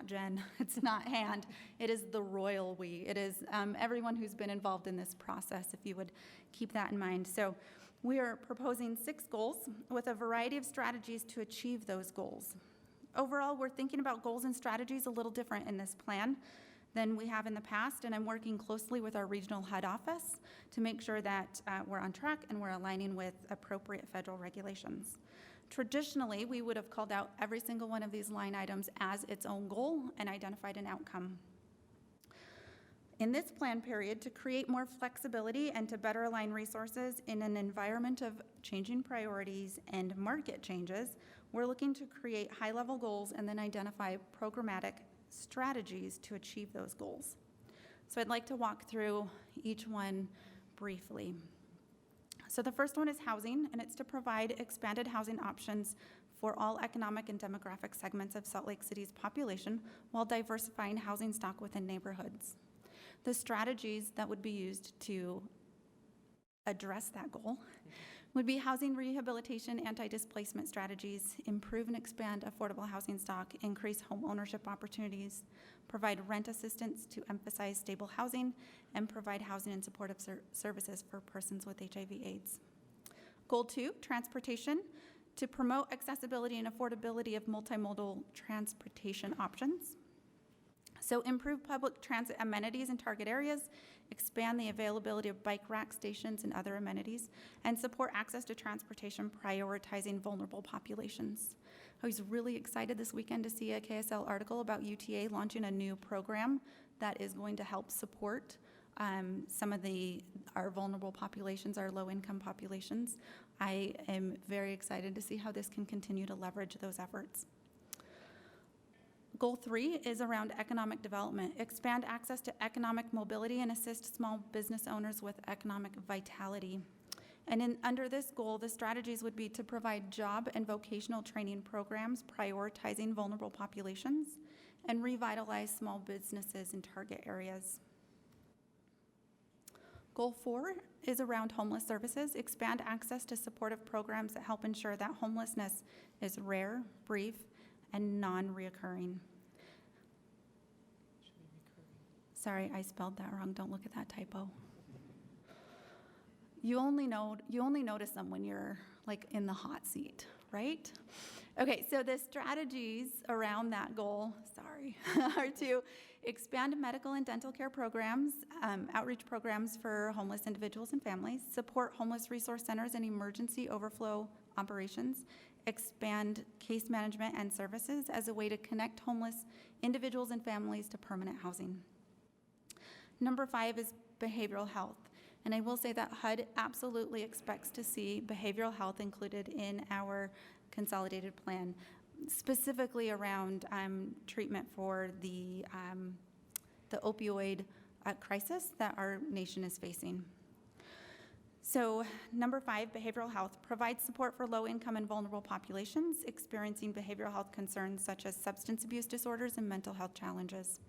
Jen, it's not Hand, it is the royal we. It is everyone who's been involved in this process, if you would keep that in mind. So we are proposing 6 goals with a variety of strategies to achieve those goals. Overall, we're thinking about goals and strategies a little different in this plan than we have in the past, and I'm working closely with our regional head office to make sure that we're on track and we're aligning with appropriate federal regulations. Traditionally, we would have called out every single one of these line items as its own goal and identified an outcome. In this plan period, to create more flexibility and to better align resources in an environment of changing priorities and market changes, we're looking to create high-level goals and then identify programmatic strategies to achieve those goals. So I'd like to walk through each one briefly. So the first one is housing, and it's to provide expanded housing options for all economic and demographic segments of Salt Lake City's population while diversifying housing stock within neighborhoods. The strategies that would be used to address that goal would be housing rehabilitation, anti-displacement strategies, improve and expand affordable housing stock, increase home ownership opportunities, provide rent assistance to emphasize stable housing, and provide housing and supportive services for persons with HIV/AIDS. Goal 2, transportation, to promote accessibility and affordability of multimodal transportation options. So improve public transit amenities in target areas, expand the availability of bike rack stations and other amenities, and support access to transportation, prioritizing vulnerable populations. I was really excited this weekend to see a KSL article about UTA launching a new program that is going to help support some of our vulnerable populations, our low-income populations. I am very excited to see how this can continue to leverage those efforts. Goal 3 is around economic development. Expand access to economic mobility and assist small business owners with economic vitality. And under this goal, the strategies would be to provide job and vocational training programs prioritizing vulnerable populations and revitalize small businesses in target areas. Goal 4 is around homeless services. Expand access to supportive programs that help ensure that homelessness is rare, brief, and non-reoccurring. Sorry, I spelled that wrong. Don't look at that typo. You only notice them when you're like in the hot seat, right? Okay, so the strategies around that goal, are to expand medical and dental care programs, outreach programs for homeless individuals and families, support homeless resource centers and emergency overflow operations, expand case management and services as a way to connect homeless individuals and families to permanent housing. Number 5 is behavioral health. And I will say that HUD absolutely expects to see behavioral health included in our consolidated plan, specifically around treatment for the opioid crisis that our nation is facing. So number 5, behavioral health, provides support for low-income and vulnerable populations experiencing behavioral health concerns such as substance abuse disorders and mental health challenges.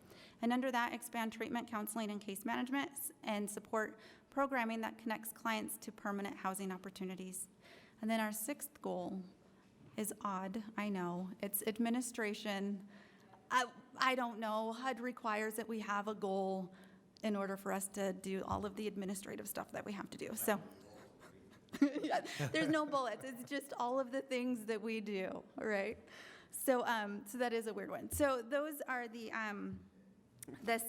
And under that, expand treatment, counseling, and case management and support programming that connects clients to permanent housing opportunities. And then our 6th goal is odd, I know. It's administration. I don't know. HUD requires that we have a goal in order for us to do all of the administrative stuff that we have to do. So yeah, there's no bullets. It's just all of the things that we do, all right? So that is a weird one. So those are the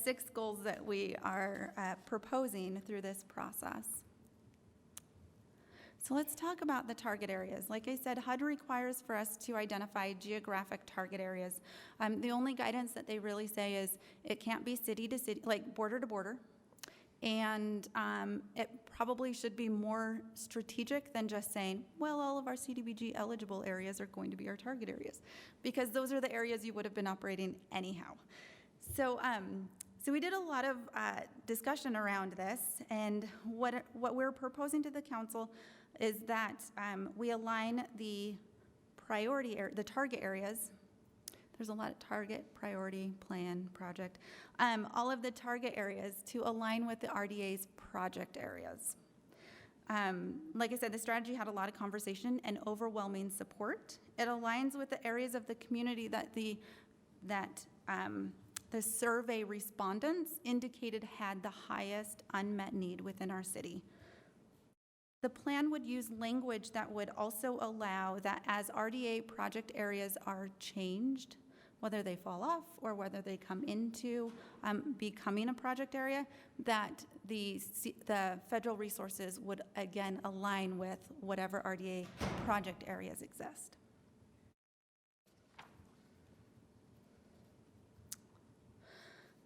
6 goals that we are proposing through this process. So let's talk about the target areas. Like I said, HUD requires for us to identify geographic target areas. The only guidance that they really say is it can't be city to city, like border to border. And it probably should be more strategic than just saying, well, all of our CDBG eligible areas are going to be our target areas, because those are the areas you would have been operating anyhow. So we did a lot of discussion around this, and what we're proposing to the council is that we align the target areas. There's a lot of target, priority, plan, project. All of the target areas to align with the RDA's project areas. Like I said, the strategy had a lot of conversation and overwhelming support. It aligns with the areas of the community that the survey respondents indicated had the highest unmet need within our city. The plan would use language that would also allow that as RDA project areas are changed, whether they fall off or whether they come into becoming a project area, that the federal resources would again align with whatever RDA project areas exist.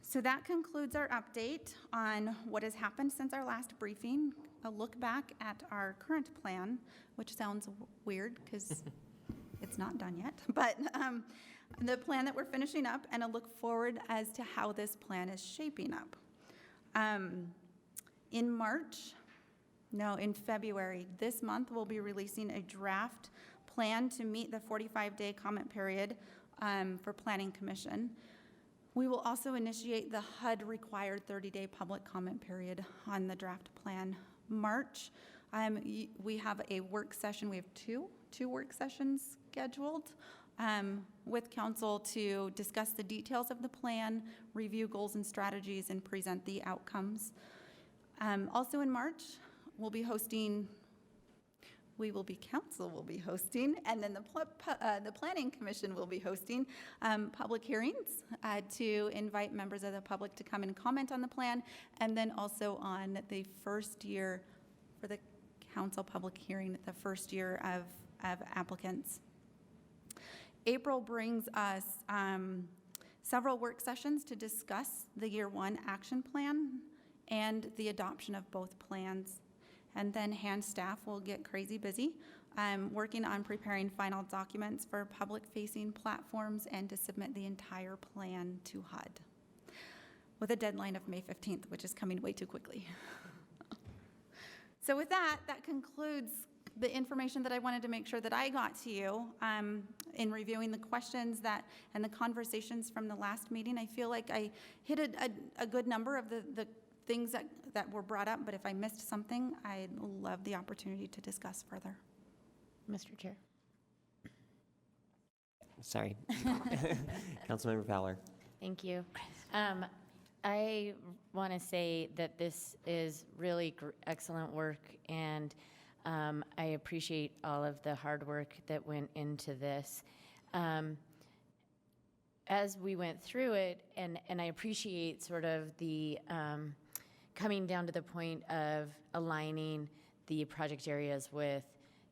So that concludes our update on what has happened since our last briefing, a look back at our current plan, which sounds weird because it's not done yet, but the plan that we're finishing up, and a look forward as to how this plan is shaping up. In February, this month, we'll be releasing a draft plan to meet the 45-day comment period for Planning Commission. We will also initiate the HUD-required 30-day public comment period on the draft plan. March, we have a work session. We have two work sessions scheduled with council to discuss the details of the plan, review goals and strategies, and present the outcomes. Also in March, we'll be hosting council will be hosting, and then the Planning Commission will be hosting public hearings to invite members of the public to come and comment on the plan, and then also on the first year for the council public hearing, the first year of applicants. April brings us several work sessions to discuss the year one action plan and the adoption of both plans. And then hand staff will get crazy busy working on preparing final documents for public-facing platforms and to submit the entire plan to HUD with a deadline of May 15th, which is coming way too quickly. So with that concludes the information that I wanted to make sure that I got to you in reviewing the questions and the conversations from the last meeting. I feel like I hit a good number of the things that were brought up, but if I missed something, I'd love the opportunity to discuss further. Mr. Chair. Sorry. Councilmember Fowler. Thank you. I want to say that this is really excellent work, and I appreciate all of the hard work that went into this. As we went through it, and I appreciate sort of the coming down to the point of aligning the project areas with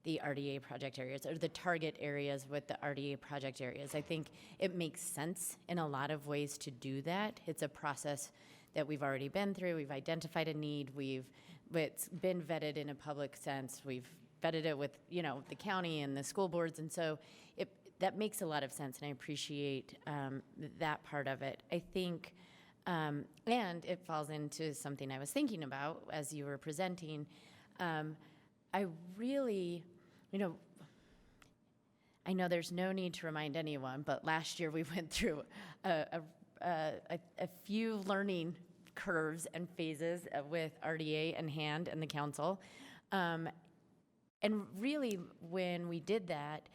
the RDA project areas, or the target areas with the RDA project areas. I think it makes sense in a lot of ways to do that. It's a process that we've already been through. We've identified a need. It's been vetted in a public sense. We've vetted it with, the county and the school boards, and so that makes a lot of sense, and I appreciate that part of it. I think, and it falls into something I was thinking about as you were presenting. I really, I know there's no need to remind anyone, but last year we went through a few learning curves and phases with RDA and HAND and the council. And really, when we did that,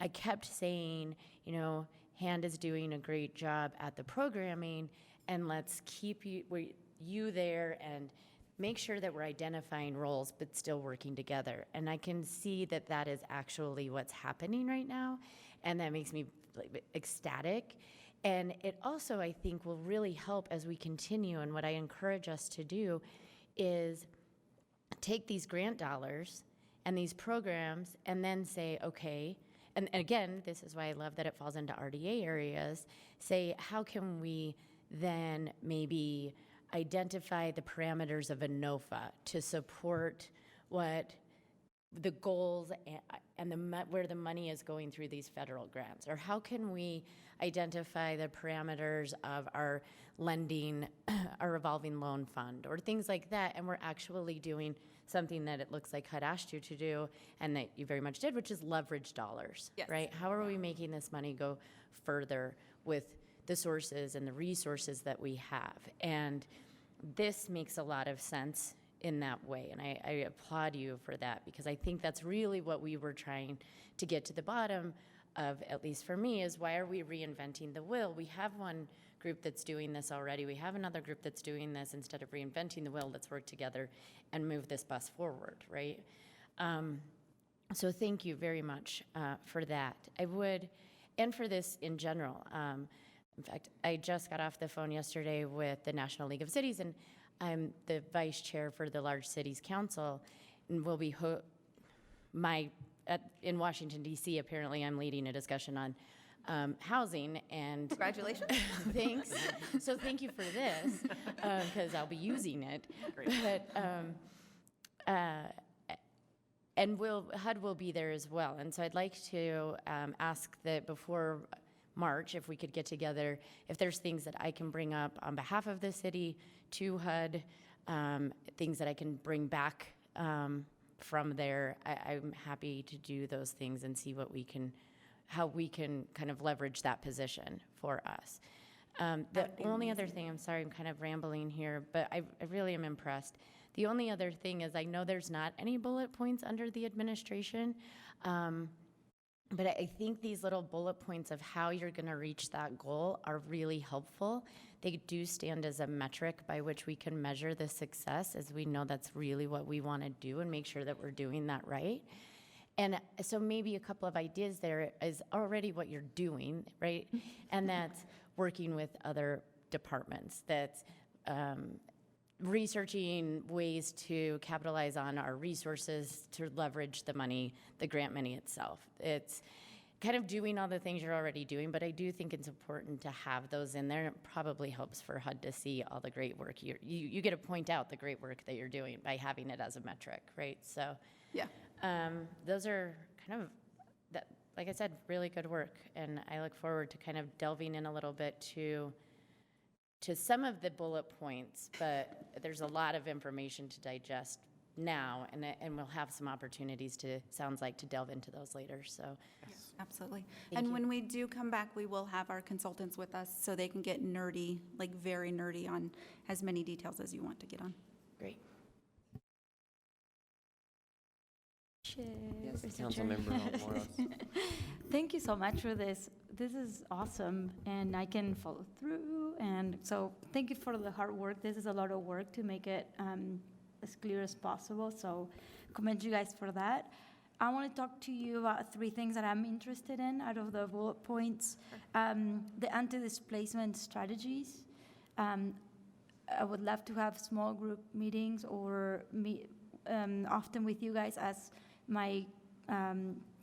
I kept saying, HAND is doing a great job at the programming, and let's keep you there and make sure that we're identifying roles but still working together. And I can see that that is actually what's happening right now, and that makes me ecstatic. And it also, I think, will really help as we continue, and what I encourage us to do is take these grant dollars and these programs and then say, okay, and again, this is why I love that it falls into RDA areas, say, how can we then maybe identify the parameters of a NOFA to support what the goals and where the money is going through these federal grants? Or how can we identify the parameters of our lending, our revolving loan fund, or things like that, and we're actually doing something that it looks like HUD asked you to do, and that you very much did, which is leverage dollars, Yes. right? How are we making this money go further with the sources and the resources that we have? And this makes a lot of sense in that way, and I applaud you for that, because I think that's really what we were trying to get to the bottom of, at least for me, is why are we reinventing the wheel? We have one group that's doing this already. We have another group that's doing this. Instead of reinventing the wheel, let's work together and move this bus forward, right? So thank you very much for that. I would, and for this in general. In fact, I just got off the phone yesterday with the National League of Cities, and I'm the vice chair for the Large Cities Council, and will be in Washington, D.C. Apparently, I'm leading a discussion on housing, and congratulations. Thanks. So thank you for this, because I'll be using it. Great. But and HUD will be there as well, and so I'd like to ask that before March, if we could get together, if there's things that I can bring up on behalf of the city to HUD, things that I can bring back from there, I'm happy to do those things and see how we can kind of leverage that position for us. The only other thing, I'm sorry, I'm kind of rambling here, but I really am impressed. The only other thing is I know there's not any bullet points under the administration, but I think these little bullet points of how you're going to reach that goal are really helpful. They do stand as a metric by which we can measure the success, as we know that's really what we want to do and make sure that we're doing that right. And so maybe a couple of ideas there is already what you're doing, right? And that's working with other departments, that's researching ways to capitalize on our resources to leverage the money, the grant money itself. It's kind of doing all the things you're already doing, but I do think it's important to have those in there. It probably helps for HUD to see all the great work. You get to point out the great work that you're doing by having it as a metric, right? So Yeah. those are kind of, like I said, really good work. And I look forward to kind of delving in a little bit to some of the bullet points, but there's a lot of information to digest now, and we'll have some opportunities to, sounds like, to delve into those later, so. Yes, absolutely. Thank And you. when we do come back, we will have our consultants with us so they can get nerdy, like very nerdy on as many details as you want to get on. Great. Yes, Mr. Chair. Councilmember Moros. Thank you so much for this. This is awesome, and I can follow through. And so thank you for the hard work. This is a lot of work to make it as clear as possible. So commend you guys for that. I want to talk to you about 3 things that I'm interested in out of the bullet points. The anti-displacement strategies. I would love to have small group meetings or meet often with you guys, as my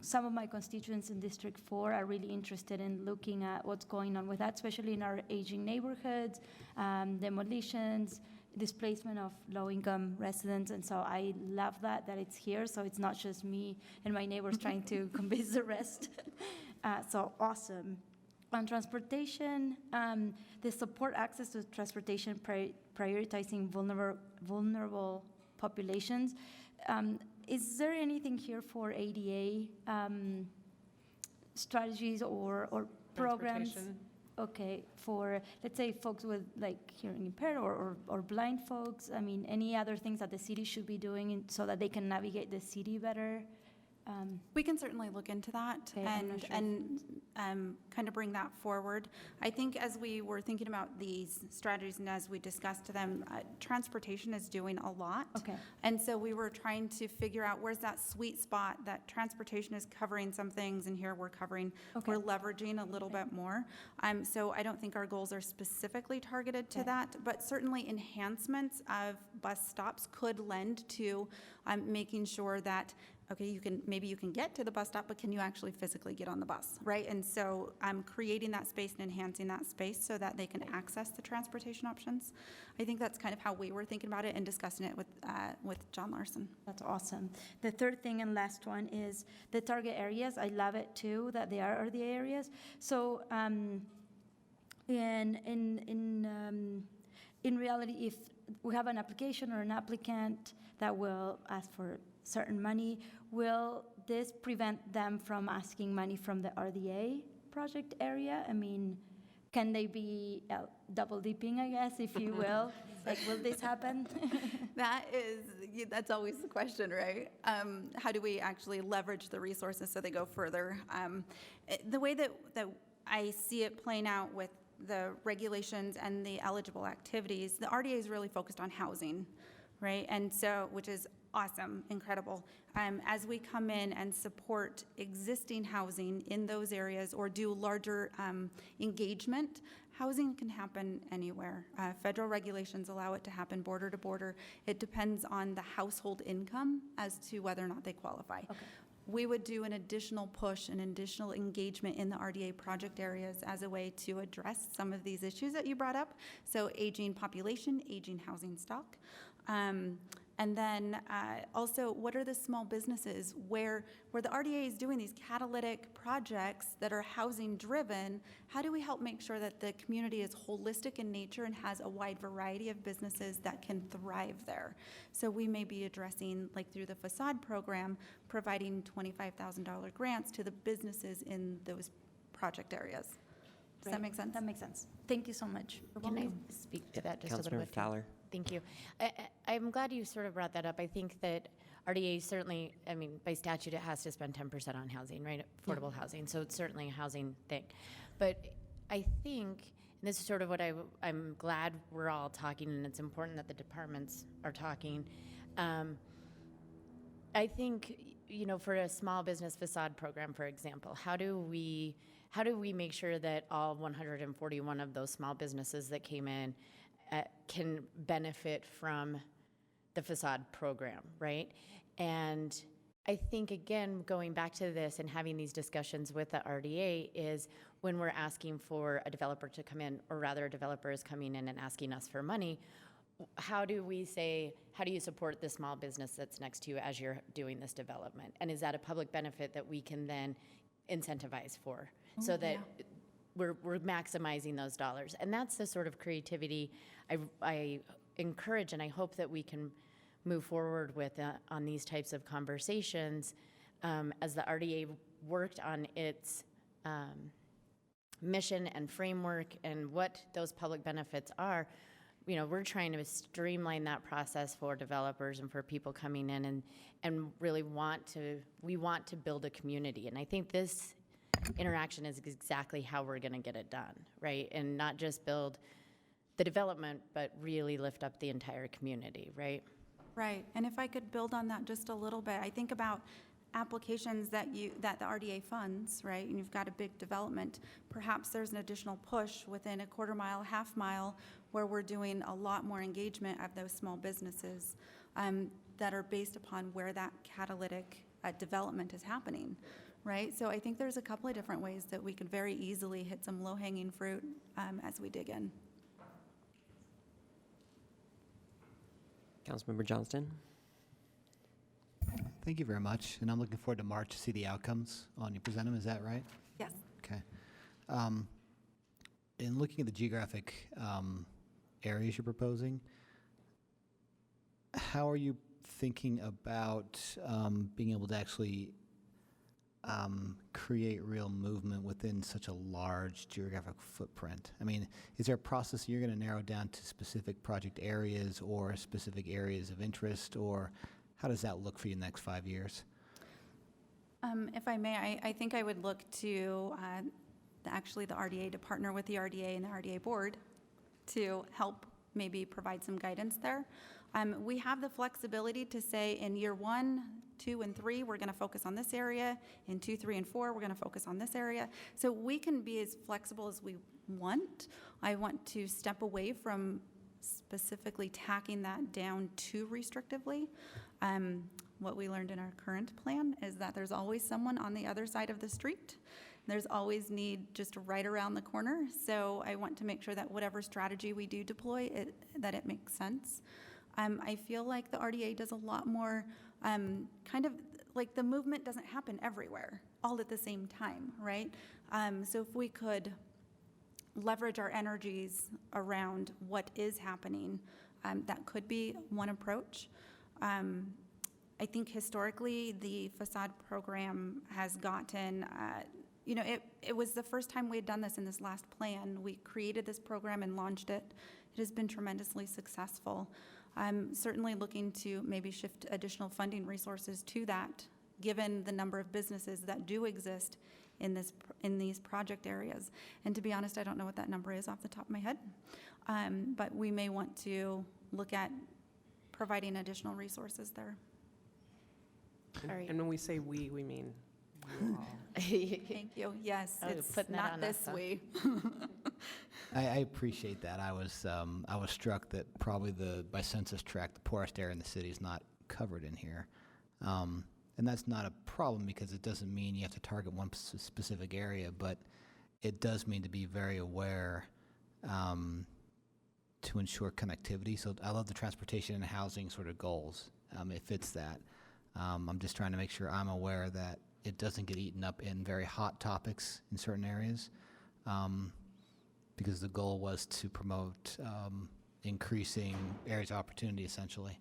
some of my constituents in District 4 are really interested in looking at what's going on with that, especially in our aging neighborhoods, demolitions, displacement of low-income residents. And so I love that it's here, so it's not just me and my neighbors trying to convince the rest. So awesome. On transportation, the support access to transportation, prioritizing vulnerable populations. Is there anything here for ADA strategies or programs? Transportation. Okay, for, let's say, folks with like hearing impaired or blind folks. I mean, any other things that the city should be doing so that they can navigate the city better? We can certainly look into that Okay, I'm not and sure. kind of bring that forward. I think as we were thinking about these strategies and as we discussed them, transportation is doing a lot. Okay. And so we were trying to figure out where's that sweet spot that transportation is covering some things and here we're covering, Okay. we're leveraging a little bit more. So I don't think our goals are specifically targeted to Okay. that, but certainly enhancements of bus stops could lend to making sure that okay, maybe you can get to the bus stop, but can you actually physically get on the bus, right? And so I'm creating that space and enhancing that space so that they can access the transportation options. I think that's kind of how we were thinking about it and discussing it with John Larson. That's awesome. The third thing and last one is the target areas. I love it too, that they are the areas. So in reality, if we have an application or an applicant that will ask for certain money, will this prevent them from asking money from the RDA project area? I mean, can they be double dipping, I guess, if you will? Like, will this happen? That's always the question, right? How do we actually leverage the resources so they go further? The way that I see it playing out with the regulations and the eligible activities, the RDA is really focused on housing, right? And so, which is awesome, incredible. As we come in and support existing housing in those areas or do larger engagement, housing can happen anywhere. Federal regulations allow it to happen border to border. It depends on the household income as to whether or not they qualify. Okay. We would do an additional push, an additional engagement in the RDA project areas as a way to address some of these issues that you brought up. So aging population, aging housing stock. And then also, what are the small businesses where the RDA is doing these catalytic projects that are housing driven? How do we help make sure that the community is holistic in nature and has a wide variety of businesses that can thrive there? So we may be addressing, like through the facade program, providing $25,000 grants to the businesses in those project areas. Does that make sense? That makes sense. Thank you so much. Can I speak to that just a little Councilmember bit? Fowler. Thank you. I'm glad you sort of brought that up. I think that RDA certainly, I mean, by statute, it has to spend 10% on housing, right? Affordable housing. So it's certainly a housing thing. But I think, and this is sort of what I'm glad we're all talking, and it's important that the departments are talking. I think you know, for a small business facade program, for example, how do we make sure that all 141 of those small businesses that came in can benefit from the facade program, right? And I think, again, going back to this and having these discussions with the RDA is when we're asking for a developer to come in, or rather a developer is coming in and asking us for money, how do you support the small business that's next to you as you're doing this development? And is that a public benefit that we can then incentivize for so that we're maximizing those dollars? And that's the sort of creativity I encourage, and I hope that we can move forward with on these types of conversations as the RDA worked on its mission and framework and what those public benefits are. You know, we're trying to streamline that process for developers and for people coming in and really want to build a community. And I think this interaction is exactly how we're going to get it done, right? And not just build the development, but really lift up the entire community, right? Right, and if I could build on that just a little bit, I think about applications that the RDA funds, right? And you've got a big development. Perhaps there's an additional push within a quarter mile, half mile, where we're doing a lot more engagement of those small businesses that are based upon where that catalytic development is happening, right? So I think there's a couple of different ways that we could very easily hit some low-hanging fruit as we dig in. Councilmember Johnston. Thank you very much, and I'm looking forward to March to see the outcomes on you present them. Is that right? Yes. Okay. In looking at the geographic areas you're proposing, how are you thinking about being able to actually create real movement within such a large geographic footprint? I mean, is there a process you're going to narrow down to specific project areas or specific areas of interest, or how does that look for you in the next 5 years? If I may, I think I would look to actually the RDA to partner with the RDA and the RDA board to help maybe provide some guidance there. We have the flexibility to say in year 1, 2, and 3, we're going to focus on this area. In 2, 3, and 4, we're going to focus on this area. So we can be as flexible as we want. I want to step away from specifically tacking that down too restrictively. What we learned in our current plan is that there's always someone on the other side of the street. There's always need just right around the corner. So I want to make sure that whatever strategy we do deploy, that it makes sense. I feel like the RDA does a lot more kind of like the movement doesn't happen everywhere all at the same time, right? So if we could leverage our energies around what is happening, that could be one approach. I think historically the facade program has gotten, you know, it was the first time we had done this in this last plan. We created this program and launched it. It has been tremendously successful. I'm certainly looking to maybe shift additional funding resources to that, given the number of businesses that do exist in these project areas. And to be honest, I don't know what that number is off the top of my head, but we may want to look at providing additional resources there. And when we say we mean you all. Thank you. Yes, it's not this we. I appreciate that. I was struck that probably by census tract, the poorest area in the city is not covered in here. And that's not a problem because it doesn't mean you have to target one specific area, but it does mean to be very aware to ensure connectivity. So I love the transportation and housing sort of goals. It fits that. I'm just trying to make sure I'm aware that it doesn't get eaten up in very hot topics in certain areas, because the goal was to promote increasing areas of opportunity, essentially.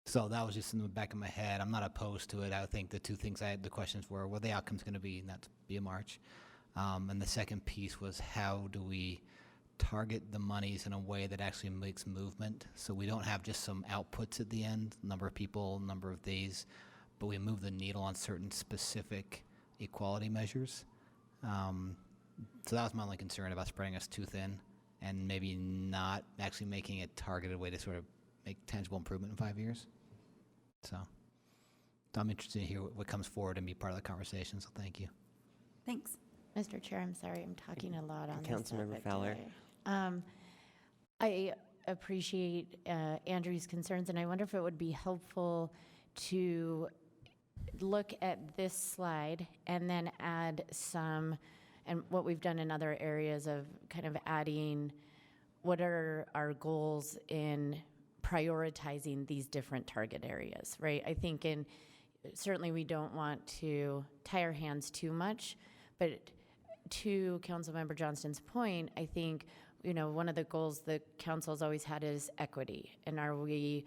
So that was just in the back of my head. I'm not opposed to it. I think the two things the questions were, what are the outcomes going to be, and that's be a march. And the second piece was, how do we target the monies in a way that actually makes movement, so we don't have just some outputs at the end, number of people, number of days, but we move the needle on certain specific equality measures. So that was my only concern about spreading us too thin and maybe not actually making a targeted way to sort of make tangible improvement in 5 years. So I'm interested to hear what comes forward and be part of the conversation, so thank you. Thanks. Mr. Chair, I'm sorry, I'm talking a lot on this Councilmember topic Fowler. today. I appreciate Andrew's concerns, and I wonder if it would be helpful to look at this slide and then add some, and what we've done in other areas of kind of adding what are our goals in prioritizing these different target areas, right? I think certainly we don't want to tie our hands too much, but to Councilmember Johnston's point, I think, one of the goals the council's always had is equity. And are we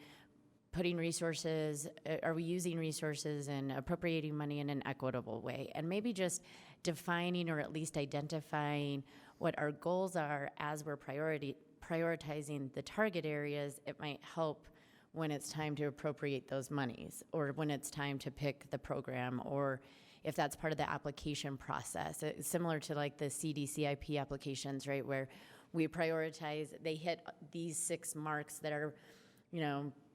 putting resources, are we using resources and appropriating money in an equitable way? And maybe just defining or at least identifying what our goals are as we're prioritizing the target areas, it might help when it's time to appropriate those monies, or when it's time to pick the program, or if that's part of the application process. It's similar to like the CDCIP applications, right, where we prioritize, they hit these 6 marks that are,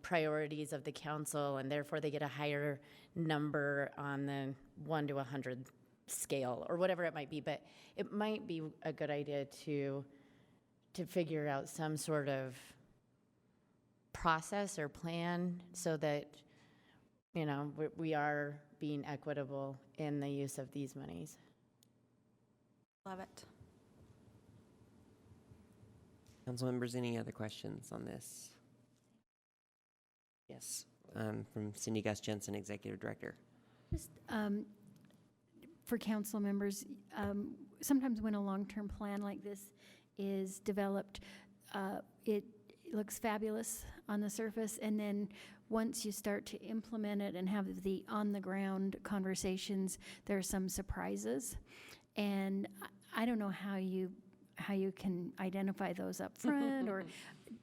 priorities of the council, and therefore they get a higher number on the 1 to 100 scale, or whatever it might be. But it might be a good idea to figure out some sort of process or plan so that, we are being equitable in the use of these monies. Love it. Council members, any other questions on this? Yes, from Cindy Gus Jensen, Executive Director. Just for council members, sometimes when a long-term plan like this is developed, it looks fabulous on the surface, and then once you start to implement it and have the on-the-ground conversations, there are some surprises, and I don't know how you can identify those up front or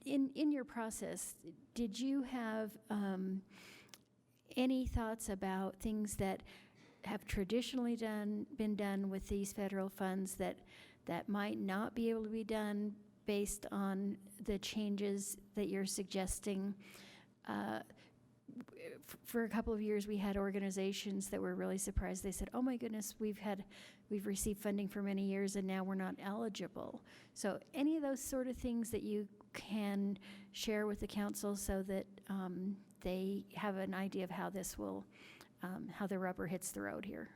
in your process. Did you have any thoughts about things that have traditionally been done with these federal funds that might not be able to be done based on the changes that you're suggesting? For a couple of years, we had organizations that were really surprised. They said, "Oh my goodness, we've received funding for many years, and now we're not eligible." So, any of those sort of things that you can share with the council so that they have an idea of how this will, how the rubber hits the road here.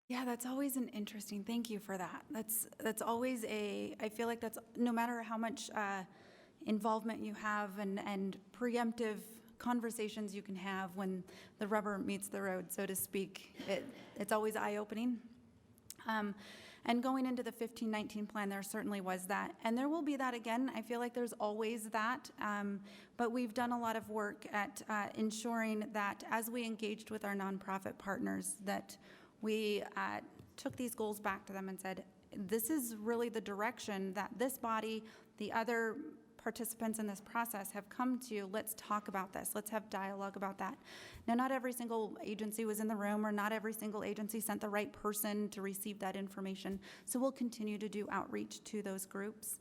Yeah, that's always an interesting, thank you for that. That's always I feel like that's, no matter how much involvement you have and preemptive conversations you can have when the rubber meets the road, so to speak, it's always eye-opening. And going into the 15-19 plan, there certainly was that. And there will be that again. I feel like there's always that. But we've done a lot of work at ensuring that as we engaged with our nonprofit partners, that we took these goals back to them and said, this is really the direction that this body, the other participants in this process have come to. Let's talk about this. Let's have dialogue about that. Now, not every single agency was in the room, or not every single agency sent the right person to receive that information. So we'll continue to do outreach to those groups.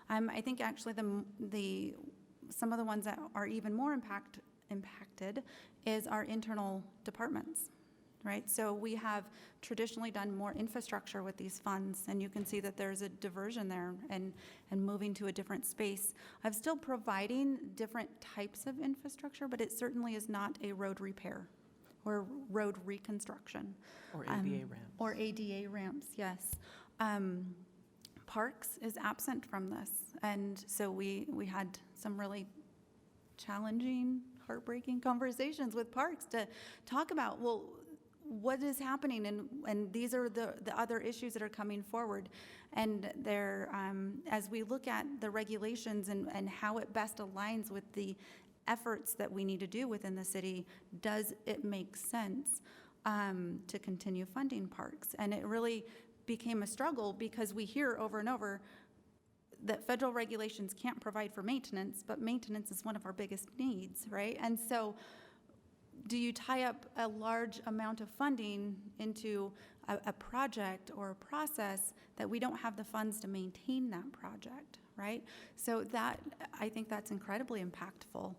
I think actually some of the ones that are even more impacted is our internal departments. Right, so we have traditionally done more infrastructure with these funds, and you can see that there's a diversion there and moving to a different space. I'm still providing different types of infrastructure, but it certainly is not a road repair or road reconstruction. Or ADA ramps. Or ADA ramps, yes. Parks is absent from this, and so we had some really challenging, heartbreaking conversations with Parks to talk about, well, what is happening, and these are the other issues that are coming forward. And there, as we look at the regulations and how it best aligns with the efforts that we need to do within the city, does it make sense to continue funding parks? And it really became a struggle because we hear over and over that federal regulations can't provide for maintenance, but maintenance is one of our biggest needs, right? And so do you tie up a large amount of funding into a project or a process that we don't have the funds to maintain that project, right? So that, I think that's incredibly impactful.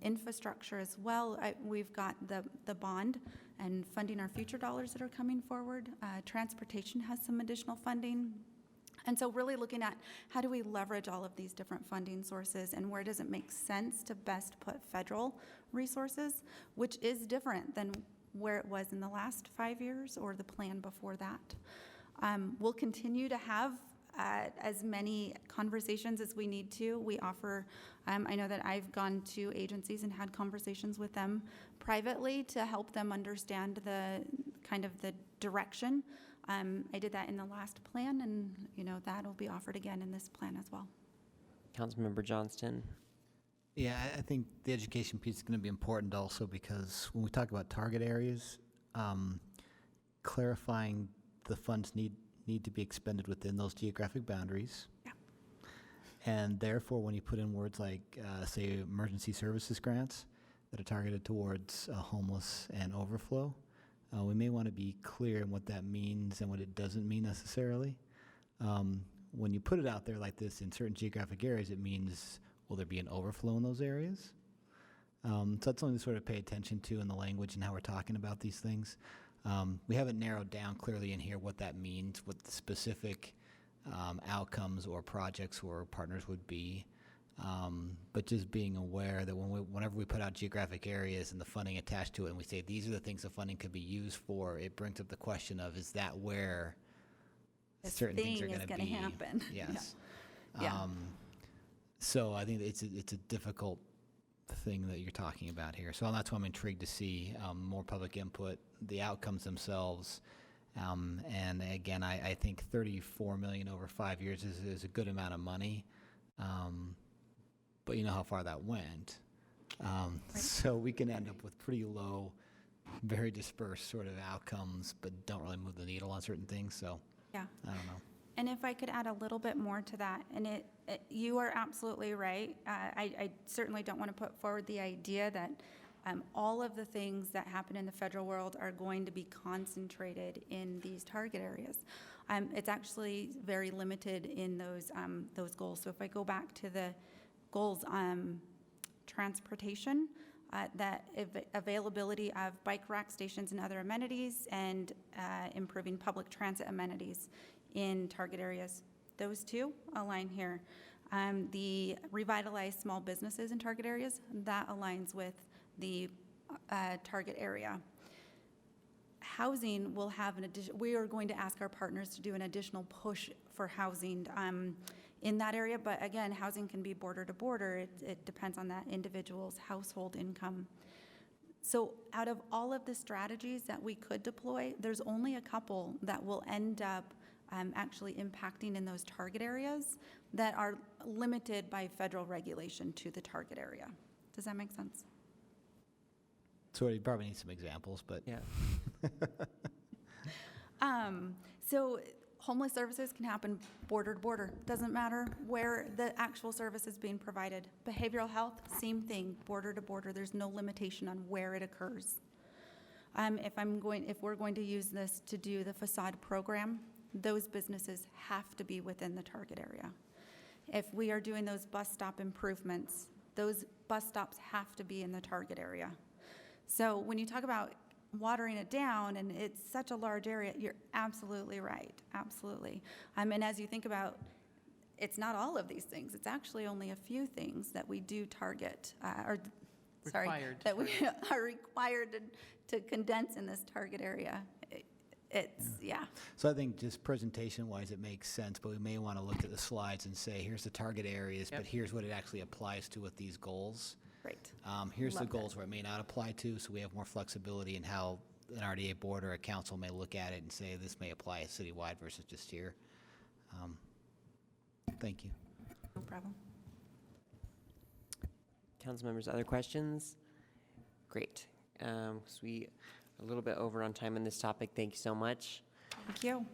Infrastructure as well, we've got the bond and funding our future dollars that are coming forward. Transportation has some additional funding. And so really looking at how do we leverage all of these different funding sources and where does it make sense to best put federal resources, which is different than where it was in the last 5 years or the plan before that. We'll continue to have as many conversations as we need to. We offer, I know that I've gone to agencies and had conversations with them privately to help them understand the kind of the direction. I did that in the last plan, and that'll be offered again in this plan as well. Councilmember Johnston. Yeah, I think the education piece is going to be important also because when we talk about target areas, clarifying the funds need to be expended within those geographic boundaries. Yeah. And therefore, when you put in words like, say, emergency services grants that are targeted towards homeless and overflow, we may want to be clear in what that means and what it doesn't mean necessarily. When you put it out there like this in certain geographic areas, it means, will there be an overflow in those areas? So that's something to sort of pay attention to in the language and how we're talking about these things. We haven't narrowed down clearly in here what that means, what the specific outcomes or projects or partners would be. But just being aware that whenever we put out geographic areas and the funding attached to it, and we say these are the things the funding could be used for, it brings up the question of, is that where certain things are going to be? Happen. Yes. Yeah. So I think it's a difficult thing that you're talking about here. So that's why I'm intrigued to see more public input, the outcomes themselves. And again, I think $34 million over 5 years is a good amount of money. But you know how far that went. So we can end up with pretty low, very dispersed sort of outcomes, but don't really move the needle on certain things. So Yeah. I don't know. And if I could add a little bit more to that, and you are absolutely right. I certainly don't want to put forward the idea that all of the things that happen in the federal world are going to be concentrated in these target areas. It's actually very limited in those goals. So if I go back to the goals, transportation, that availability of bike rack stations and other amenities, and improving public transit amenities in target areas. Those two align here. The revitalize small businesses in target areas, that aligns with the target area. Housing will have we are going to ask our partners to do an additional push for housing in that area, but again, housing can be border to border. It depends on that individual's household income. So out of all of the strategies that we could deploy, there's only a couple that will end up actually impacting in those target areas that are limited by federal regulation to the target area. Does that make sense? So you probably need some examples, but yeah. So homeless services can happen border to border. Doesn't matter where the actual service is being provided. Behavioral health, same thing, border to border. There's no limitation on where it occurs. If we're going to use this to do the facade program, those businesses have to be within the target area. If we are doing those bus stop improvements, those bus stops have to be in the target area. So when you talk about watering it down, and it's such a large area, you're absolutely right, absolutely. And as you think about, it's not all of these things, it's actually only a few things that we do target, that we are required to condense in this target area. Yeah. So I think just presentation-wise, it makes sense, but we may want to look at the slides and say, here's the target areas, but here's what it actually applies to with these goals. Right. Here's the goals where it may not apply to, so we have more flexibility in how an RDA board or a council may look at it and say this may apply citywide versus just here. Thank you. No problem. Council members, other questions? Great. So we are a little bit over on time on this topic. Thank you so much. Thank you.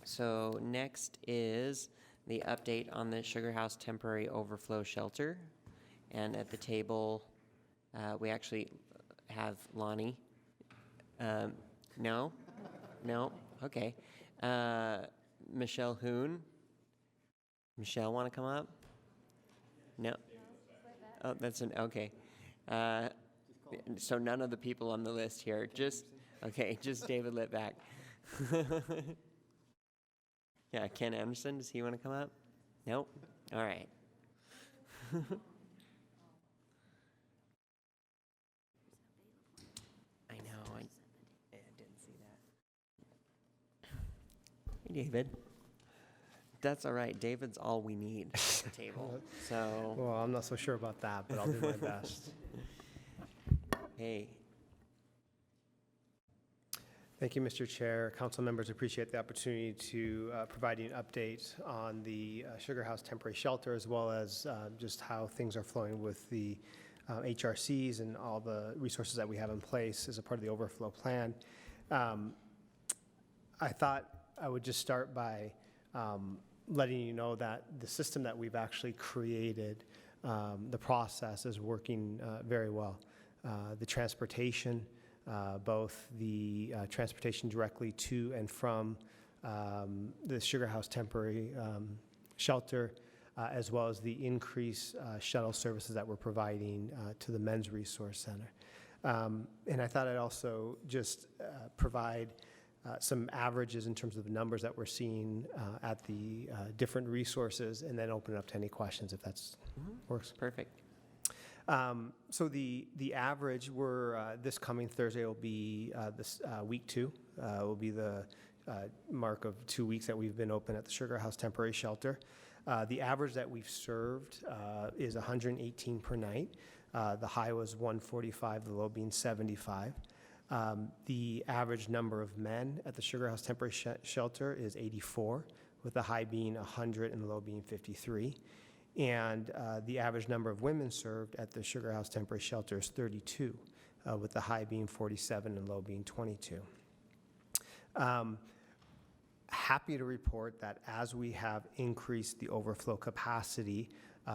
So next is the update on the Sugar House Temporary Overflow Shelter. And at the table, we actually have Lonnie. No? Okay. Michelle Hoon. Michelle, want to come up? No? Oh, okay. So none of the people on the list here, just David Litvack. Yeah, Ken Anderson, does he want to come up? Nope. All right. I know, I didn't see that. Hey, David. That's all right. David's all we need at the table. So. Well, I'm not so sure about that, but I'll do my best. Hey. Thank you, Mr. Chair. Council members, appreciate the opportunity to provide you an update on the Sugar House temporary shelter, as well as just how things are flowing with the HRCs and all the resources that we have in place as a part of the overflow plan. I thought I would just start by letting you know that the system that we've actually created, the process is working very well. The transportation, both the transportation directly to and from the Sugar House temporary shelter, as well as the increased shuttle services that we're providing to the Men's Resource Center. And I thought I'd also just provide some averages in terms of the numbers that we're seeing at the different resources, and then open it up to any questions if that's works. Perfect. So the average, this coming Thursday will be this week 2. Will be the mark of 2 weeks that we've been open at the Sugar House temporary shelter. The average that we've served is 118 per night. The high was 145, the low being 75. The average number of men at the Sugar House temporary shelter is 84, with the high being 100 and the low being 53. And the average number of women served at the Sugar House temporary shelter is 32, with the high being 47 and low being 22. Happy to report that as we have increased the overflow capacity,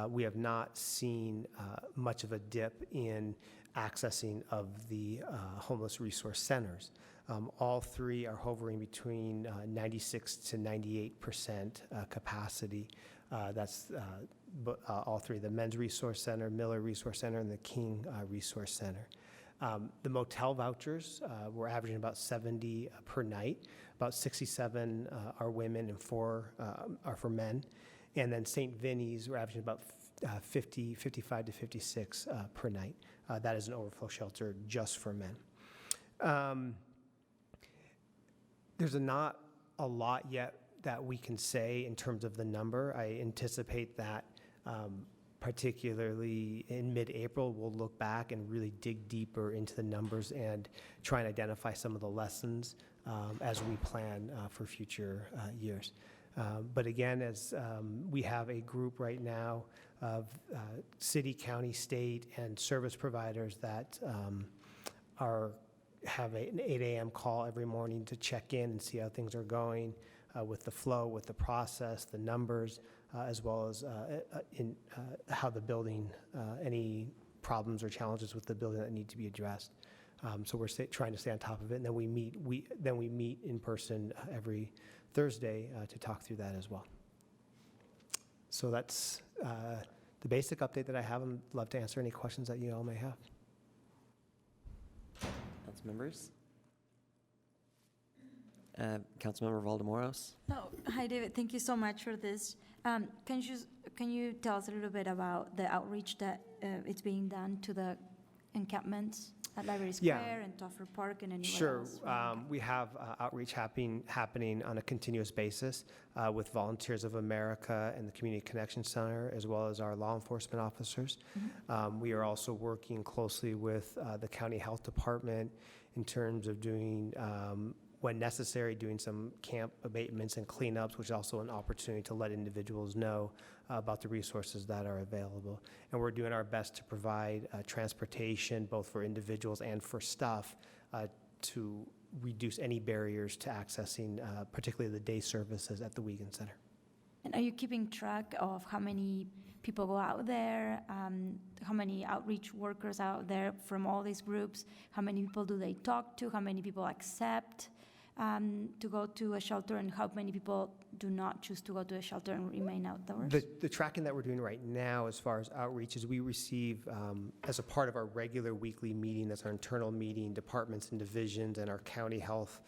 we have not seen much of a dip in accessing of the homeless resource centers. All 3 are hovering between 96 to 98% capacity. That's all 3, the Men's Resource Center, Miller Resource Center, and the King Resource Center. The motel vouchers, we're averaging about 70 per night. About 67 are women and 4 are for men. And then St. Vinny's, we're averaging about 55 to 56 per night. That is an overflow shelter just for men. There's not a lot yet that we can say in terms of the number. I anticipate that particularly in mid-April, we'll look back and really dig deeper into the numbers and try and identify some of the lessons as we plan for future years. But again, as we have a group right now of city, county, state, and service providers that have an 8 a.m. call every morning to check in and see how things are going with the flow, with the process, the numbers, as well as how the building, any problems or challenges with the building that need to be addressed. So we're trying to stay on top of it, and then we meet in person every Thursday to talk through that as well. So that's the basic update that I have. I'd love to answer any questions that you all may have. Council members? Councilmember Valdemoros? Oh, hi, David. Thank you so much for this. Can you tell us a little bit about the outreach that it's being done to the encampments at Library Square and Toffer Park and anywhere else? Sure. We have outreach happening on a continuous basis with Volunteers of America and the Community Connection Center, as well as our law enforcement officers. We are also working closely with the County Health Department in terms of doing, when necessary, doing some camp abatements and cleanups, which is also an opportunity to let individuals know about the resources that are available. And we're doing our best to provide transportation, both for individuals and for staff, to reduce any barriers to accessing, particularly the day services at the Wiegand Center. And are you keeping track of how many people go out there, how many outreach workers out there from all these groups, how many people do they talk to, how many people accept to go to a shelter, and how many people do not choose to go to a shelter and remain outdoors? The tracking that we're doing right now as far as outreach is we receive, as a part of our regular weekly meeting, that's our internal meeting, departments and divisions and our county health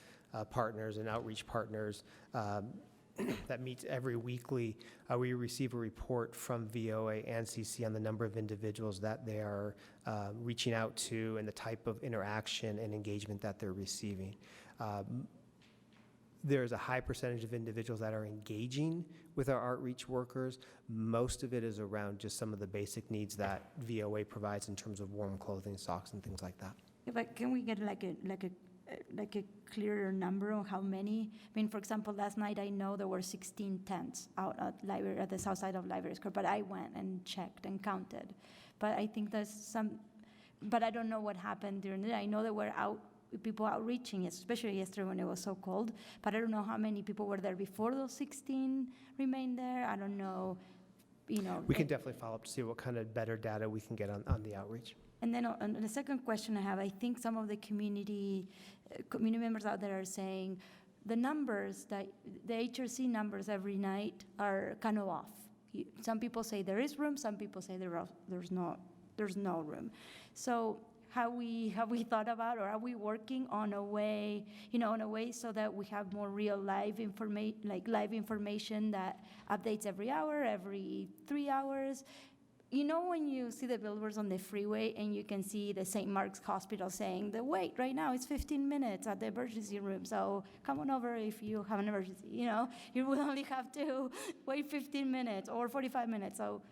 partners and outreach partners that meets every weekly. We receive a report from VOA and CC on the number of individuals that they are reaching out to and the type of interaction and engagement that they're receiving. There's a high percentage of individuals that are engaging with our outreach workers. Most of it is around just some of the basic needs that VOA provides in terms of warm clothing, socks, and things like that. Yeah, but can we get like a clearer number on how many? I mean, for example, last night I know there were 16 tents out at the south side of Library Square, but I went and checked and counted. But I think there's but I don't know what happened during the day. I know there were people outreaching, especially yesterday when it was so cold, but I don't know how many people were there before those 16 remained there. I don't know, We can definitely follow up to see what kind of better data we can get on the outreach. And then on the second question I have, I think some of the community members out there are saying the numbers, the HRC numbers every night are kind of off. Some people say there is room, some people say there's no room. So have we thought about, or are we working on a way, so that we have more real live information that updates every hour, every 3 hours? When you see the billboards on the freeway and you can see the St. Mark's Hospital saying the wait right now is 15 minutes at the emergency room, so come on over if you have an emergency. You will only have to wait 15 minutes or 45 minutes. So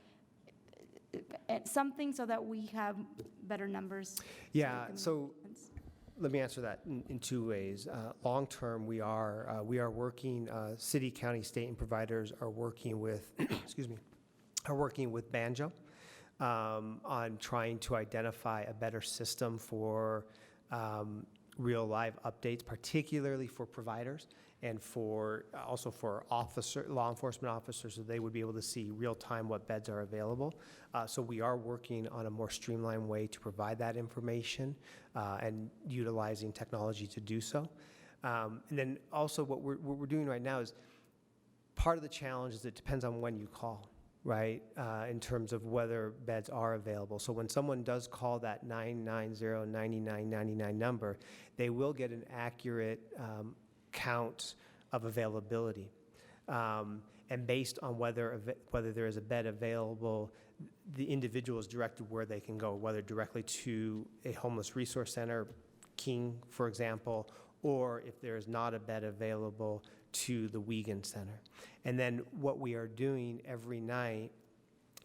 something so that we have better numbers. Yeah, so let me answer that in two ways. Long term, we are working, city, county, state, and providers are working with, are working with Banjo on trying to identify a better system for real live updates, particularly for providers and also for law enforcement officers, so they would be able to see real time what beds are available. So we are working on a more streamlined way to provide that information and utilizing technology to do so. And then also what we're doing right now is part of the challenge is it depends on when you call, right, in terms of whether beds are available. So when someone does call that 990-9999 number, they will get an accurate count of availability. And based on whether there is a bed available, the individual is directed where they can go, whether directly to a homeless resource center, King, for example, or if there is not a bed available, to the Wiegand Center. And then what we are doing every night,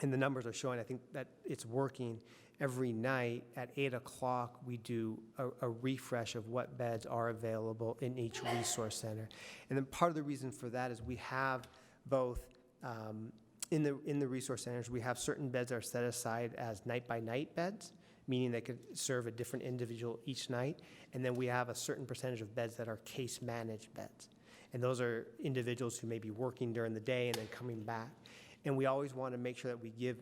and the numbers are showing, I think that it's working, every night at 8 o'clock, we do a refresh of what beds are available in each resource center. And then part of the reason for that is we have both, in the resource centers, we have certain beds that are set aside as night-by-night beds, meaning they could serve a different individual each night. And then we have a certain percentage of beds that are case-managed beds. And those are individuals who may be working during the day and then coming back. And we always want to make sure that we give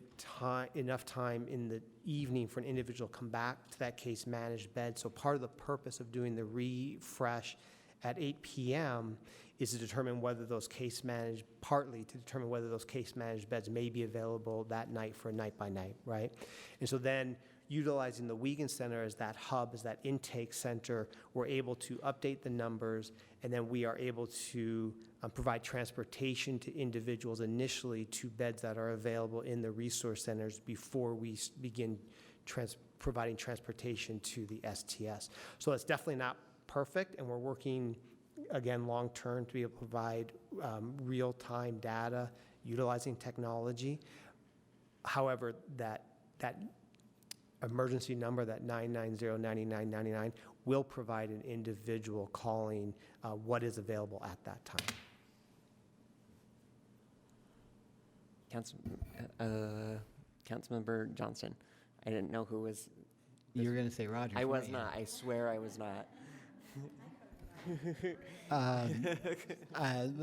enough time in the evening for an individual to come back to that case-managed bed. So part of the purpose of doing the refresh at 8 p.m. is to determine whether those case-managed, partly to determine whether those case-managed beds may be available that night for a night-by-night, right? And so then utilizing the Wiegand Center as that hub, as that intake center, we're able to update the numbers, and then we are able to provide transportation to individuals initially to beds that are available in the resource centers before we begin providing transportation to the STS. So it's definitely not perfect, and we're working, again, long-term to be able to provide real-time data utilizing technology. However, that emergency number, that 990-9999, will provide an individual calling what is available at that time. Councilmember Johnston, I didn't know who was. You were going to say Roger. I was not. I swear I was not.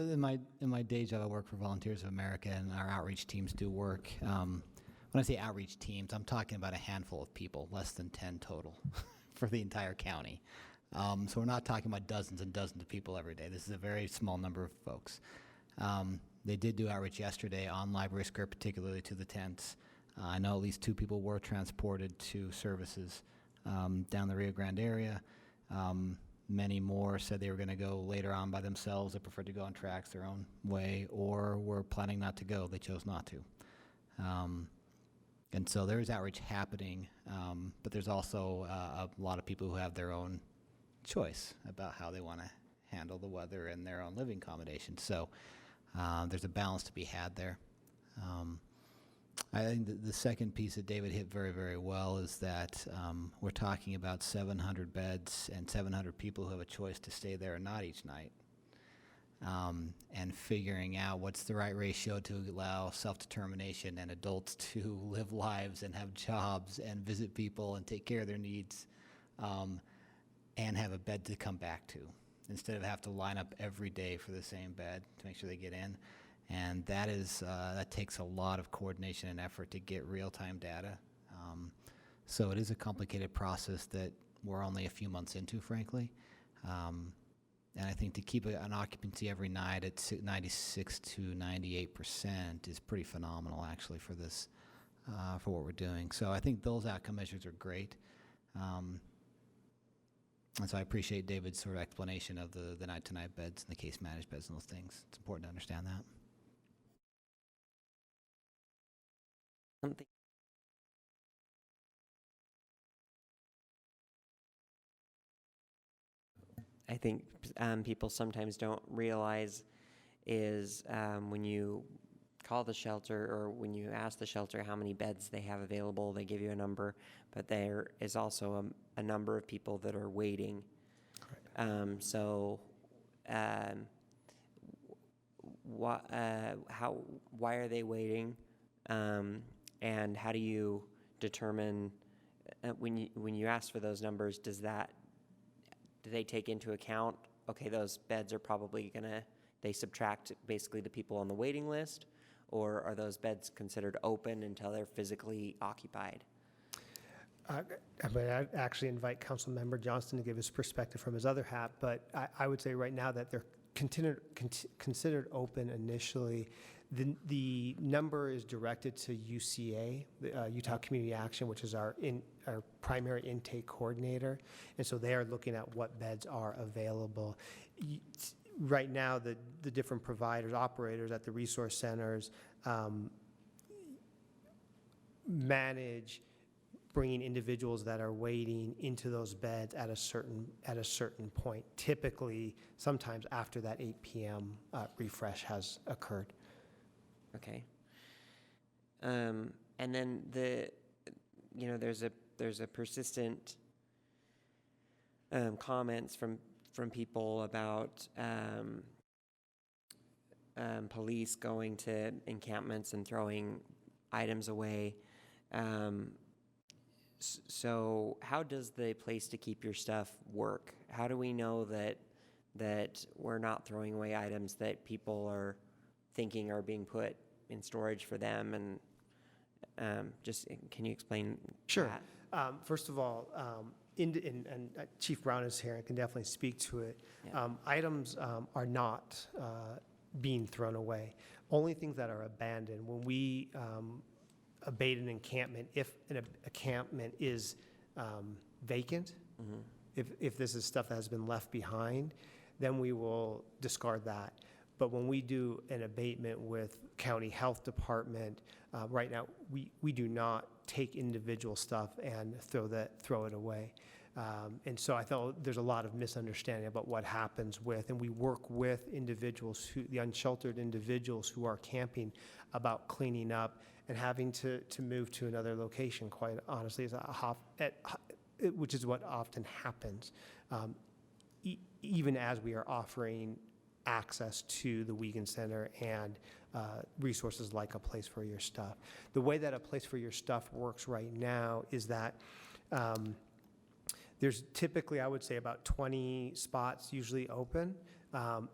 In my day job, I work for Volunteers of America, and our outreach teams do work. When I say outreach teams, I'm talking about a handful of people, less than 10 total for the entire county. So we're not talking about dozens and dozens of people every day. This is a very small number of folks. They did do outreach yesterday on Library Square, particularly to the tents. I know at least 2 people were transported to services down the Rio Grande area. Many more said they were going to go later on by themselves. They preferred to go on tracks their own way, or were planning not to go. They chose not to. And so there is outreach happening, but there's also a lot of people who have their own choice about how they want to handle the weather and their own living accommodations. So there's a balance to be had there. I think the second piece that David hit very, very well is that we're talking about 700 beds and 700 people who have a choice to stay there or not each night. And figuring out what's the right ratio to allow self-determination and adults to live lives and have jobs and visit people and take care of their needs, and have a bed to come back to, instead of have to line up every day for the same bed to make sure they get in. And that takes a lot of coordination and effort to get real-time data. So it is a complicated process that we're only a few months into, frankly. And I think to keep an occupancy every night at 96 to 98% is pretty phenomenal, actually, for this, for what we're doing. So I think those outcome measures are great. And so I appreciate David's sort of explanation of the night-to-night beds and the case managed beds and those things. It's important to understand that. I think people sometimes don't realize is when you call the shelter or when you ask the shelter how many beds they have available, they give you a number, but there is also a number of people that are waiting. Why are they waiting? And how do you determine when you ask for those numbers, do they take into account, okay, those beds are probably they subtract basically the people on the waiting list, or are those beds considered open until they're physically occupied? I'd actually invite Councilmember Johnston to give his perspective from his other hat, but I would say right now that they're considered open initially. The number is directed to UCA, Utah Community Action, which is our primary intake coordinator, and so they are looking at what beds are available. Right now, the different providers, operators at the resource centers manage bringing individuals that are waiting into those beds at a certain point, typically sometimes after that 8 p.m. Refresh has occurred. Okay. And then there's a persistent comments from people about police going to encampments and throwing items away. So how does the place to keep your stuff work? How do we know that we're not throwing away items that people are thinking are being put in storage for them? And can you explain Sure. that? First of all, and Chief Brown is here and can definitely speak to it. Yeah. Items are not being thrown away. Only things that are abandoned. When we abate an encampment, if an encampment is vacant, if this is stuff that has been left behind, then we will discard that. But when we do an abatement with county health department, right now we do not take individual stuff and throw it away. And so I thought there's a lot of misunderstanding about what happens with, and we work with individuals the unsheltered individuals who are camping about cleaning up and having to move to another location, quite honestly, which is what often happens, even as we are offering access to the Wiegand Center and resources like A Place for Your Stuff. The way that A Place for Your Stuff works right now is that there's typically, I would say, about 20 spots usually open.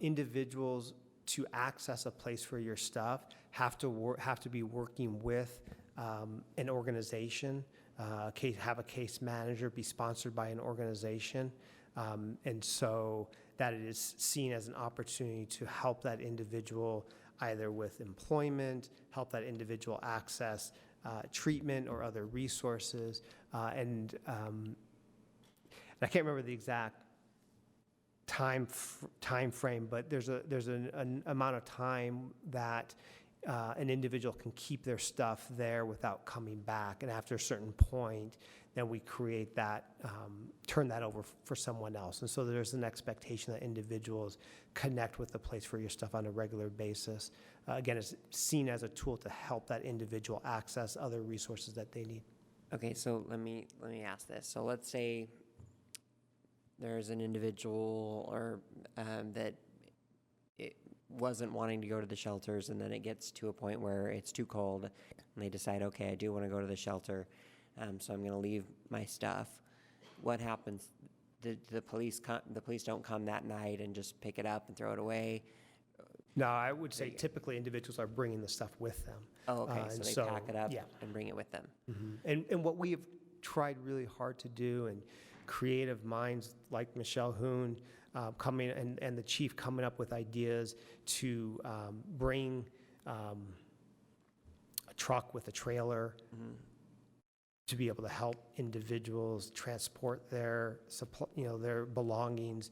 Individuals to access A Place for Your Stuff have to be working with an organization, have a case manager, be sponsored by an organization. And so that it is seen as an opportunity to help that individual either with employment, help that individual access treatment or other resources. And I can't remember the exact time frame, but there's an amount of time that an individual can keep their stuff there without coming back. And after a certain point, then we create that, turn that over for someone else. And so there's an expectation that individuals connect with the place for your stuff on a regular basis. Again, it's seen as a tool to help that individual access other resources that they need. Okay, so let me ask this. So let's say there's an individual or that it wasn't wanting to go to the shelters, and then it gets to a point where it's too cold, and they decide, okay, I do want to go to the shelter, so I'm going to leave my stuff. What happens? The police don't come that night and just pick it up and throw it away? No, I would say typically individuals are bringing the stuff with them. Oh, okay, so they pack it up and bring it with them. Mm-hmm. And what we have tried really hard to do, and creative minds like Michelle Hoon coming and the chief coming up with ideas to bring a truck with a trailer to be able to help individuals transport their their belongings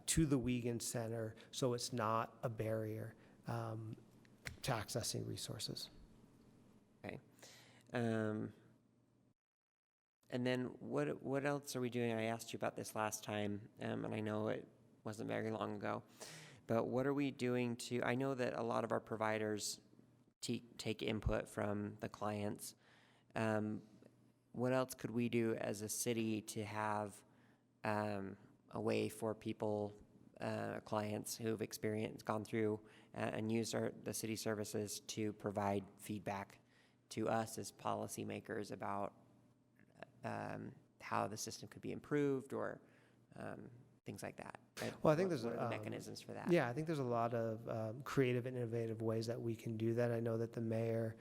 to the Wiegand Center, so it's not a barrier to accessing resources. Okay. And then what else are we doing? I asked you about this last time, and I know it wasn't very long ago, but what are we doing to, I know that a lot of our providers take input from the clients. What else could we do as a city to have a way for people, clients who've gone through and used the city services to provide feedback to us as policymakers about how the system could be improved or things like that? Well, I think what are the mechanisms for that? Yeah, I think there's a lot of creative and innovative ways that we can do that. I know that the mayor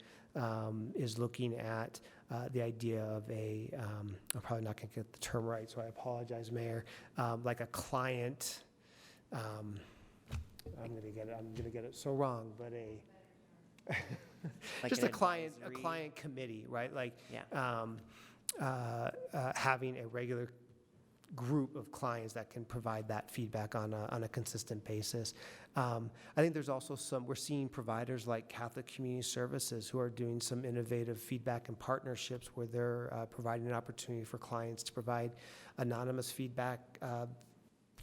is looking at the idea of I'm probably not going to get the term right, so I apologize, Mayor, like a client, I'm going to get it so wrong, but like just an a client advisory- committee, right? Like Yeah. having a regular group of clients that can provide that feedback on a consistent basis. I think there's also we're seeing providers like Catholic Community Services who are doing some innovative feedback and partnerships where they're providing an opportunity for clients to provide anonymous feedback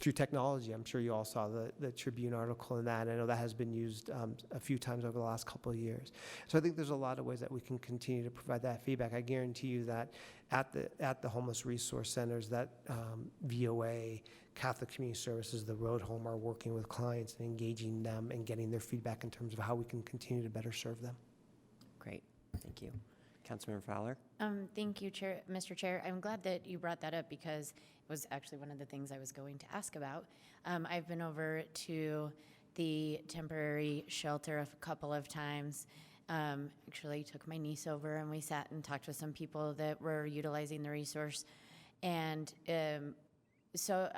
through technology. I'm sure you all saw the Tribune article in that. I know that has been used a few times over the last couple of years. So I think there's a lot of ways that we can continue to provide that feedback. I guarantee you that at the homeless resource centers, that VOA, Catholic Community Services, the Road Home are working with clients and engaging them and getting their feedback in terms of how we can continue to better serve them. Great, thank you. Councilmember Fowler? Thank you, Mr. Chair. I'm glad that you brought that up because it was actually one of the things I was going to ask about. I've been over to the temporary shelter a couple of times. Actually took my niece over and we sat and talked with some people that were utilizing the resource. And so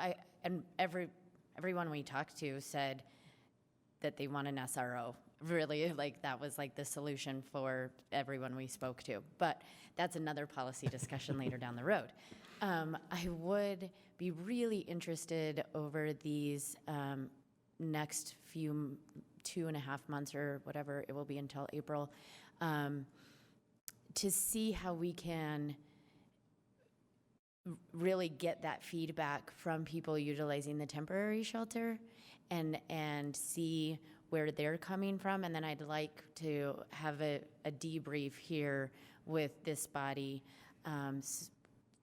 everyone we talked to said that they want an SRO. Really, like that was like the solution for everyone we spoke to. But that's another policy discussion later down the road. I would be really interested over these next few 2.5 months or whatever it will be until April, to see how we can really get that feedback from people utilizing the temporary shelter and see where they're coming from. And then I'd like to have a debrief here with this body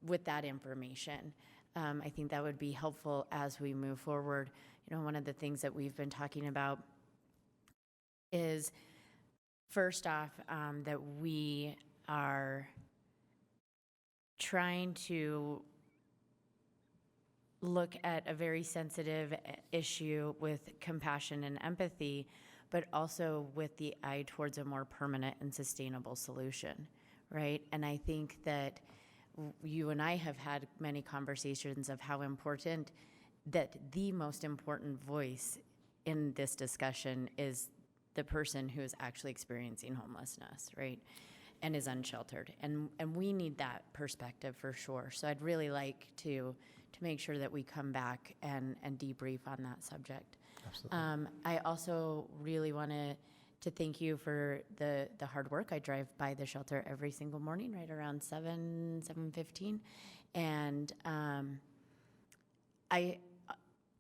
with that information. I think that would be helpful as we move forward. You know, one of the things that we've been talking about is, first off, that we are trying to look at a very sensitive issue with compassion and empathy, but also with the eye towards a more permanent and sustainable solution, right? And I think that you and I have had many conversations of how important that the most important voice in this discussion is the person who is actually experiencing homelessness, right? And is unsheltered. And we need that perspective for sure. So I'd really like to make sure that we come back and debrief on that subject. Absolutely. I also really want to thank you for the hard work. I drive by the shelter every single morning, right around 7:15. And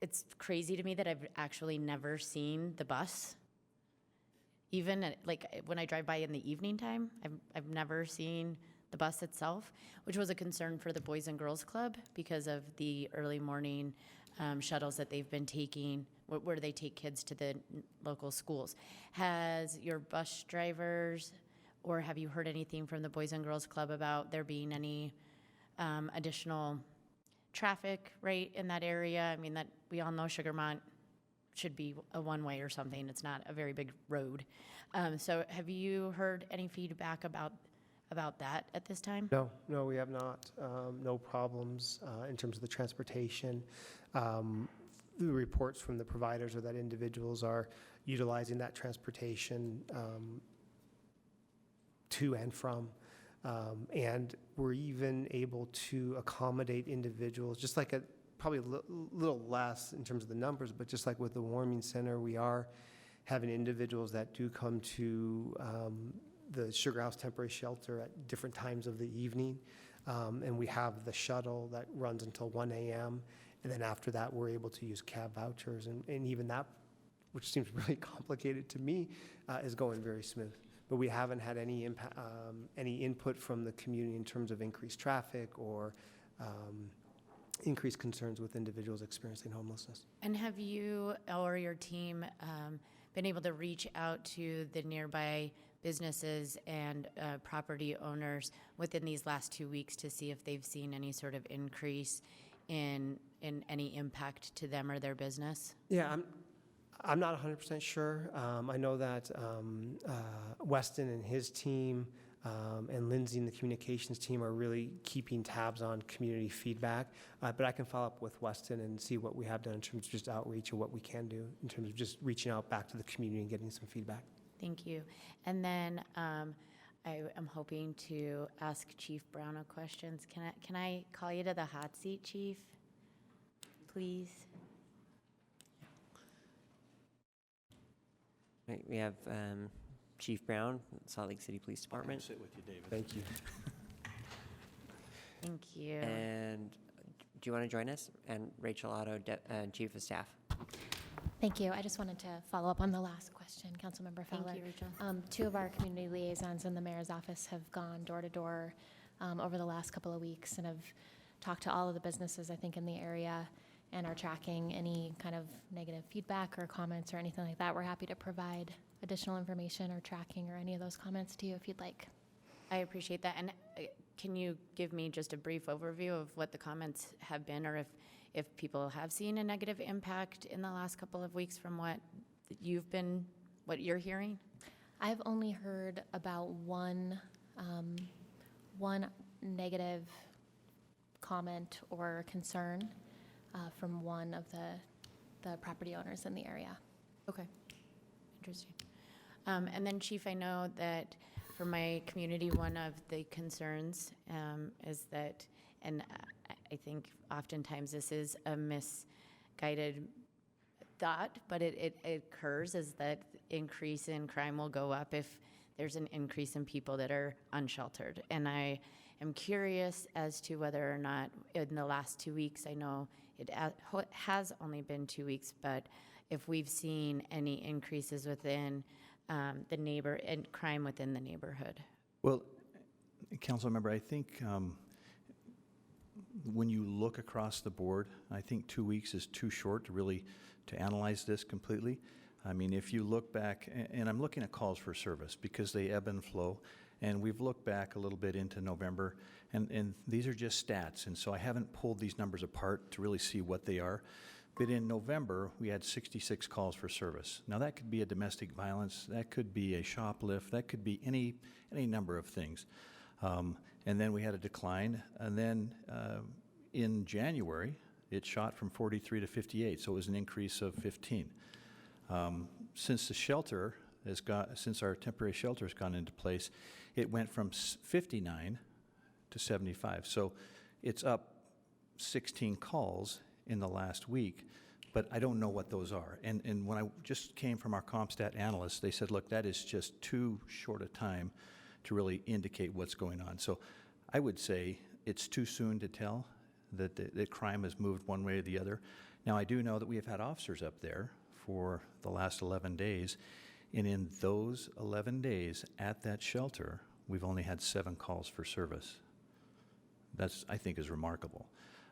it's crazy to me that I've actually never seen the bus. Even like when I drive by in the evening time, I've never seen the bus itself, which was a concern for the Boys and Girls Club because of the early morning shuttles that they've been taking, where they take kids to the local schools. Has your bus drivers, or have you heard anything from the Boys and Girls Club about there being any additional traffic, right, in that area? I mean, that we all know Sugarmont should be a one-way or something. It's not a very big road. So have you heard any feedback about that at this time? No, we have not. No problems in terms of the transportation. The reports from the providers are that individuals are utilizing that transportation to and from. And we're even able to accommodate individuals, just like probably a little less in terms of the numbers, but just like with the warming center, we are having individuals that do come to the Sugar House Temporary Shelter at different times of the evening. And we have the shuttle that runs until 1 a.m. And then after that, we're able to use cab vouchers. And even that, which seems really complicated to me, is going very smooth. But we haven't had any input from the community in terms of increased traffic or increased concerns with individuals experiencing homelessness. And have you or your team been able to reach out to the nearby businesses and property owners within these last 2 weeks to see if they've seen any sort of increase in any impact to them or their business? Yeah, I'm not 100% sure. I know that Weston and his team and Lindsay and the communications team are really keeping tabs on community feedback. But I can follow up with Weston and see what we have done in terms of just outreach or what we can do in terms of just reaching out back to the community and getting some feedback. Thank you. And then I am hoping to ask Chief Brown a question. Can I call you to the hot seat, Chief? Please. Right, we have Chief Brown, Salt Lake City Police Department. Sit with you, David. Thank you. Thank you. And do you want to join us? And Rachel Otto, Chief of Staff. Thank you. I just wanted to follow up on the last question, Councilmember Fowler. Thank you, Rachel. 2 of our community liaisons in the mayor's office have gone door to door over the last couple of weeks and have talked to all of the businesses, I think, in the area and are tracking any kind of negative feedback or comments or anything like that. We're happy to provide additional information or tracking or any of those comments to you if you'd like. I appreciate that. And can you give me just a brief overview of what the comments have been, or if people have seen a negative impact in the last couple of weeks from what you're hearing? I've only heard about one negative comment or concern from one of the property owners in the area. Okay, interesting. And then, Chief, I know that for my community, one of the concerns is that, and I think oftentimes this is a misguided thought, but it occurs, is that increase in crime will go up if there's an increase in people that are unsheltered. And I am curious as to whether or not in the last 2 weeks, I know it has only been 2 weeks, but if we've seen any increases within and crime within the neighborhood. Well, Councilmember, I think when you look across the board, I think 2 weeks is too short to analyze this completely. I mean, if you look back, and I'm looking at calls for service because they ebb and flow, and we've looked back a little bit into November, and these are just stats, and so I haven't pulled these numbers apart to really see what they are. But in November, we had 66 calls for service. Now, that could be a domestic violence, that could be a shoplift, that could be any number of things. And then we had a decline. And then in January, It shot from 43 to 58, so it was an increase of 15. Since the shelter since our temporary shelter has gone into place, it went from 59 to 75. So it's up 16 calls in the last week, but I don't know what those are. And when I just came from our CompStat analysts, they said, look, that is just too short a time to really indicate what's going on. So I would say it's too soon to tell that the crime has moved one way or the other. Now, I do know that we have had officers up there for the last 11 days, and in those 11 days at that shelter, we've only had 7 calls for service. That's, I think, is remarkable.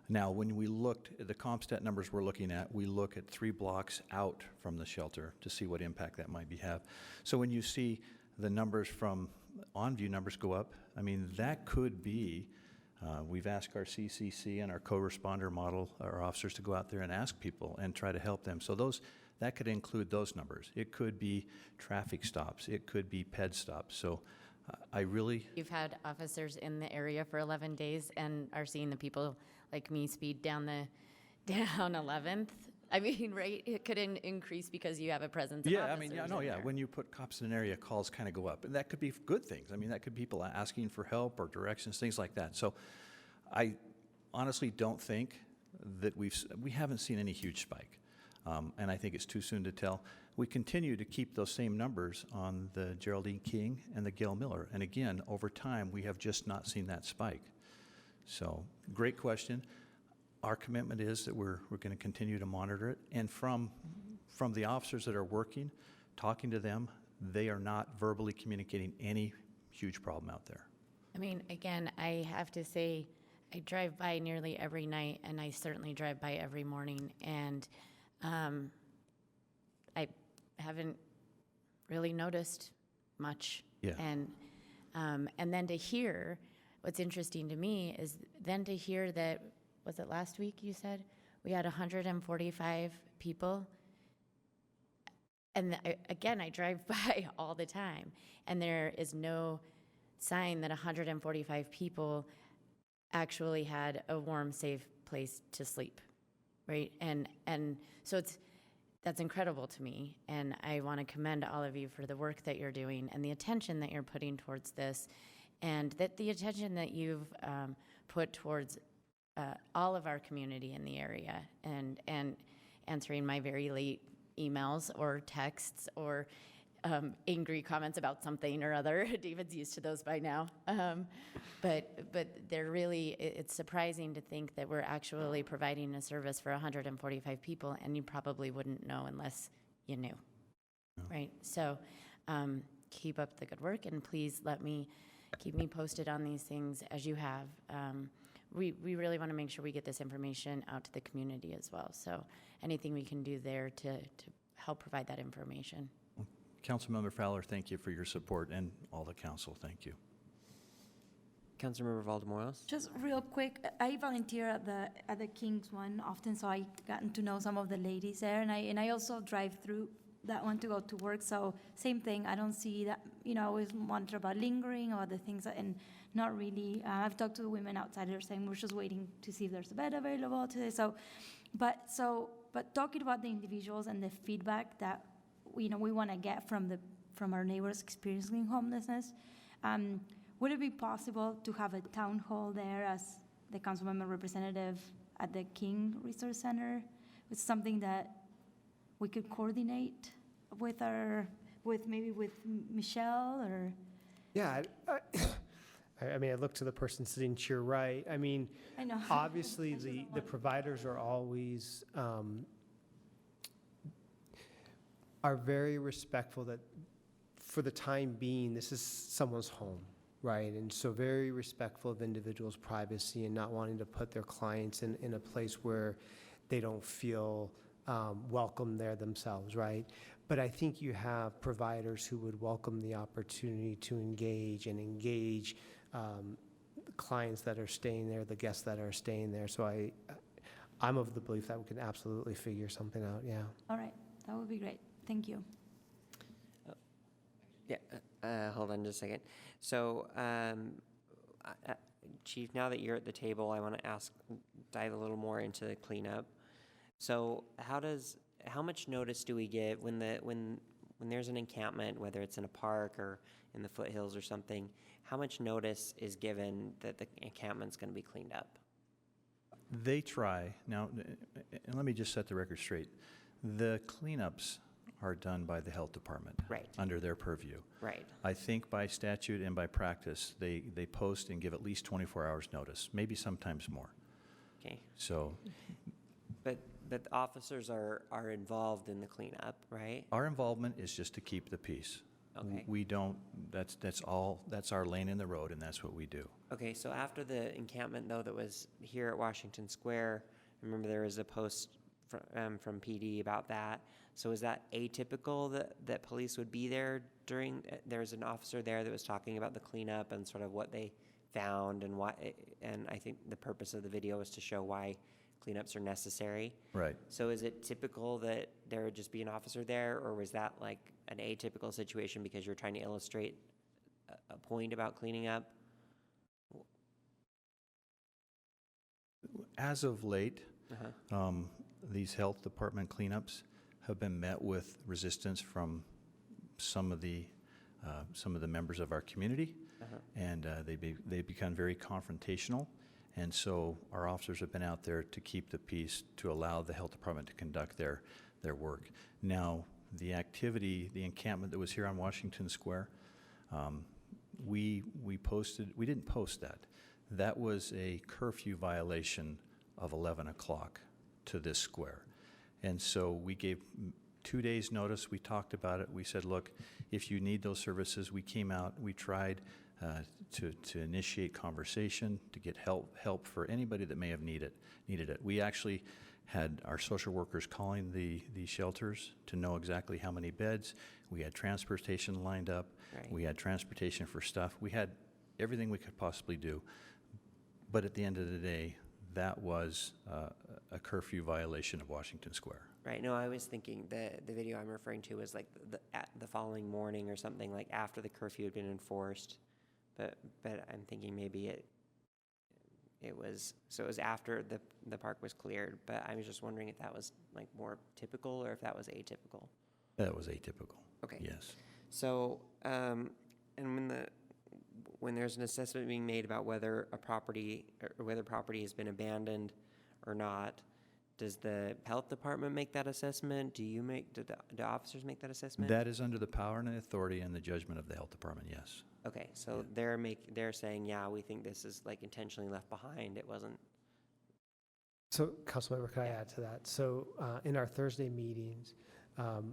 Now, when we looked at the CompStat numbers we're looking at, we look at 3 blocks out from the shelter to see what impact that might have. So when you see the numbers from on-view numbers go up, I mean, that could be, we've asked our CCC and our co-responder model, our officers, to go out there and ask people and try to help them. So that could include those numbers. It could be traffic stops. It could be PED stops. So I really... You've had officers in the area for 11 days and are seeing the people like me speed down 11th. I mean, right? It could increase because you have a presence of officers. I mean, when you put cops in an area, calls kind of go up. And that could be good things. I mean, that could be people asking for help or directions, things like that. So I honestly don't think that we haven't seen any huge spike. And I think it's too soon to tell. We continue to keep those same numbers on the Geraldine King and the Gail Miller. And again, over time, we have just not seen that spike. So, great question. Our commitment is that we're going to continue to monitor it. And from the officers that are working, talking to them, they are not verbally communicating any huge problem out there. I mean, again, I have to say, I drive by nearly every night, and I certainly drive by every morning. And I haven't really noticed much. Yeah. And then to hear, what's interesting to me is then to hear that, was it last week you said? We had 145 people. And again, I drive by all the time, and there is no sign that 145 people actually had a warm, safe place to sleep, right? And so that's incredible to me, and I want to commend all of you for the work that you're doing and the attention that you're putting towards this, and that the attention that you've put towards all of our community in the area, and answering my very late emails or texts or angry comments about something or other. David's used to those by now. But they're really, it's surprising to think that we're actually providing a service for 145 people, and you probably wouldn't know unless you knew, right? So keep up the good work, and please keep me posted on these things as you have. We really want to make sure we get this information out to the community as well. So anything we can do there to help provide that information. Councilmember Fowler, thank you for your support, and all the council, thank you. Councilmember Valdemoros? Just real quick, I volunteer at the King's one often, so I gotten to know some of the ladies there, and I also drive through that one to go to work. So same thing, I don't see that. I always wonder about lingering or other things, and not really. I've talked to the women outside, they're saying we're just waiting to see if there's a bed available today. But talking about the individuals and the feedback that we want to get from our neighbors experiencing homelessness, would it be possible to have a town hall there as the council member representative at the King Resource Center? It's something that we could coordinate with Michelle or? Yeah, I mean, I look to the person sitting to your right. I mean, I know. Obviously the providers are always are very respectful that for the time being, this is someone's home, right? And so very respectful of individuals' privacy and not wanting to put their clients in a place where they don't feel welcome there themselves, right? But I think you have providers who would welcome the opportunity to engage clients that are staying there, the guests that are staying there. So I'm of the belief that we can absolutely figure something out, yeah. All right, that would be great. Thank you. Yeah, hold on just a second. So Chief, now that you're at the table, I want to dive a little more into the cleanup. So how much notice do we give when there's an encampment, whether it's in a park or in the foothills or something? How much notice is given that the encampment's going to be cleaned up? They try. Now, and let me just set the record straight. The cleanups are done by the health department. Right. Under their purview. Right. I think by statute and by practice, they post and give at least 24 hours notice, maybe sometimes more. Okay. So But the officers are involved in the cleanup, right? our involvement is just to keep the peace. Okay. We don't, that's our lane in the road, and that's what we do. Okay, so after the encampment, though, that was here at Washington Square, I remember there was a post from PD about that. So is that atypical that police would be there during, there was an officer there that was talking about the cleanup and sort of what they found and why, and I think the purpose of the video was to show why cleanups are necessary. Right. So is it typical that there would just be an officer there, or was that like an atypical situation because you're trying to illustrate a point about cleaning up? As of late, these health department cleanups have been met with resistance from some of the members of our community, and they've become very confrontational. And so our officers have been out there to keep the peace, to allow the health department to conduct their work. Now, the activity, the encampment that was here on Washington Square, we didn't post that. That was a curfew violation of 11 o'clock to this square. And so we gave 2 days notice. We talked about it. We said, look, if you need those services, we came out, we tried to initiate conversation, to get help for anybody that may have needed it. We actually had our social workers calling the shelters to know exactly how many beds. We had transportation lined up. Right. We had transportation for stuff. We had everything we could possibly do. But at the end of the day, that was a curfew violation of Washington Square. Right. No, I was thinking the video I'm referring to was like the following morning or something, like after the curfew had been enforced. But I'm thinking maybe it was after the park was cleared. But I was just wondering if that was like more typical or if that was atypical. That was atypical. Okay. Yes. So and when there's an assessment being made about whether a property or whether property has been abandoned or not, does the health department make that assessment? Do the officers make that assessment? That is under the power and authority and the judgment of the health department, yes. Okay, so they're saying, yeah, we think this is like intentionally left behind. It wasn't. So, Councilmember, can I add to that? So, in our Thursday meetings,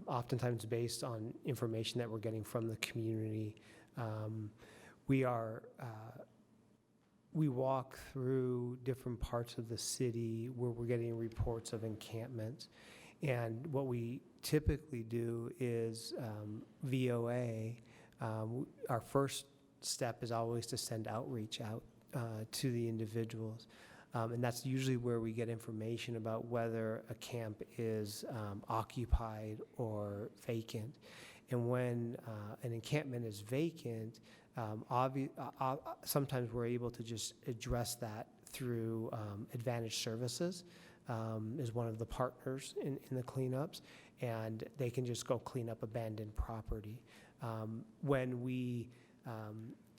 oftentimes based on information that we're getting from the community, we walk through different parts of the city where we're getting reports of encampments. And what we typically do is VOA. Our first step is always to send outreach out to the individuals. And that's usually where we get information about whether a camp is occupied or vacant. And when an encampment is vacant, sometimes we're able to just address that through Advantage Services is one of the partners in the cleanups, and they can just go clean up abandoned property. When we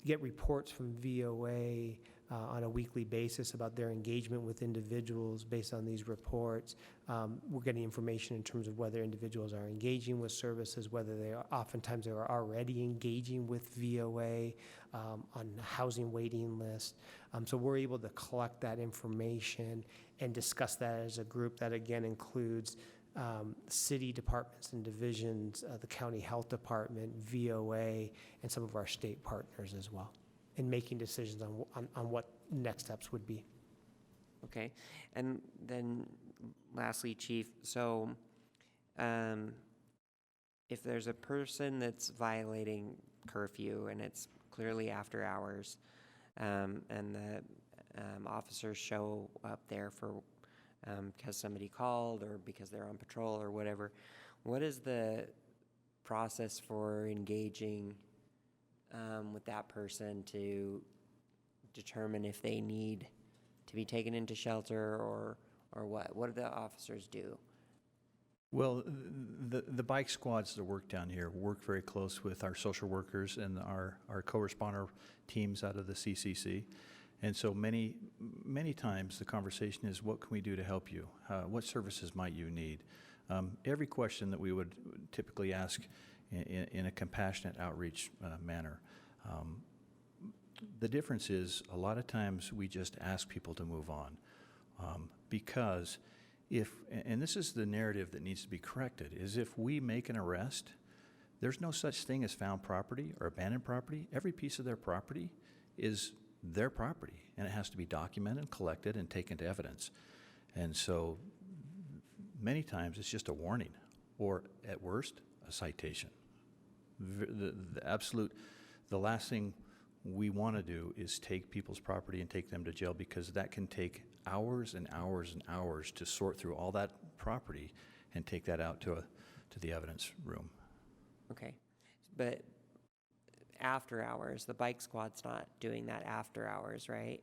get reports from VOA on a weekly basis about their engagement with individuals based on these reports, we're getting information in terms of whether individuals are engaging with services, whether oftentimes they are already engaging with VOA on housing waiting list. So we're able to collect that information and discuss that as a group. That again includes city departments and divisions, the county health department, VOA, and some of our state partners as well, in making decisions on what next steps would be. Okay, and then lastly, Chief, so if there's a person that's violating curfew and it's clearly after hours, and the officers show up there for because somebody called or because they're on patrol or whatever, what is the process for engaging with that person to determine if they need to be taken into shelter or what? What do the officers do? Well, the bike squads that work down here work very close with our social workers and our co-responder teams out of the CCC. And so many times the conversation is, what can we do to help you? What services might you need? Every question that we would typically ask in a compassionate outreach manner. The difference is a lot of times we just ask people to move on because and this is the narrative that needs to be corrected, is if we make an arrest, there's no such thing as found property or abandoned property. Every piece of their property is their property, and it has to be documented, collected, and taken to evidence. And so many times it's just a warning, or at worst, a citation. The last thing we want to do is take people's property and take them to jail, because that can take hours and hours and hours to sort through all that property and take that out to the evidence room. Okay, but after hours, the bike squad's not doing that after hours, right?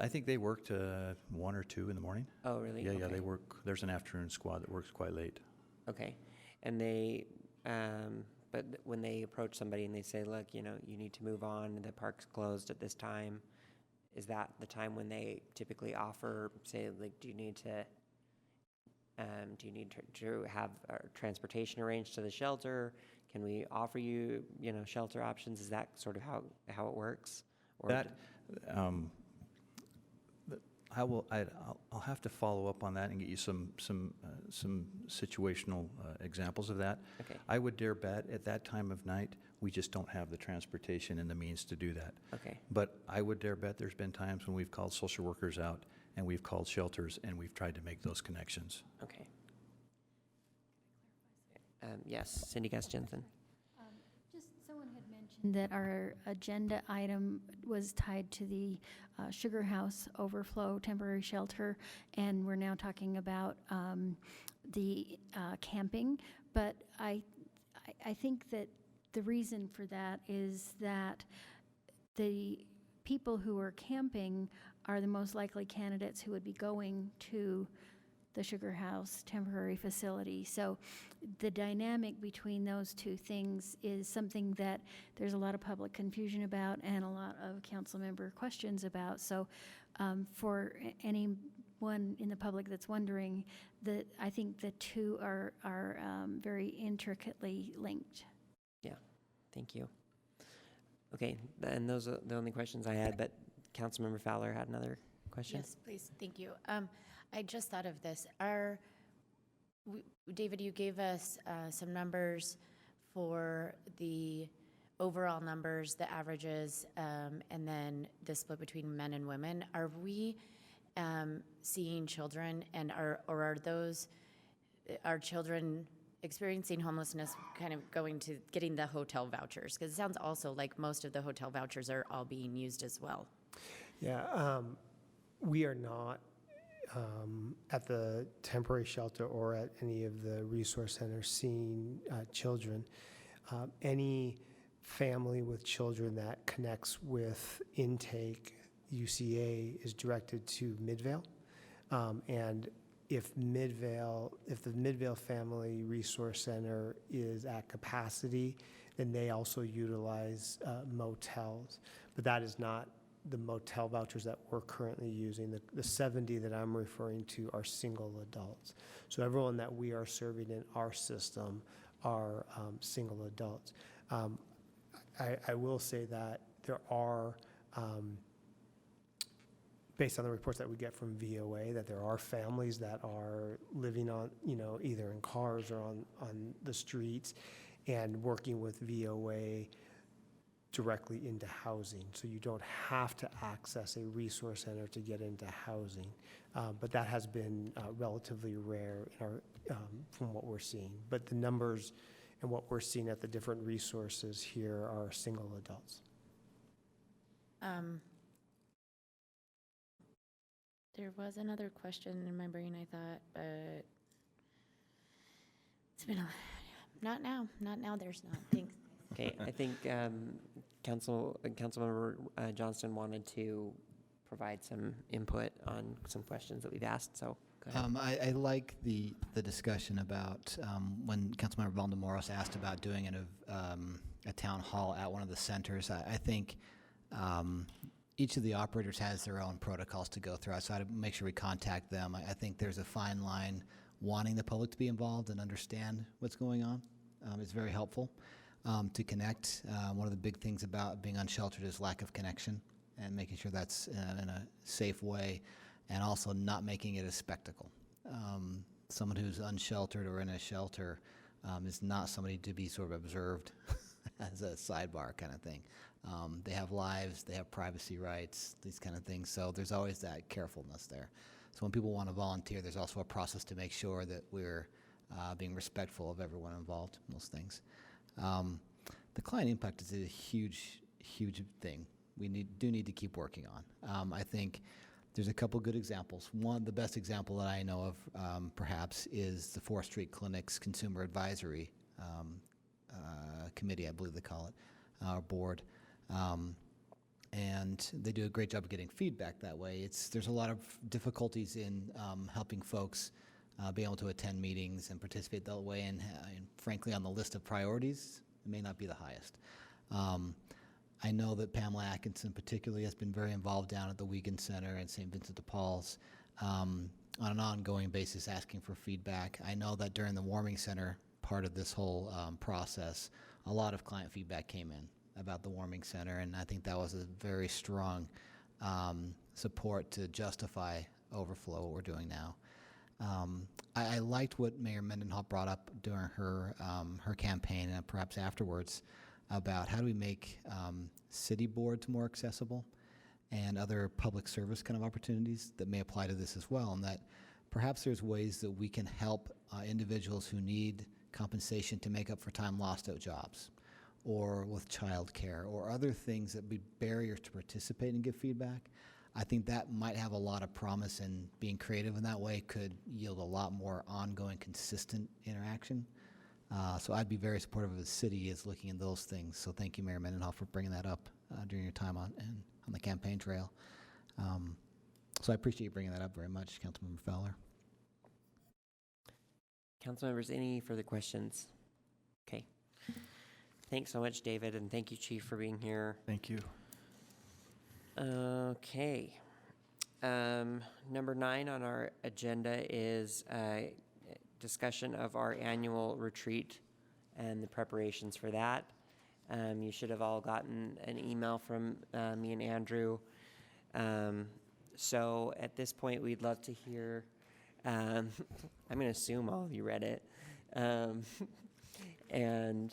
I think they work to 1 or 2 in the morning. Oh, really? Yeah, Okay. they work. There's an afternoon squad that works quite late. Okay, and they, but when they approach somebody and they say, look, you need to move on, the park's closed at this time, is that the time when they typically offer, say, like, do you need to have transportation arranged to the shelter? Can we offer you, shelter options? Is that sort of how it works? Or I'll have to follow up on that and get you some situational examples of that. Okay. I would dare bet at that time of night we just don't have the transportation and the means to do that. Okay. But I would dare bet there's been times when we've called social workers out and we've called shelters and we've tried to make those connections. Okay. Yes, Cindy Gus-Jensen. Just someone had mentioned that our agenda item was tied to the Sugar House overflow temporary shelter, and we're now talking about the camping. But I think that the reason for that is that the people who are camping are the most likely candidates who would be going to the Sugar House temporary facility. So the dynamic between those two things is something that there's a lot of public confusion about and a lot of council member questions about. So for anyone in the public that's wondering, that I think the two are very intricately linked. Yeah, thank you. Okay, and those are the only questions I had, but Councilmember Fowler had another question? Yes, please, thank you. I just thought of this. David, you gave us some numbers for the overall numbers, the averages, and then the split between men and women. Are we seeing children, and are children experiencing homelessness kind of getting the hotel vouchers? Because it sounds also like most of the hotel vouchers are all being used as well. Yeah, we are not at the temporary shelter or at any of the resource centers seeing children. Any family with children that connects with intake UCA is directed to Midvale. And if the Midvale Family Resource Center is at capacity, then they also utilize motels. But that is not the motel vouchers that we're currently using. The 70 that I'm referring to are single adults. So everyone that we are serving in our system are single adults. I will say that there are, based on the reports that we get from VOA, that there are families that are living on, either in cars or on the streets, and working with VOA directly into housing. So you don't have to access a resource center to get into housing. But that has been relatively rare from what we're seeing. But the numbers and what we're seeing at the different resources here are single adults. There was another question in my brain, I thought, but it's been not now, there's not. Thanks. Okay, I think Councilmember Johnston wanted to provide some input on some questions that we've asked, so go ahead. I like the discussion about when Councilmember Valdemoros asked about doing a town hall at one of the centers. I think each of the operators has their own protocols to go through, so I'd make sure we contact them. I think there's a fine line wanting the public to be involved and understand what's going on. It's very helpful to connect. One of the big things about being unsheltered is lack of connection, and making sure that's in a safe way, and also not making it a spectacle. Someone who's unsheltered or in a shelter is not somebody to be sort of observed as a sidebar kind of thing. They have lives, they have privacy rights, these kind of things, so there's always that carefulness there. So when people want to volunteer, there's also a process to make sure that we're being respectful of everyone involved in those things. The client impact is a huge, huge thing we do need to keep working on. I think there's a couple good examples. One, the best example that I know of, perhaps, is the 4th Street Clinic's Consumer Advisory Committee, I believe they call it, our board. And they do a great job of getting feedback that way. There's a lot of difficulties in helping folks be able to attend meetings and participate that way, and frankly, on the list of priorities, it may not be the highest. I know that Pamela Atkinson particularly has been very involved down at the Wiegand Center and St. Vincent de Paul's on an ongoing basis, asking for feedback. I know that during the Warming Center part of this whole process, a lot of client feedback came in about the Warming Center, and I think that was a very strong support to justify overflow, what we're doing now. I liked what Mayor Mendenhall brought up during her campaign and perhaps afterwards about how do we make city boards more accessible and other public service kind of opportunities that may apply to this as well, and that perhaps there's ways that we can help individuals who need compensation to make up for time lost at jobs or with childcare or other things that be barriers to participate and give feedback. I think that might have a lot of promise, and being creative in that way could yield a lot more ongoing, consistent interaction. So I'd be very supportive of the city is looking at those things. So thank you, Mayor Mendenhall, for bringing that up during your time on the campaign trail. So I appreciate you bringing that up very much, Councilmember Fowler. Council members, any further questions? Okay. Thanks so much, David, and thank you, Chief, for being here. Thank you. Okay. Number 9 on our agenda is discussion of our annual retreat and the preparations for that. You should have all gotten an email from me and Andrew. So at this point, we'd love to hear, I'm going to assume all of you read it. And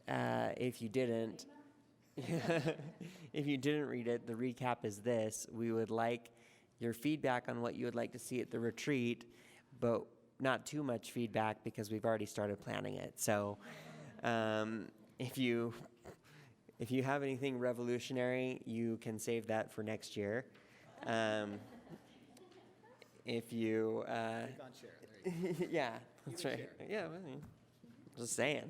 if you didn't, if you didn't read it, the recap is this. We would like your feedback on what you would like to see at the retreat, but not too much feedback because we've already started planning it. So if you have anything revolutionary, you can save that for next year. If you, yeah, that's right. Yeah, I mean, just saying.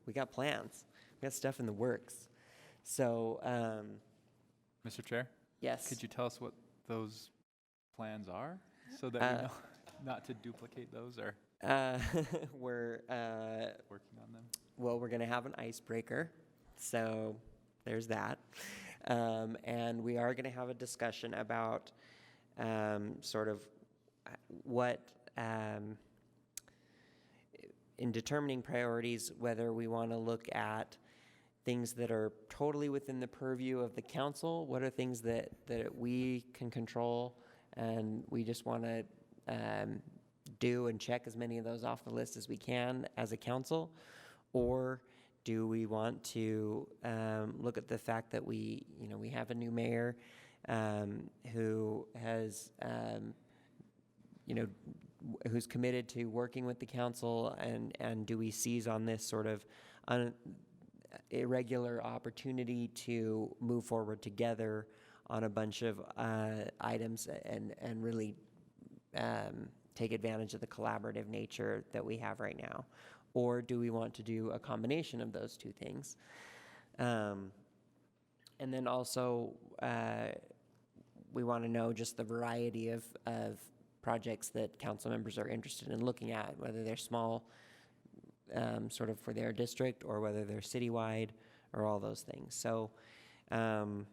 We got plans. We got stuff in the works. So, Mr. Chair? Yes. Could you tell us what those plans are so that we know not to duplicate those, or we're working on them? Well, we're going to have an icebreaker. So there's that. And we are going to have a discussion about sort of what, in determining priorities, whether we want to look at things that are totally within the purview of the council, what are things that we can control, and we just want to do and check as many of those off the list as we can as a council, or do we want to look at the fact that we have a new mayor who has, who's committed to working with the council, and do we seize on this sort of irregular opportunity to move forward together on a bunch of items and really take advantage of the collaborative nature that we have right now? Or do we want to do a combination of those two things? And then also, we want to know just the variety of projects that council members are interested in looking at, whether they're small, sort of for their district, or whether they're citywide, or all those things. So I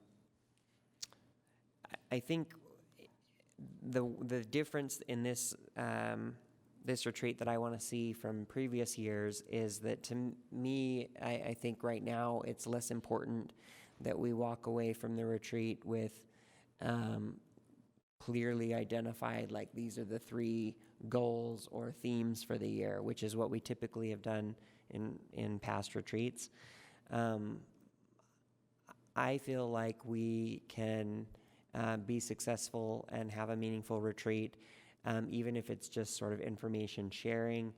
think the difference in this this retreat that I want to see from previous years is that, to me, I think right now it's less important that we walk away from the retreat with clearly identified, like, these are the 3 goals or themes for the year, which is what we typically have done in past retreats. I feel like we can be successful and have a meaningful retreat, even if it's just sort of information sharing.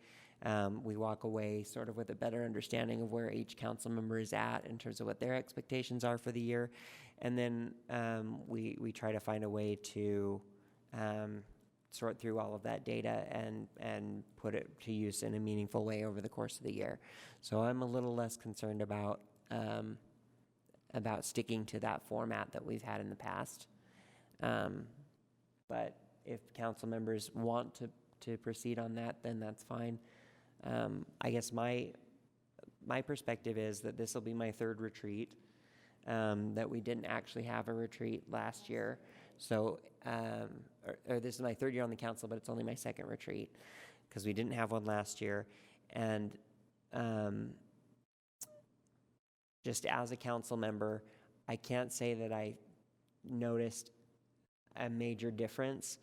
We walk away sort of with a better understanding of where each council member is at in terms of what their expectations are for the year. And then we try to find a way to sort through all of that data and put it to use in a meaningful way over the course of the year. So I'm a little less concerned about sticking to that format that we've had in the past. But if council members want to proceed on that, then that's fine. I guess my perspective is that this will be my 3rd retreat, that we didn't actually have a retreat last year. So, or this is my 3rd year on the council, but it's only my 2nd retreat because we didn't have one last year. And just as a council member, I can't say that I noticed a major difference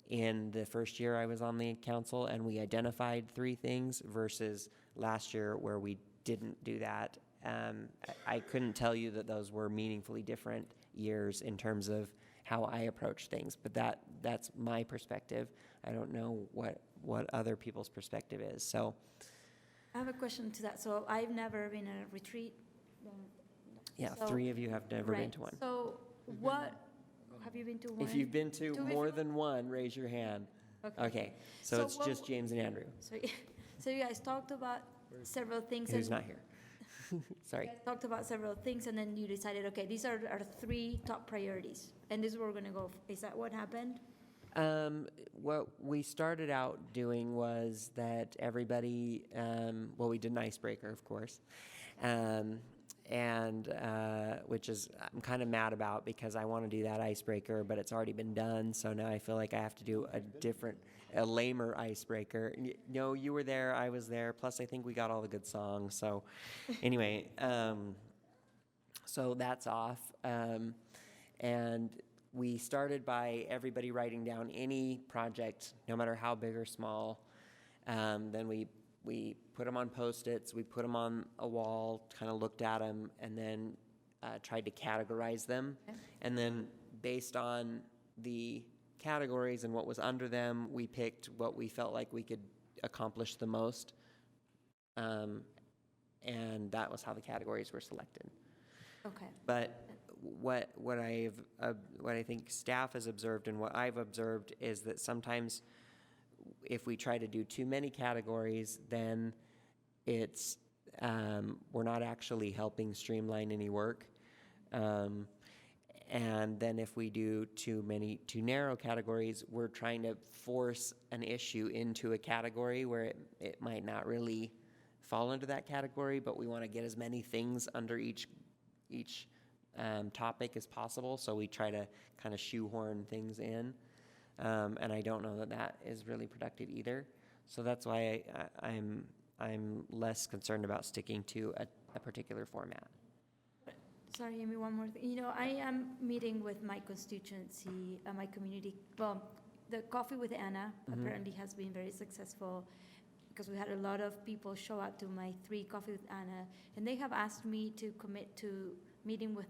in the first year I was on the council and we identified 3 things versus last year where we didn't do that. I couldn't tell you that those were meaningfully different years in terms of how I approach things, but that's my perspective. I don't know what other people's perspective is. So I have a question to that. So I've never been at a retreat. Yeah, So- 3 of you have never been Right. to one. So what, have you been to one? If you've been to Two more before? than one, raise your hand. Okay, so So it's what- just James and Andrew. So you guys talked about several things. Who's and- not here? Sorry. You guys talked about several things, and then you decided, okay, these are our 3 top priorities, and this is where we're gonna go. Is that what happened? What we started out doing was that everybody, well, we did an icebreaker, of course, and which is I'm kind of mad about because I want to do that icebreaker, but it's already been done. So now I feel like I have to do a lamer icebreaker. No, you were there, I was there. Plus, I think we got all the good songs. So anyway, so that's off. And we started by everybody writing down any project, no matter how big or small. Then we put them on Post-its, we put them on a wall, kind of looked at them, and then tried to categorize them. Okay. And then based on the categories and what was under them, we picked what we felt like we could accomplish the most. And that was how the categories were selected. Okay. But what I think staff has observed and what I've observed is that sometimes if we try to do too many categories, then it's we're not actually helping streamline any work. And then if we do too narrow categories, we're trying to force an issue into a category where it might not really fall into that category, but we want to get as many things under each topic as possible. So we try to kind of shoehorn things in. And I don't know that is really productive either. So that's why I'm less concerned about sticking to a particular format. Sorry, Amy, one more thing. You know, I am meeting with my constituency, my community. Well, the Coffee with Anna apparently has been very successful because we had a lot of people show up to my 3 Coffee with Anna, and they have asked me to commit to meeting with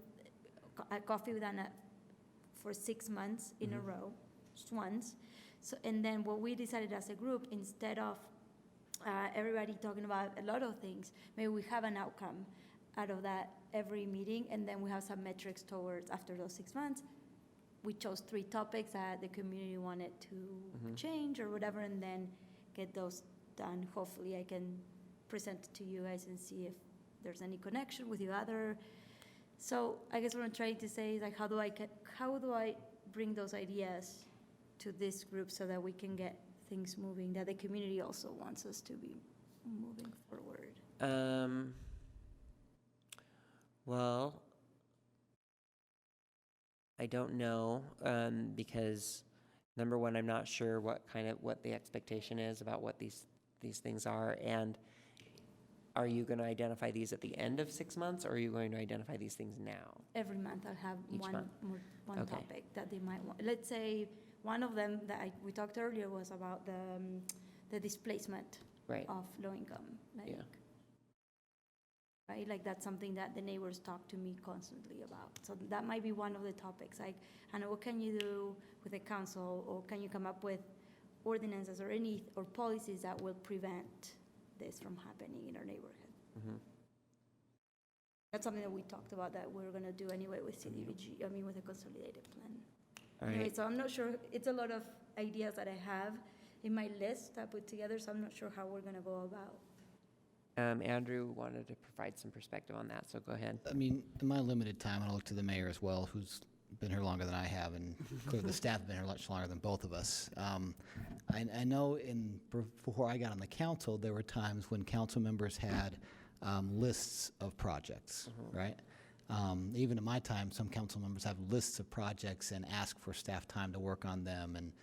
Coffee with Anna for 6 months in a row, just once. So, and then what we decided as a group, instead of everybody talking about a lot of things, maybe we have an outcome out of that every meeting, and then we have some metrics towards after those 6 months. We chose 3 topics that the community wanted to change or whatever, and then get those done. Hopefully I can present it to you guys and see if there's any connection with your other So I guess what I'm trying to say is like, how do I bring those ideas to this group so that we can get things moving, that the community also wants us to be moving forward? Well, I don't know, because number one, I'm not sure what the expectation is about what these things are, and are you going to identify these at the end of 6 months, or are you going to identify these things now? Every month I'll have Each one month? Okay. topic that they might want. Let's say one of them that we talked earlier was about the displacement Right. of low income. Like, Yeah. right? Like that's something that the neighbors talk to me constantly about. So that might be one of the topics. Like, Hannah, what can you do with the council, or can you come up with ordinances or policies that will prevent this from happening in our neighborhood? Mhm. That's something that we talked about that we're gonna do anyway with CDBG, with a consolidated plan. All Anyway, right. so I'm not sure, it's a lot of ideas that I have in my list I put together, so I'm not sure how we're gonna go about. Andrew wanted to provide some perspective on that, so go ahead. I mean, in my limited time, and I'll look to the mayor as well, who's been here longer than I have, and clearly the staff have been here much longer than both of us. I know before I got on the council, there were times when council members had lists of projects, right? Even in my time, some council members have lists of projects and ask for staff time to work on them. And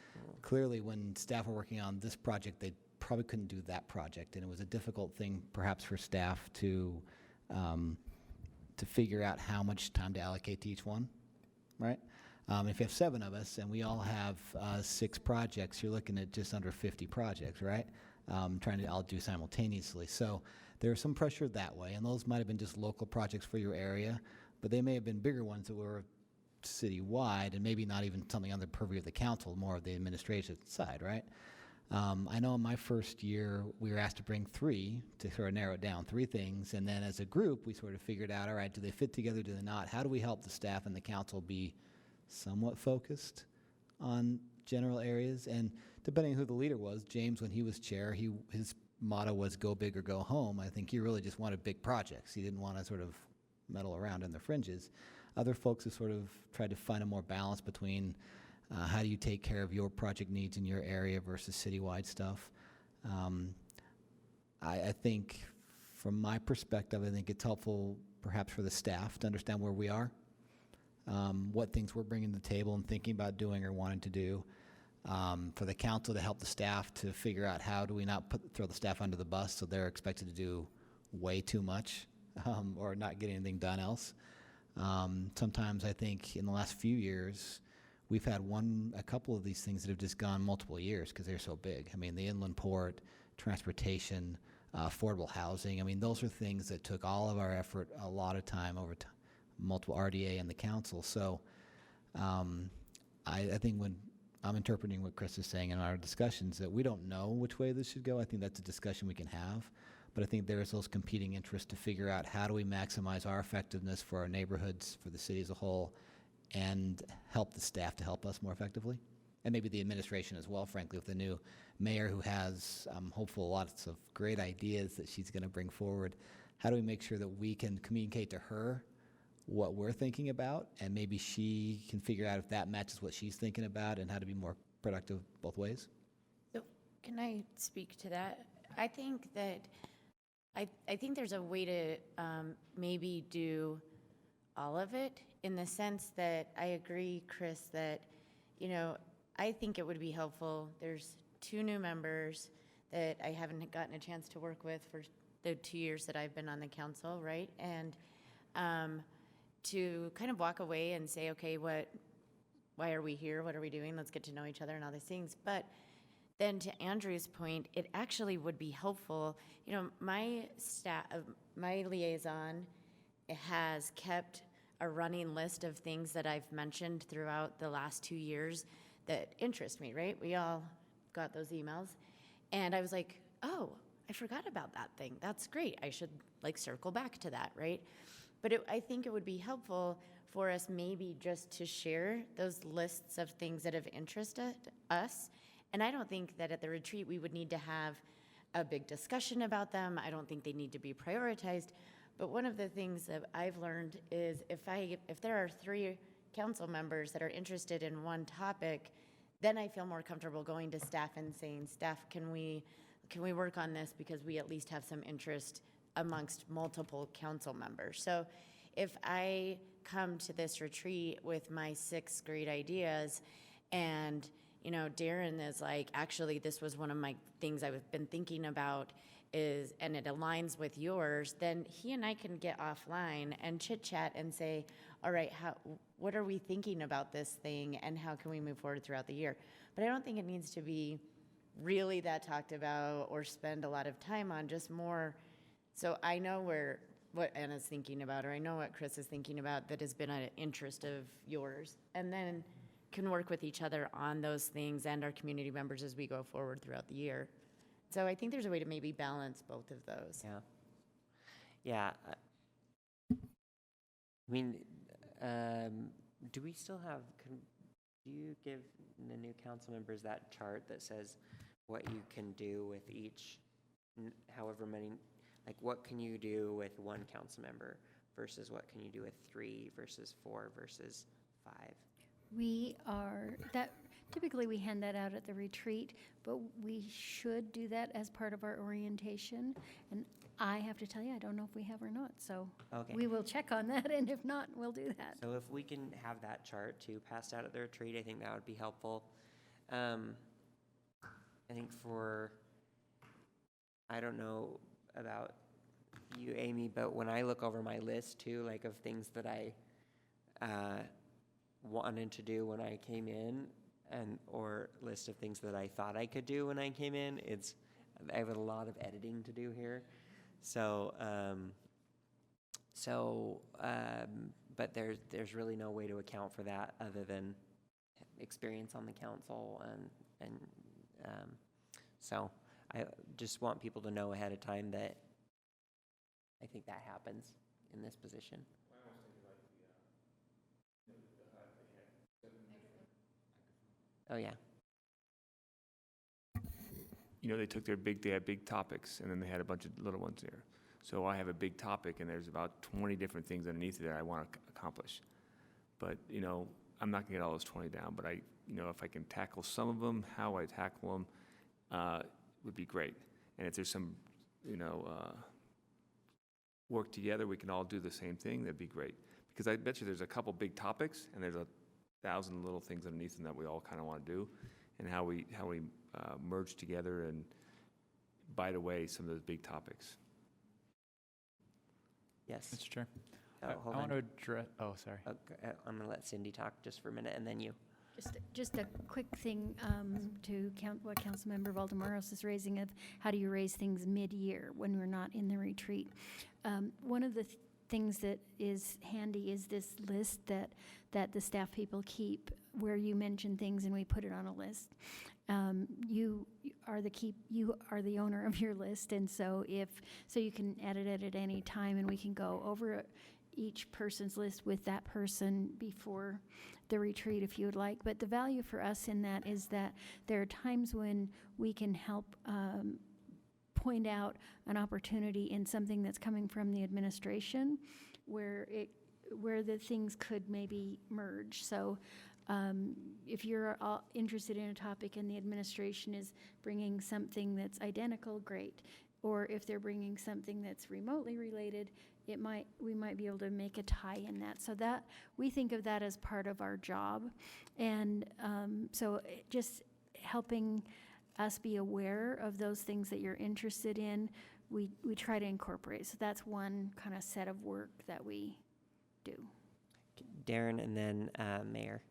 clearly, when staff were working on this project, they probably couldn't do that project, and it was a difficult thing, perhaps, for staff to figure out how much time to allocate to each one, right? If you have 7 of us and we all have 6 projects, you're looking at just under 50 projects, right? Trying to all do simultaneously. So there's some pressure that way, and those might have been just local projects for your area, but they may have been bigger ones that were citywide, and maybe not even something on the purview of the council, more of the administration side, right? I know in my first year, we were asked to bring 3 to sort of narrow it down, 3 things, and then as a group, we sort of figured out, all right, do they fit together, do they not? How do we help the staff and the council be somewhat focused on general areas? And depending on who the leader was, James, when he was chair, his motto was go big or go home. I think he really just wanted big projects. He didn't want to sort of meddle around in the fringes. Other folks have sort of tried to find a more balance between how do you take care of your project needs in your area versus citywide stuff. I think from my perspective, I think it's helpful perhaps for the staff to understand where we are, what things we're bringing to the table and thinking about doing or wanting to do. For the council to help the staff to figure out how do we not throw the staff under the bus so they're expected to do way too much or not get anything done else. Sometimes I think in the last few years, we've had a couple of these things that have just gone multiple years because they're so big. I mean, the inland port, transportation, affordable housing. I mean, those are things that took all of our effort, a lot of time over multiple RDA and the council. So I think when I'm interpreting what Chris is saying in our discussions, that we don't know which way this should go. I think that's a discussion we can have. But I think there's those competing interests to figure out how do we maximize our effectiveness for our neighborhoods, for the city as a whole, and help the staff to help us more effectively. And maybe the administration as well, frankly, with the new mayor who has, I'm hopeful, lots of great ideas that she's going to bring forward. How do we make sure that we can communicate to her what we're thinking about, and maybe she can figure out if that matches what she's thinking about and how to be more productive both ways? So can I speak to that? I think that I think there's a way to maybe do all of it, in the sense that I agree, Chris, that, I think it would be helpful. There's 2 new members that I haven't gotten a chance to work with for the 2 years that I've been on the council, right? And to kind of walk away and say, okay, why are we here? What are we doing? Let's get to know each other and all these things. But then to Andrew's point, it actually would be helpful. My liaison has kept a running list of things that I've mentioned throughout the last 2 years that interest me, right? We all got those emails. And I was like, oh, I forgot about that thing. That's great. I should circle back to that, right? But I think it would be helpful for us maybe just to share those lists of things that have interested us. And I don't think that at the retreat we would need to have a big discussion about them. I don't think they need to be prioritized. But one of the things that I've learned is if there are 3 council members that are interested in one topic, then I feel more comfortable going to staff and saying, staff, can we work on this because we at least have some interest amongst multiple council members. So if I come to this retreat with my 6 great ideas and, Darren is like, actually, this was one of my things I've been thinking about and it aligns with yours, then he and I can get offline and chit chat and say, all right, what are we thinking about this thing and how can we move forward throughout the year? But I don't think it needs to be really that talked about or spend a lot of time on, just more so I know what Anna's thinking about, or I know what Chris is thinking about that has been an interest of yours, and then can work with each other on those things and our community members as we go forward throughout the year. So I think there's a way to maybe balance both of those. Yeah. I mean, do we still have, do you give the new council members that chart that says what you can do with each, however many, like what can you do with 1 council member versus what can you do with 3 versus 4 versus 5? Typically we hand that out at the retreat, but we should do that as part of our orientation. And I have to tell you, I don't know if we have or not, so Okay. we will check on that, and if not, we'll do that. So if we can have that chart too passed out at the retreat, I think that would be helpful. I think I don't know about you, Amy, but when I look over my list too, like of things that I wanted to do when I came in, or list of things that I thought I could do when I came in, I have a lot of editing to do here. But there's really no way to account for that other than experience on the council, and so I just want people to know ahead of time that I think that happens in this position. Oh, yeah. They had big topics, and then they had a bunch of little ones there. So I have a big topic, and there's about 20 different things underneath it that I want to accomplish. But, I'm not going to get all those 20 down, but if I can tackle some of them, how I tackle them would be great. And if there's some, work together, we can all do the same thing, that'd be great. Because I bet you there's a couple big topics, and there's 1,000 little things underneath them that we all kind of want to do, and how we merge together and bite away some of those big topics. Yes. Mr. Chair. I want to address, sorry. I'm going to let Cindy talk just for a minute, and then you. Just a quick thing to what Councilmember Valdemaros is raising of how do you raise things mid-year when we're not in the retreat. One of the things that is handy is this list that the staff people keep, where you mention things and we put it on a list. You are the owner of your list, and so you can edit it at any time, and we can go over each person's list with that person before the retreat if you would like. But the value for us in that is that there are times when we can help point out an opportunity in something that's coming from the administration where the things could maybe merge. So if you're all interested in a topic and the administration is bringing something that's identical, great. Or if they're bringing something that's remotely related, we might be able to make a tie in that. So that we think of that as part of our job. And so just helping us be aware of those things that you're interested in, we try to incorporate. So that's one kind of set of work that we do. Darren, and then Mayor.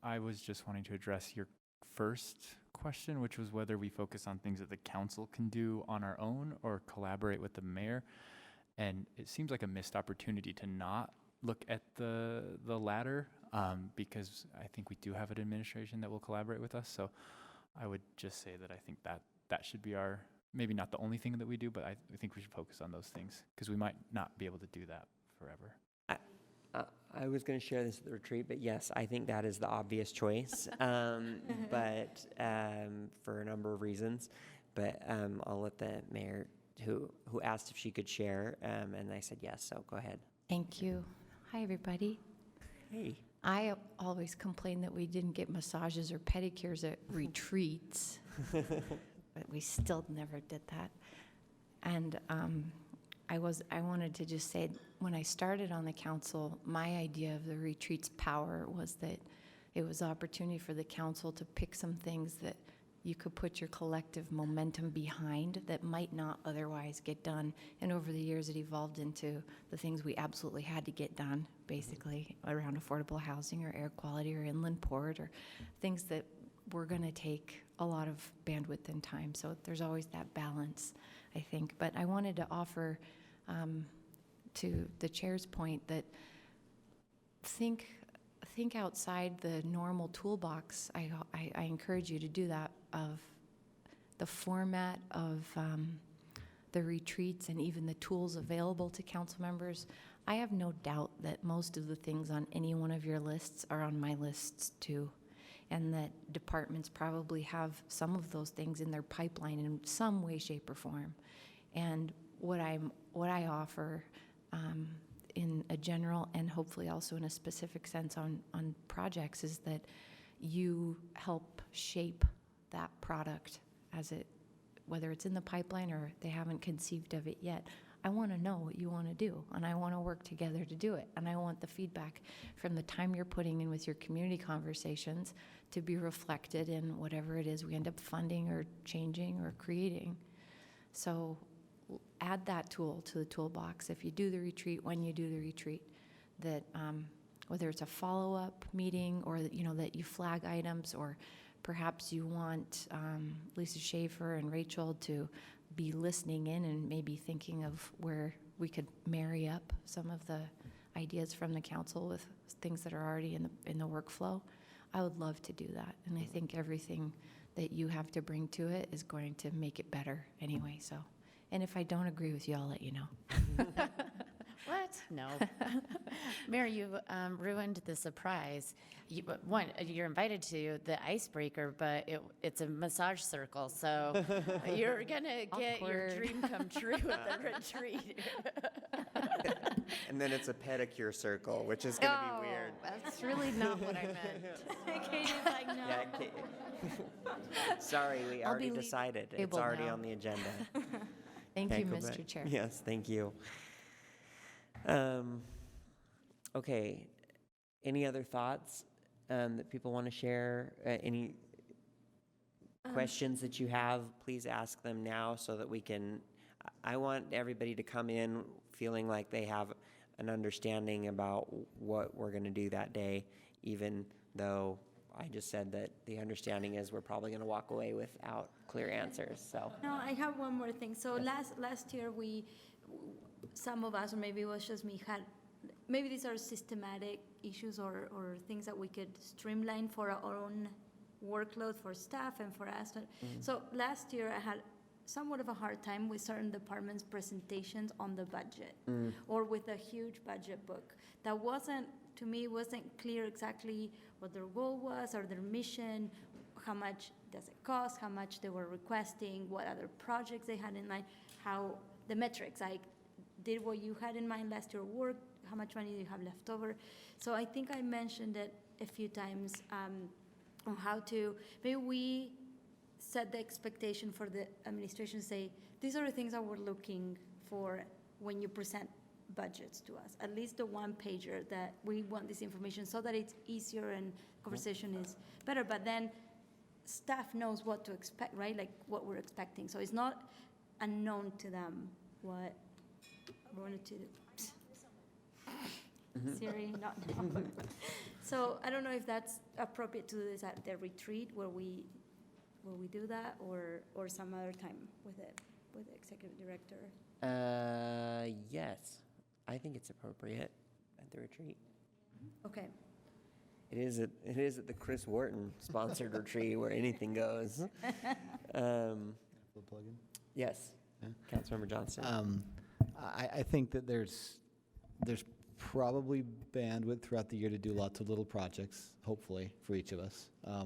I was just wanting to address your first question, which was whether we focus on things that the council can do on our own or collaborate with the mayor. And it seems like a missed opportunity to not look at the latter, because I think we do have an administration that will collaborate with us. So I would just say that I think that should be our, maybe not the only thing that we do, but I think we should focus on those things because we might not be able to do that forever. I was going to share this at the retreat, but yes, I think that is the obvious choice, but for a number of reasons. But I'll let the mayor who asked if she could share, and I said yes, so go ahead. Thank you. Hi, everybody. Hey. I always complain that we didn't get massages or pedicures at retreats, but we still never did that. And I wanted to just say, when I started on the council, my idea of the retreat's power was that it was an opportunity for the council to pick some things that you could put your collective momentum behind that might not otherwise get done. And over the years, it evolved into the things we absolutely had to get done, basically, around affordable housing or air quality or inland port or things that were going to take a lot of bandwidth and time. So there's always that balance, I think. But I wanted to offer, to the chair's point, that think outside the normal toolbox. I encourage you to do that, of the format of the retreats and even the tools available to council members. I have no doubt that most of the things on any one of your lists are on my lists too, and that departments probably have some of those things in their pipeline in some way, shape, or form. And what I offer in a general and hopefully also in a specific sense on projects is that you help shape that product as it, whether it's in the pipeline or they haven't conceived of it yet. I want to know what you want to do, and I want to work together to do it. And I want the feedback from the time you're putting in with your community conversations to be reflected in whatever it is we end up funding or changing or creating. So add that tool to the toolbox if you do the retreat, when you do the retreat, that whether it's a follow-up meeting or that you flag items, or perhaps you want Lisa Schaefer and Rachel to be listening in and maybe thinking of where we could marry up some of the ideas from the council with things that are already in the workflow. I would love to do that, and I think everything that you have to bring to it is going to make it better anyway. So, and if I don't agree with you, I'll let you know. What? No. Mary, you ruined the surprise. You're invited to the icebreaker, but it's a massage circle, so you're going to get your dream come true at the retreat. And then it's a pedicure circle, which is going to be weird. That's really not what I meant. Katie's like, no. Yeah, sorry, we I'll already be decided. It's able already now. on the agenda. Thank Can't you, go Mr. back. Chair. Yes, thank you. Okay, any other thoughts that people want to share? Any questions that you have, please ask them now so that we can, I want everybody to come in feeling like they have an understanding about what we're going to do that day, even though I just said that the understanding is we're probably going to walk away without clear answers, so. No, I have one more thing. So last year, some of us, or maybe it was just me, maybe these are systematic issues or things that we could streamline for our own workload for staff and for us. So last year, I had somewhat of a hard time with certain departments' presentations on the budget or with a huge budget book. That to me, wasn't clear exactly what their goal was or their mission, how much does it cost, how much they were requesting, what other projects they had in mind, how the metrics, like did what you had in mind last year work, how much money do you have left over. So I think I mentioned it a few times on how to, maybe we set the expectation for the administration, say, these are the things that we're looking for when you present budgets to us, at least the one pager that we want this information so that it's easier and conversation is better. But then staff knows what to expect, right? Like what we're expecting. So it's not unknown to them what I wanted to do. Siri, not now. So I don't know if that's appropriate to do this at the retreat where we do that or some other time with the executive director. Yes, I think it's appropriate at the retreat. Okay. It is at the Chris Wharton sponsored retreat where anything goes. Yes, Councilmember Johnston. I think that there's probably bandwidth throughout the year to do lots of little projects, hopefully, for each of us. I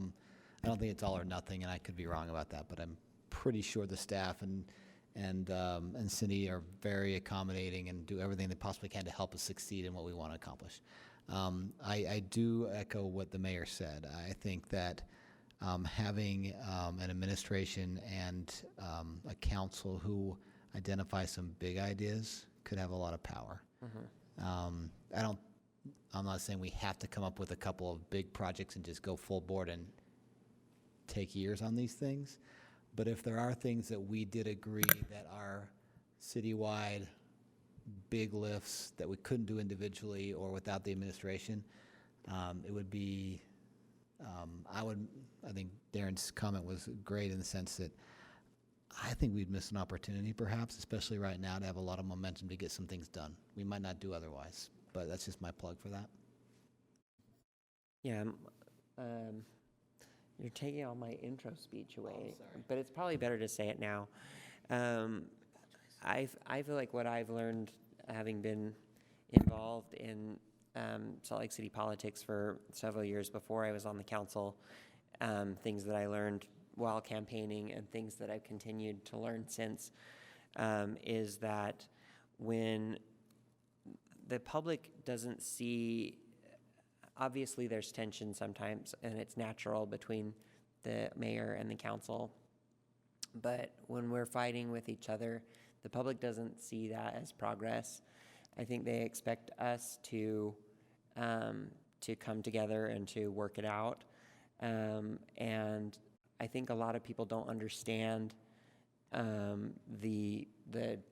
don't think it's all or nothing, and I could be wrong about that, but I'm pretty sure the staff and and Cindy are very accommodating and do everything they possibly can to help us succeed in what we want to accomplish. I do echo what the mayor said. I think that having an administration and a council who identify some big ideas could have a lot of power. I'm not saying we have to come up with a couple of big projects and just go full board and take years on these things. But if there are things that we did agree that are citywide big lifts that we couldn't do individually or without the administration, it would be, I think Darren's comment was great in the sense that I think we'd miss an opportunity perhaps, especially right now, to have a lot of momentum to get some things done. We might not do otherwise, but that's just my plug for that. Yeah, you're taking all my intro speech away, but it's probably better to say it now. I feel like what I've learned, having been involved in Salt Lake City politics for several years before I was on the council, things that I learned while campaigning and things that I've continued to learn since, is that when the public doesn't see, obviously there's tension sometimes, and it's natural between the mayor and the council, but when we're fighting with each other, the public doesn't see that as progress. I think they expect us to come together and to work it out, and I think a lot of people don't understand the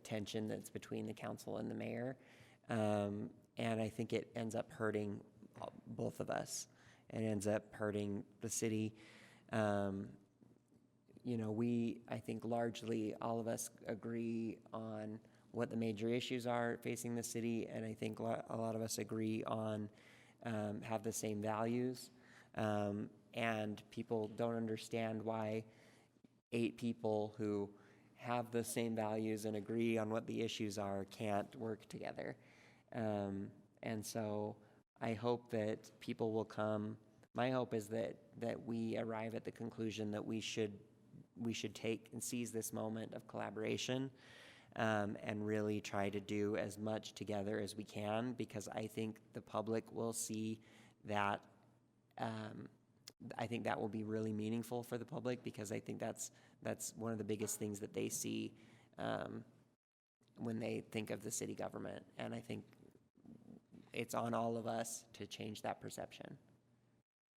tension that's between the council and the mayor, and I think it ends up hurting both of us. It ends up hurting the city. You know, I think largely all of us agree on what the major issues are facing the city, and I think a lot of us agree on, have the same values. And people don't understand why 8 people who have the same values and agree on what the issues are can't work together. And so I hope that people will come. My hope is that we arrive at the conclusion that we should take and seize this moment of collaboration, and really try to do as much together as we can, because I think the public will see that. I think that will be really meaningful for the public, because I think that's one of the biggest things that they see when they think of the city government. And I think it's on all of us to change that perception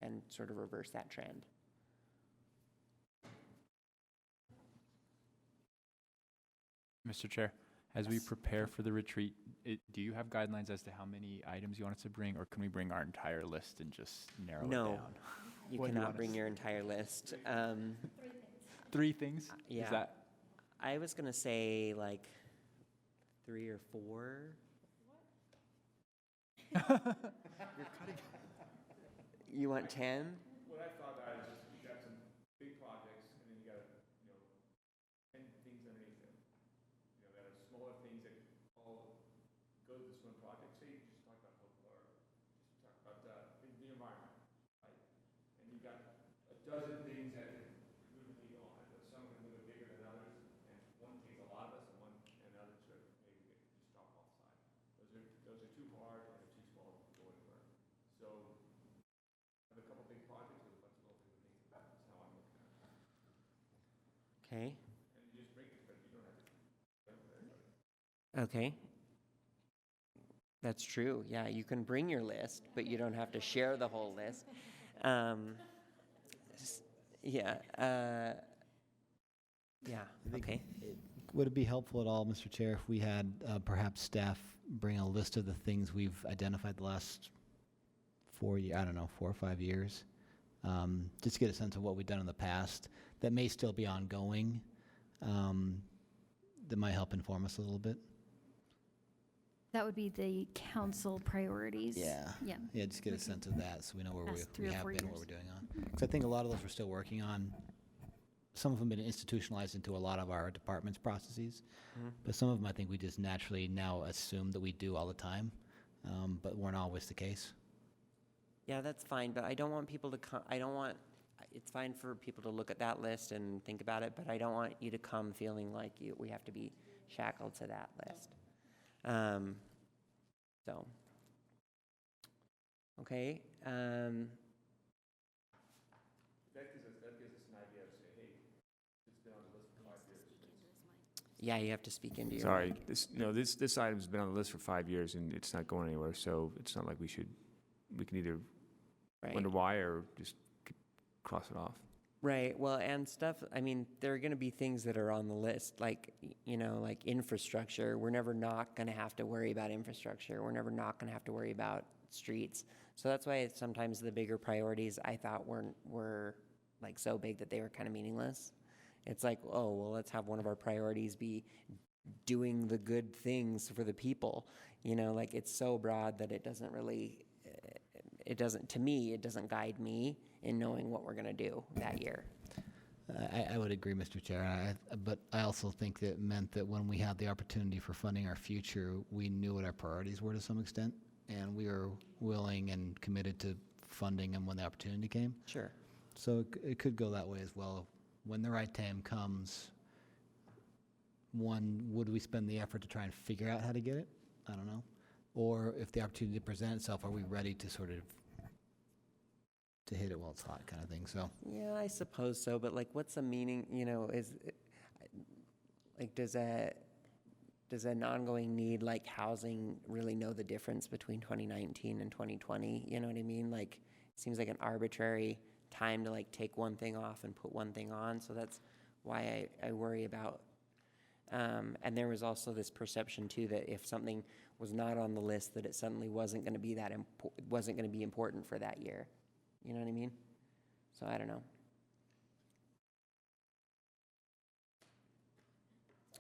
and sort of reverse that trend. Mr. Chair, as we prepare for the retreat, do you have guidelines as to how many items you want us to bring, or can we bring our entire list and just narrow it down? No, you cannot bring your entire list. 3 things? Yeah. Is that? I was going to say like 3 or 4. You're cutting. You want 10? What I thought about is just you got some big projects, and then you got 10 things underneath them. You know, that are smaller things that all go to this one project. Say you just talk about hope, or just talk about the environment, right? And you got a dozen things that move the needle on it, but some of them are bigger than others, and one takes a lot of us, and another sort of maybe just drop off the side. Those are too hard and they're too small to go anywhere. So have a couple big projects with a bunch of little things underneath. That's how I'm looking at it. Okay. And you just break it, but you don't have to. Okay. That's true. Yeah, you can bring your list, but you don't have to share the whole list. Yeah. Yeah. Okay. Would it be helpful at all, Mr. Chair, if we had perhaps staff bring a list of the things we've identified the last 4 or 5 years? Just to get a sense of what we've done in the past that may still be ongoing, that might help inform us a little bit. That would be the council priorities. Yeah. Yeah. Just get a sense of that so we know where we Past 3 or have 4 been, what years. we're doing on. Because I think a lot of those we're still working on. Some of them have been institutionalized into a lot of our department's processes, but some of them I think we just naturally now assume that we do all the time, but weren't always the case. Yeah, that's fine, but I don't want people to come. I don't want it's fine for people to look at that list and think about it, but I don't want you to come feeling like we have to be shackled to that list. So, okay. That gives us an idea of, say, hey, it's been on the list for 5 years. Yeah, you have to speak into your Sorry, mic. this item's been on the list for 5 years and it's not going anywhere, so it's not like we can either wonder why or just cross it off. Right. Well, and stuff, I mean, there are going to be things that are on the list, like, like infrastructure. We're never not going to have to worry about infrastructure. We're never not going to have to worry about streets. So that's why sometimes the bigger priorities I thought were like so big that they were kind of meaningless. It's like, oh, well, let's have one of our priorities be doing the good things for the people. Like it's so broad that it doesn't really, to me, it doesn't guide me in knowing what we're going to do that year. I would agree, Mr. Chair, but I also think that meant that when we had the opportunity for funding our future, we knew what our priorities were to some extent, and we were willing and committed to funding them when the opportunity came. Sure. So it could go that way as well. When the right time comes, would we spend the effort to try and figure out how to get it? I don't know. Or if the opportunity presents itself, are we ready to sort of to hit it while it's hot kind of thing? So Yeah, I suppose so. But like, what's the meaning? Does an ongoing need like housing really know the difference between 2019 and 2020? You know what I mean? Like, it seems like an arbitrary time to like take one thing off and put one thing on. So that's why I worry about. And there was also this perception too that if something was not on the list, that it suddenly wasn't going to be wasn't going to be important for that year. You know what I mean? So I don't know.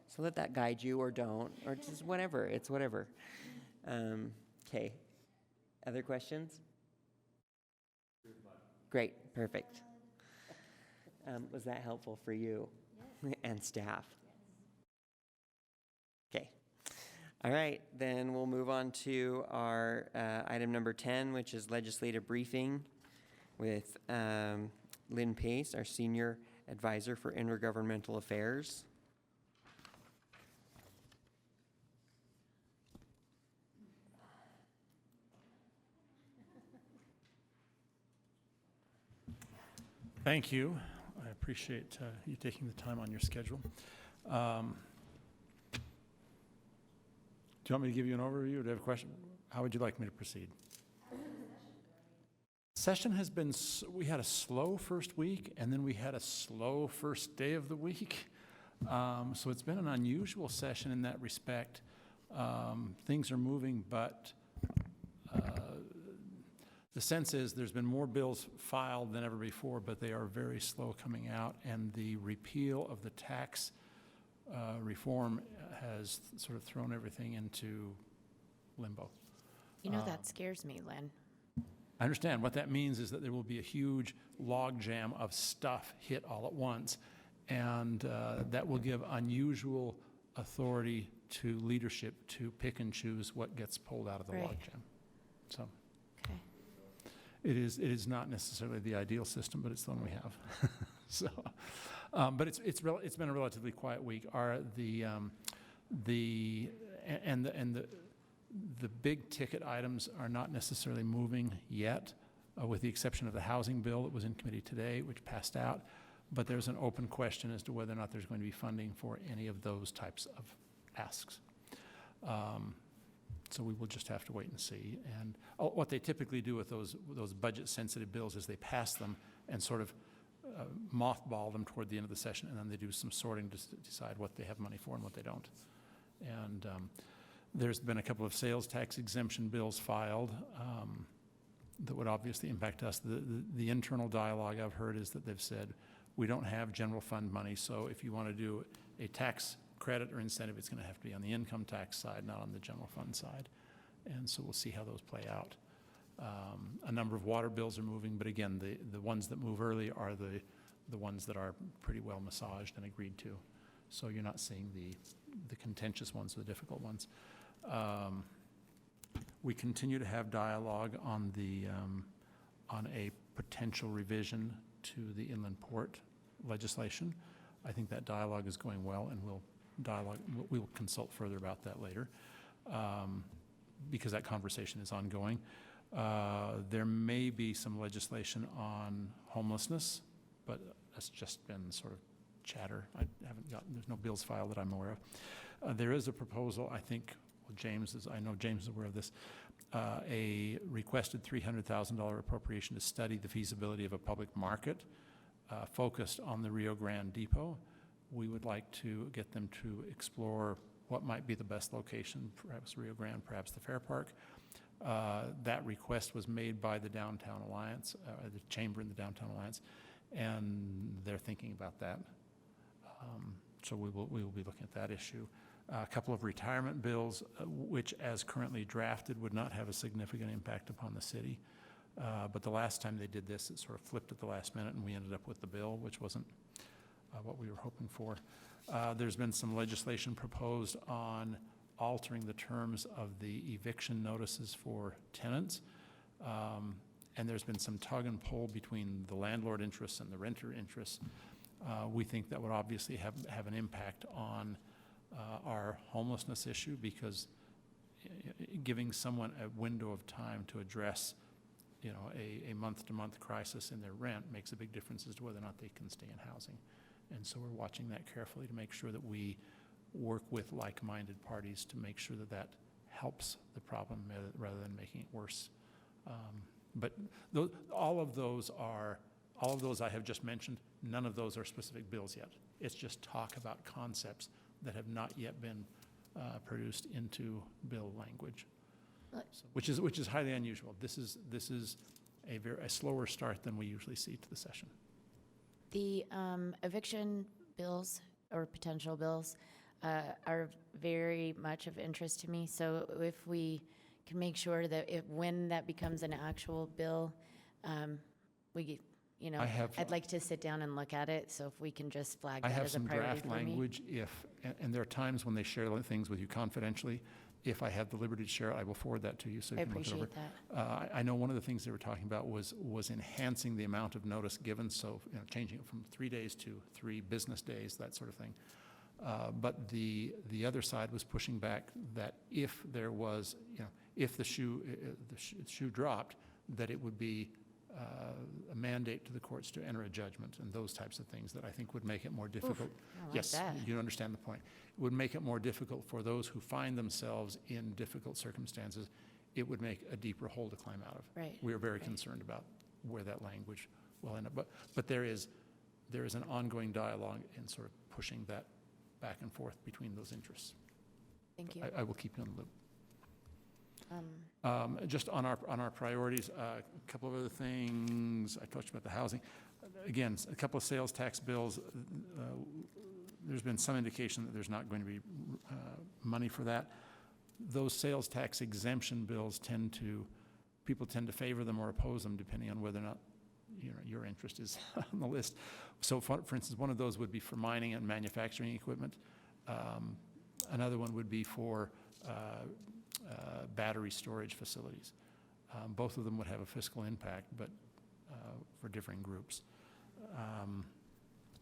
So let that guide you, or don't, or just whatever. It's whatever. Okay. Other questions? Great. Perfect. Was that helpful for you and staff? Okay. All right. Then we'll move on to our item number 10, which is legislative briefing with Lynn Pace, our Senior Advisor for Intergovernmental Affairs. Thank you. I appreciate you taking the time on your schedule. Do you want me to give you an overview? Do you have a question? How would you like me to proceed? Session has been, we had a slow first week, and then we had a slow first day of the week. So it's been an unusual session in that respect. Things are moving, but the sense is there's been more bills filed than ever before, but they are very slow coming out, and the repeal of the tax reform has sort of thrown everything into limbo. That scares me, Lynn. I understand. What that means is that there will be a huge logjam of stuff hit all at once, and that will give unusual authority to leadership to pick and choose what gets pulled out of the logjam. So. It is not necessarily the ideal system, but it's the one we have. So, but it's been a relatively quiet week. The big ticket items are not necessarily moving yet, with the exception of the housing bill that was in committee today, which passed out. But there's an open question as to whether or not there's going to be funding for any of those types of asks. So we will just have to wait and see. And what they typically do with those budget-sensitive bills is they pass them and sort of mothball them toward the end of the session, and then they do some sorting to decide what they have money for and what they don't. And there's been a couple of sales tax exemption bills filed that would obviously impact us. The internal dialogue I've heard is that they've said, we don't have general fund money, so if you want to do a tax credit or incentive, it's going to have to be on the income tax side, not on the general fund side. And so we'll see how those play out. A number of water bills are moving, but again, the ones that move early are the ones that are pretty well massaged and agreed to. So you're not seeing the contentious ones, the difficult ones. We continue to have dialogue on a potential revision to the inland port legislation. I think that dialogue is going well, and we will consult further about that later, because that conversation is ongoing. There may be some legislation on homelessness, but that's just been sort of chatter. There's no bills filed that I'm aware of. There is a proposal, I think, I know James is aware of this, a requested $300,000 appropriation to study the feasibility of a public market focused on the Rio Grande Depot. We would like to get them to explore what might be the best location, perhaps Rio Grande, perhaps the Fair Park. That request was made by the Downtown Alliance, the chamber in the Downtown Alliance, and they're thinking about that. So we will be looking at that issue. A couple of retirement bills, which as currently drafted would not have a significant impact upon the city. But the last time they did this, it sort of flipped at the last minute, and we ended up with the bill, which wasn't what we were hoping for. There's been some legislation proposed on altering the terms of the eviction notices for tenants. And there's been some tug and pull between the landlord interests and the renter interests. We think that would obviously have an impact on our homelessness issue, because giving someone a window of time to address, a month-to-month crisis in their rent makes a big difference as to whether or not they can stay in housing. And so we're watching that carefully to make sure that we work with like-minded parties to make sure that helps the problem rather than making it worse. But all of those I have just mentioned, none of those are specific bills yet. It's just talk about concepts that have not yet been produced into bill language, which is highly unusual. This is a slower start than we usually see to the session. The eviction bills or potential bills are very much of interest to me. So if we can make sure that when that becomes an actual bill, I'd like to sit down and look at it. So if we can just flag that as a priority for me. I have some draft language and there are times when they share things with you confidentially. If I have the liberty to share it, I will forward that to you so you can look it over. I appreciate that. I know one of the things they were talking about was enhancing the amount of notice given, so changing it from 3 days to 3 business days, that sort of thing. But the other side was pushing back that if there was, if the shoe dropped, that it would be a mandate to the courts to enter a judgment and those types of things that I think would make it more difficult. Yes, you understand the point. It would make it more difficult for those who find themselves in difficult circumstances. It would make a deeper hole to climb out of. Right. We are very concerned about where that language will end up. But there is an ongoing dialogue in sort of pushing that back and forth between those interests. Thank you. I will keep you in the loop. Just on our priorities, a couple of other things. I talked about the housing. Again, a couple of sales tax bills. There's been some indication that there's not going to be money for that. Those sales tax exemption bills people tend to favor them or oppose them depending on whether or not your interest is on the list. So for instance, one of those would be for mining and manufacturing equipment. Another one would be for battery storage facilities. Both of them would have a fiscal impact, but for differing groups.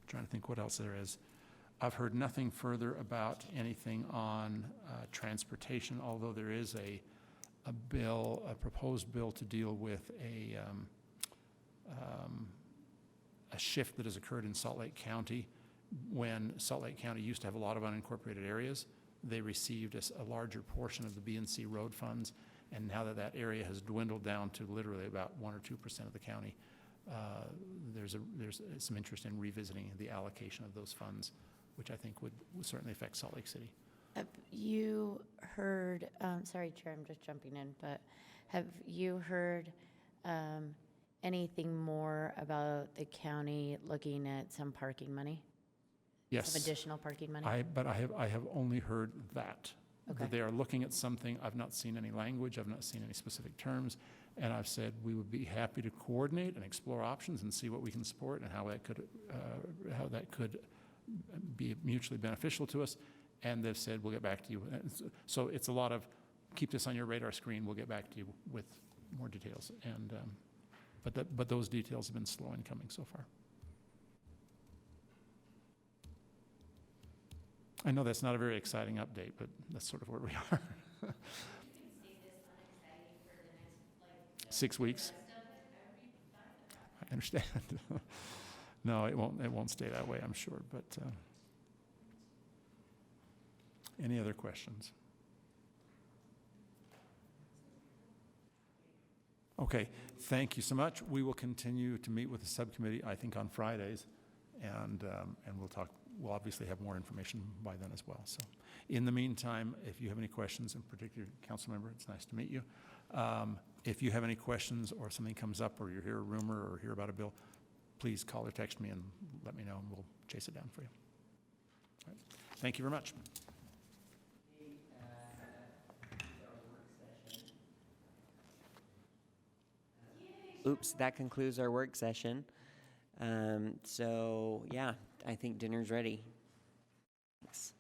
Trying to think what else there is. I've heard nothing further about anything on transportation, although there is a proposed bill to deal with a shift that has occurred in Salt Lake County. When Salt Lake County used to have a lot of unincorporated areas, they received a larger portion of the B&C road funds, and now that area has dwindled down to literally about 1 or 2% of the county, there's some interest in revisiting the allocation of those funds, which I think would certainly affect Salt Lake City. Have you heard, sorry, Chair, I'm just jumping in, but have you heard anything more about the county looking at some parking money? Yes. Some additional parking money? But I have only heard that. Okay. That they are looking at something. I've not seen any language. I've not seen any specific terms. And I've said we would be happy to coordinate and explore options and see what we can support and how that could be mutually beneficial to us. And they've said, we'll get back to you. So it's a lot of, keep this on your radar screen. We'll get back to you with more details. And But those details have been slow in coming so far. I know that's not a very exciting update, but that's sort of where we are. 6 weeks. I understand. No, it won't stay that way, I'm sure, but any other questions? Okay, thank you so much. We will continue to meet with the subcommittee, I think, on Fridays, and we'll obviously have more information by then as well. So in the meantime, if you have any questions, in particular, council member, it's nice to meet you. If you have any questions or something comes up or you hear a rumor or hear about a bill, please call or text me and let me know, and we'll chase it down for you. All right. Thank you very much. Oops, that concludes our work session. So yeah, I think dinner's ready. Thanks.